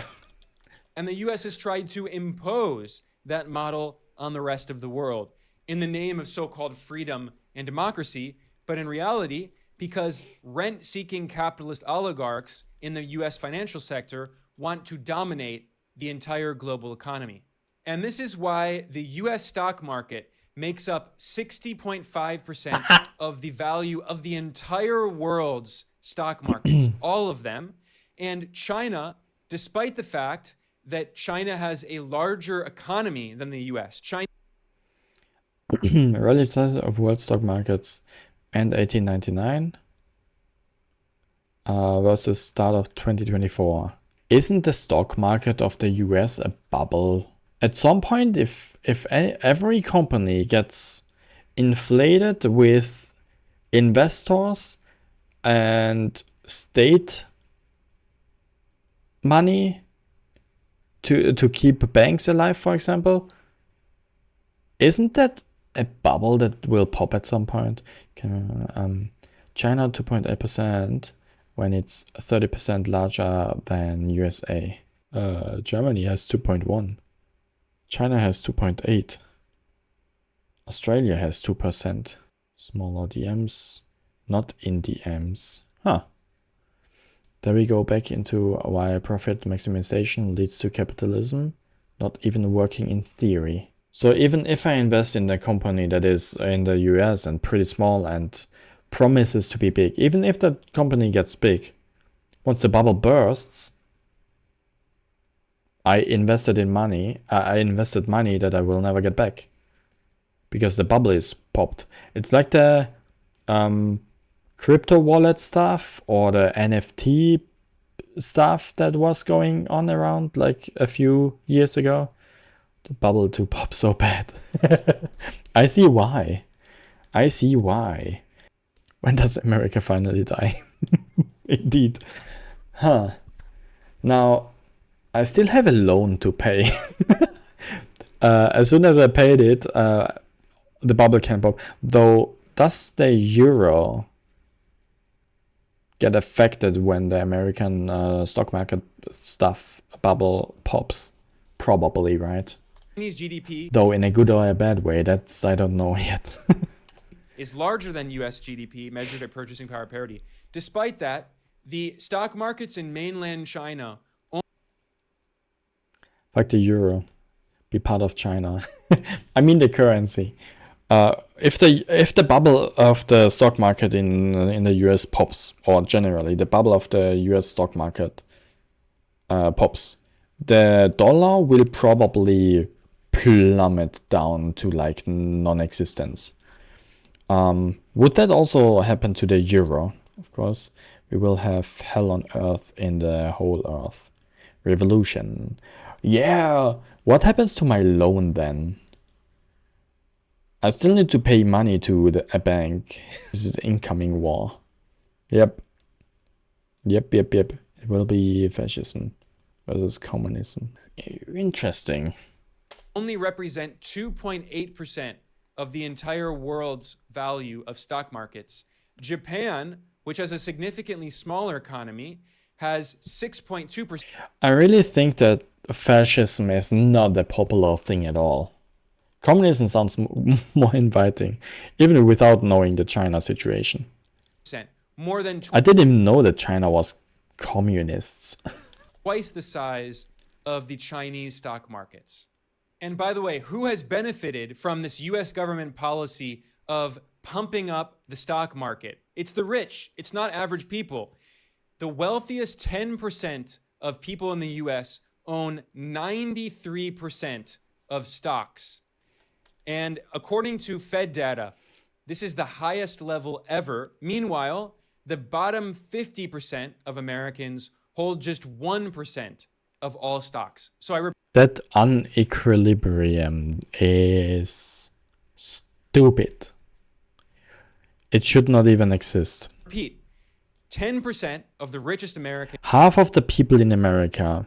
And the US has tried to impose that model on the rest of the world in the name of so-called freedom and democracy, but in reality, because rent-seeking capitalist oligarchs in the US financial sector want to dominate the entire global economy. And this is why the US stock market makes up 60.5% of the value of the entire world's stock markets, all of them. And China, despite the fact that China has a larger economy than the US, China Relative size of world stock markets end 1899 versus start of 2024. Isn't the stock market of the US a bubble? At some point, if every company gets inflated with investors and state money to keep banks alive, for example, isn't that a bubble that will pop at some point? China 2.8% when it's 30% larger than USA. Germany has 2.1. China has 2.8. Australia has 2%. Smaller DMs, not in DMs. Huh. There we go back into why profit maximization leads to capitalism, not even working in theory. So even if I invest in a company that is in the US and pretty small and promises to be big, even if that company gets big, once the bubble bursts, I invested money that I will never get back because the bubble is popped. It's like the crypto wallet stuff or the NFT stuff that was going on around like a few years ago. The bubble to pop so bad. I see why. When does America finally die? Indeed. Huh. Now, I still have a loan to pay. As soon as I paid it, the bubble can pop. Though, does the euro get affected when the American stock market stuff bubble pops? Probably, right? Chinese GDP Though in a good or a bad way, that's I don't know yet. is larger than US GDP measured at purchasing power parity. Despite that, the stock markets in mainland China Fuck the euro. Be part of China. I mean the currency. If the bubble of the stock market in the US pops, or generally the bubble of the US stock market pops, the dollar will probably plummet down to like non-existence. Would that also happen to the euro? Of course, we will have hell on earth in the whole earth. Revolution. Yeah, what happens to my loan then? I still need to pay money to a bank. This is incoming war. Yep. It will be fascism versus communism. Interesting. Only represent 2.8% of the entire world's value of stock markets. Japan, which has a significantly smaller economy, has 6.2%. I really think that fascism is not a popular thing at all. Communism sounds more inviting, even without knowing the China situation. More than I didn't even know that China was communists. twice the size of the Chinese stock markets. And by the way, who has benefited from this US government policy of pumping up the stock market? It's the rich. It's not average people. The wealthiest 10% of people in the US own 93% of stocks. And according to Fed data, this is the highest level ever. Meanwhile, the bottom 50% of Americans hold just 1% of all stocks. So that unequilibrium is stupid. It should not even exist. repeat, 10% of the richest Americans. Half of the people in America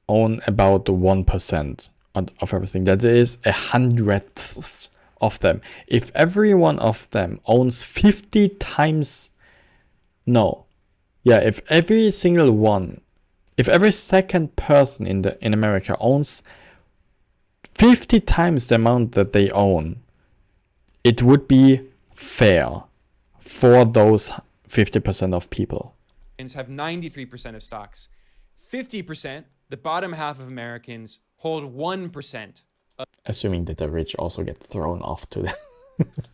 own about 1% of everything. That is 100th of them. If every one of them owns 50 times, if every single one, if every second person in America owns 50 times the amount that they own, it would be fair for those 50% of people. Have 93% of stocks. 50%, the bottom half of Americans, hold 1% assuming that the rich also get thrown off to that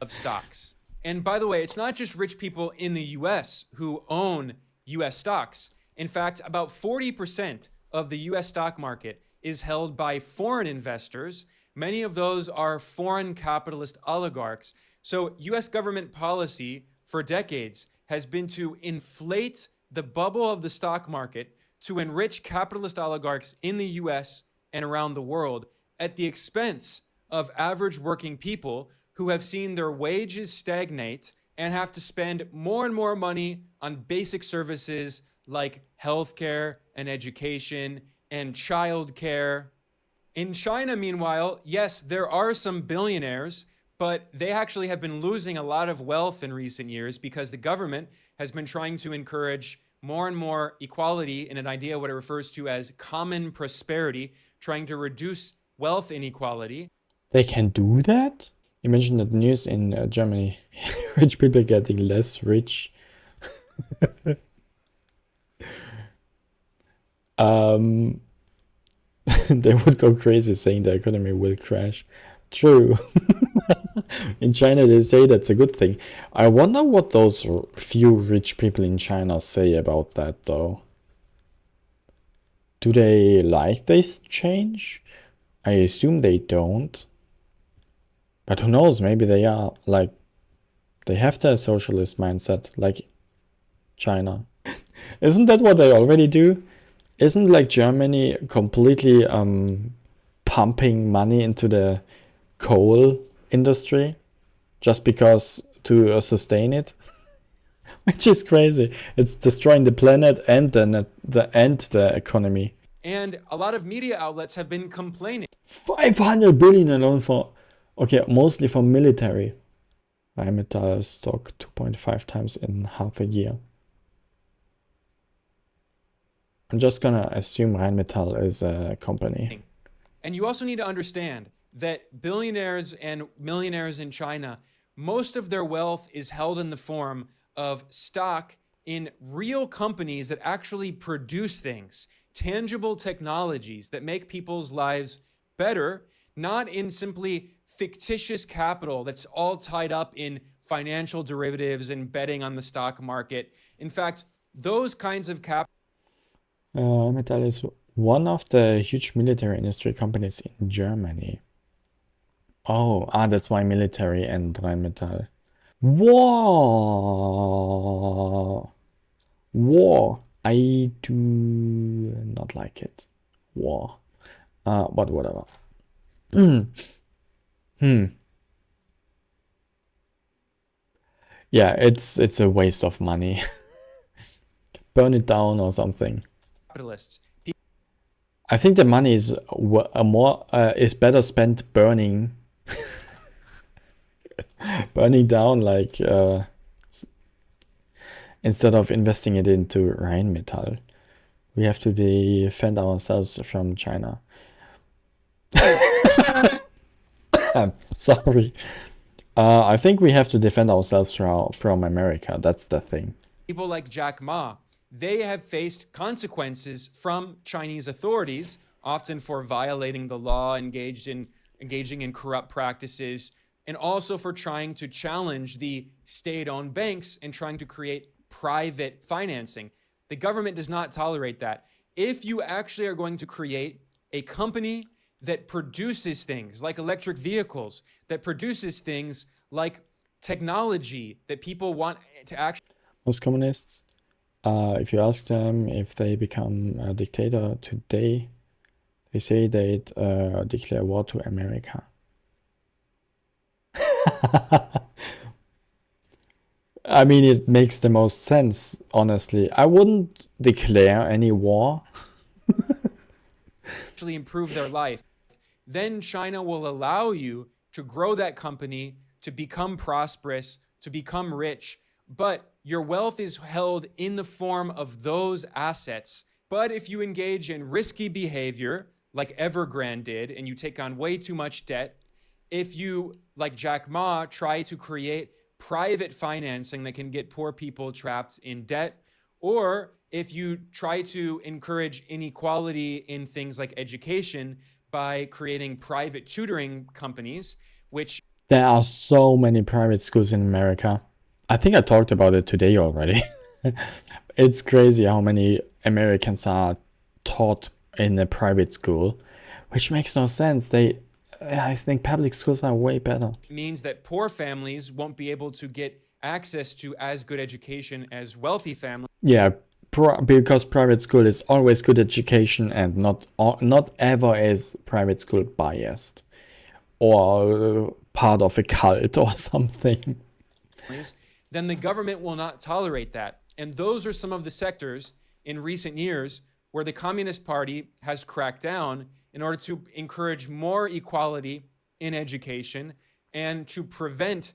of stocks. And by the way, it's not just rich people in the US who own US stocks. In fact, about 40% of the US stock market is held by foreign investors. Many of those are foreign capitalist oligarchs. So US government policy for decades has been to inflate the bubble of the stock market to enrich capitalist oligarchs in the US and around the world at the expense of average working people who have seen their wages stagnate and have to spend more and more money on basic services like healthcare and education and childcare. In China, meanwhile, yes, there are some billionaires, but they actually have been losing a lot of wealth in recent years because the government has been trying to encourage more and more equality in an idea what it refers to as common prosperity, trying to reduce wealth inequality. They can do that? Imagine the news in Germany. Rich people getting less rich. They would go crazy saying the economy will crash. True. In China, they say that's a good thing. I wonder what those few rich people in China say about that, though. Do they like this change? I assume they don't. But who knows, maybe they are, like, they have the socialist mindset, like China. Isn't that what they already do? Isn't, like, Germany completely pumping money into the coal industry just because to sustain it? Which is crazy. It's destroying the planet and the economy. And a lot of media outlets have been complaining. 500 billion alone for, okay, mostly for military. Rheinmetall stock 2.5 times in half a year. I'm just gonna assume Rheinmetall is a company. And you also need to understand that billionaires and millionaires in China, most of their wealth is held in the form of stock in real companies that actually produce things, tangible technologies that make people's lives better, not in simply fictitious capital that's all tied up in financial derivatives and betting on the stock market. In fact, those kinds of capital Rheinmetall is one of the huge military industry companies in Germany. Oh, that's why military and Rheinmetall. War. War. I do not like it. War. But whatever. Yeah, it's a waste of money. Burn it down or something. capitalists. I think the money is is better spent burning down, like instead of investing it into Rheinmetall. We have to defend ourselves from China. Sorry. I think we have to defend ourselves from America. That's the thing. People like Jack Ma, they have faced consequences from Chinese authorities, often for violating the law, engaging in corrupt practices, and also for trying to challenge the state-owned banks and trying to create private financing. The government does not tolerate that. If you actually are going to create a company that produces things like electric vehicles, that produces things like technology that people want to actually... Most communists, if you ask them if they become a dictator today, they say they'd declare war to America. I mean, it makes the most sense, honestly. I wouldn't declare any war. actually improve their life, then China will allow you to grow that company, to become prosperous, to become rich, but your wealth is held in the form of those assets. But if you engage in risky behavior, like Evergrande did, and you take on way too much debt, if you, like Jack Ma, try to create private financing that can get poor people trapped in debt, or if you try to encourage inequality in things like education by creating private tutoring companies, which... There are so many private schools in America. I think I talked about it today already. It's crazy how many Americans are taught in a private school, which makes no sense. I think public schools are way better. means that poor families won't be able to get access to as good education as wealthy families. Yeah, because private school is always good education, and not ever is private school biased or part of a cult or something. Then the government will not tolerate that. And those are some of the sectors in recent years where the Communist Party has cracked down in order to encourage more equality in education and to prevent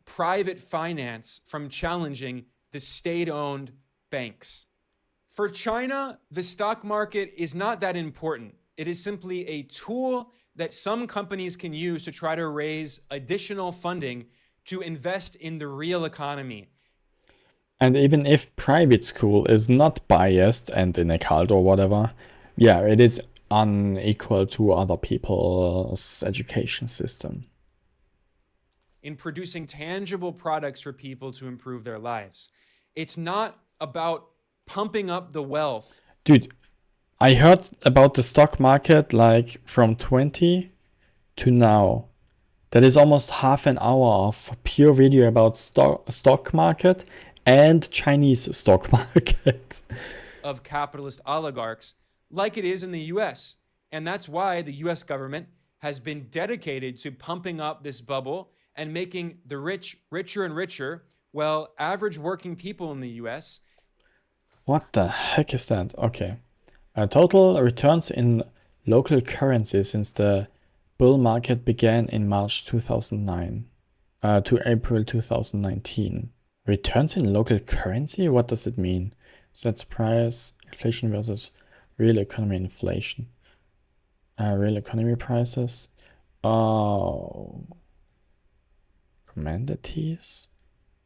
private finance from challenging the state-owned banks. For China, the stock market is not that important. It is simply a tool that some companies can use to try to raise additional funding to invest in the real economy. And even if private school is not biased and in a cult or whatever, yeah, it is unequal to other people's education system. In producing tangible products for people to improve their lives. It's not about pumping up the wealth. Dude, I heard about the stock market like from 20 to now. That is almost half an hour of pure video about stock market and Chinese stock market. Of capitalist oligarchs like it is in the US. And that's why the US government has been dedicated to pumping up this bubble and making the rich richer and richer, while average working people in the US... What the heck is that? Okay. Total returns in local currency since the bull market began in March 2009 to April 2019. Returns in local currency? What does it mean? So that's price inflation versus real economy inflation. Real economy prices. Oh. Commodities.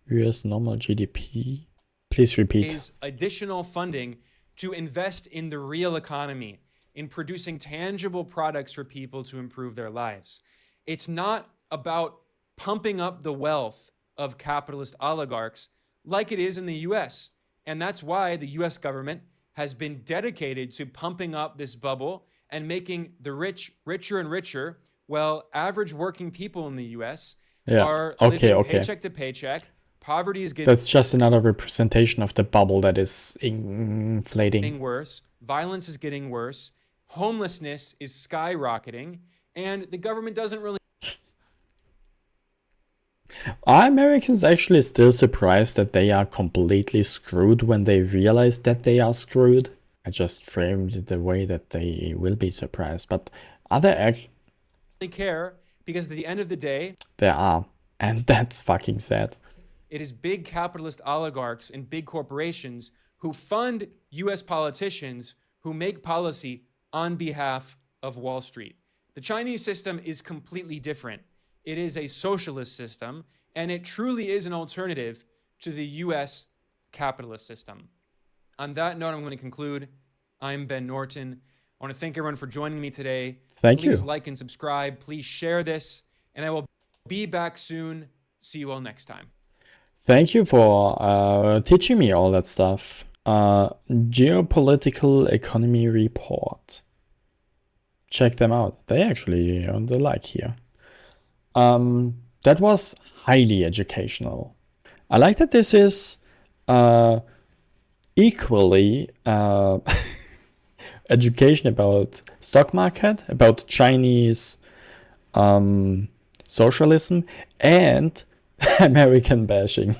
US normal GDP. Please repeat. Is additional funding to invest in the real economy, in producing tangible products for people to improve their lives. It's not about pumping up the wealth of capitalist oligarchs like it is in the US. And that's why the US government has been dedicated to pumping up this bubble and making the rich richer and richer, while average working people in the US are living paycheck to paycheck. Poverty is getting That's just another representation of the bubble that is inflating. worse. Violence is getting worse. Homelessness is skyrocketing. And the government doesn't really Are Americans actually still surprised that they are completely screwed when they realize that they are screwed? I just framed it the way that they will be surprised, but are there care, because at the end of the day, there are, and that's fucking sad. it is big capitalist oligarchs and big corporations who fund US politicians who make policy on behalf of Wall Street. The Chinese system is completely different. It is a socialist system, and it truly is an alternative to the US capitalist system. On that note, I'm going to conclude. I'm Ben Norton. I want to thank everyone for joining me today. Thank you. Please like and subscribe. Please share this, and I will be back soon. See you all next time. Thank you for teaching me all that stuff. Geopolitical Economy Report. Check them out. They actually earned a like here. That was highly educational. I like that this is equally education about stock market, about Chinese socialism, and American bashing.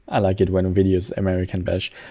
I like it when videos American bash.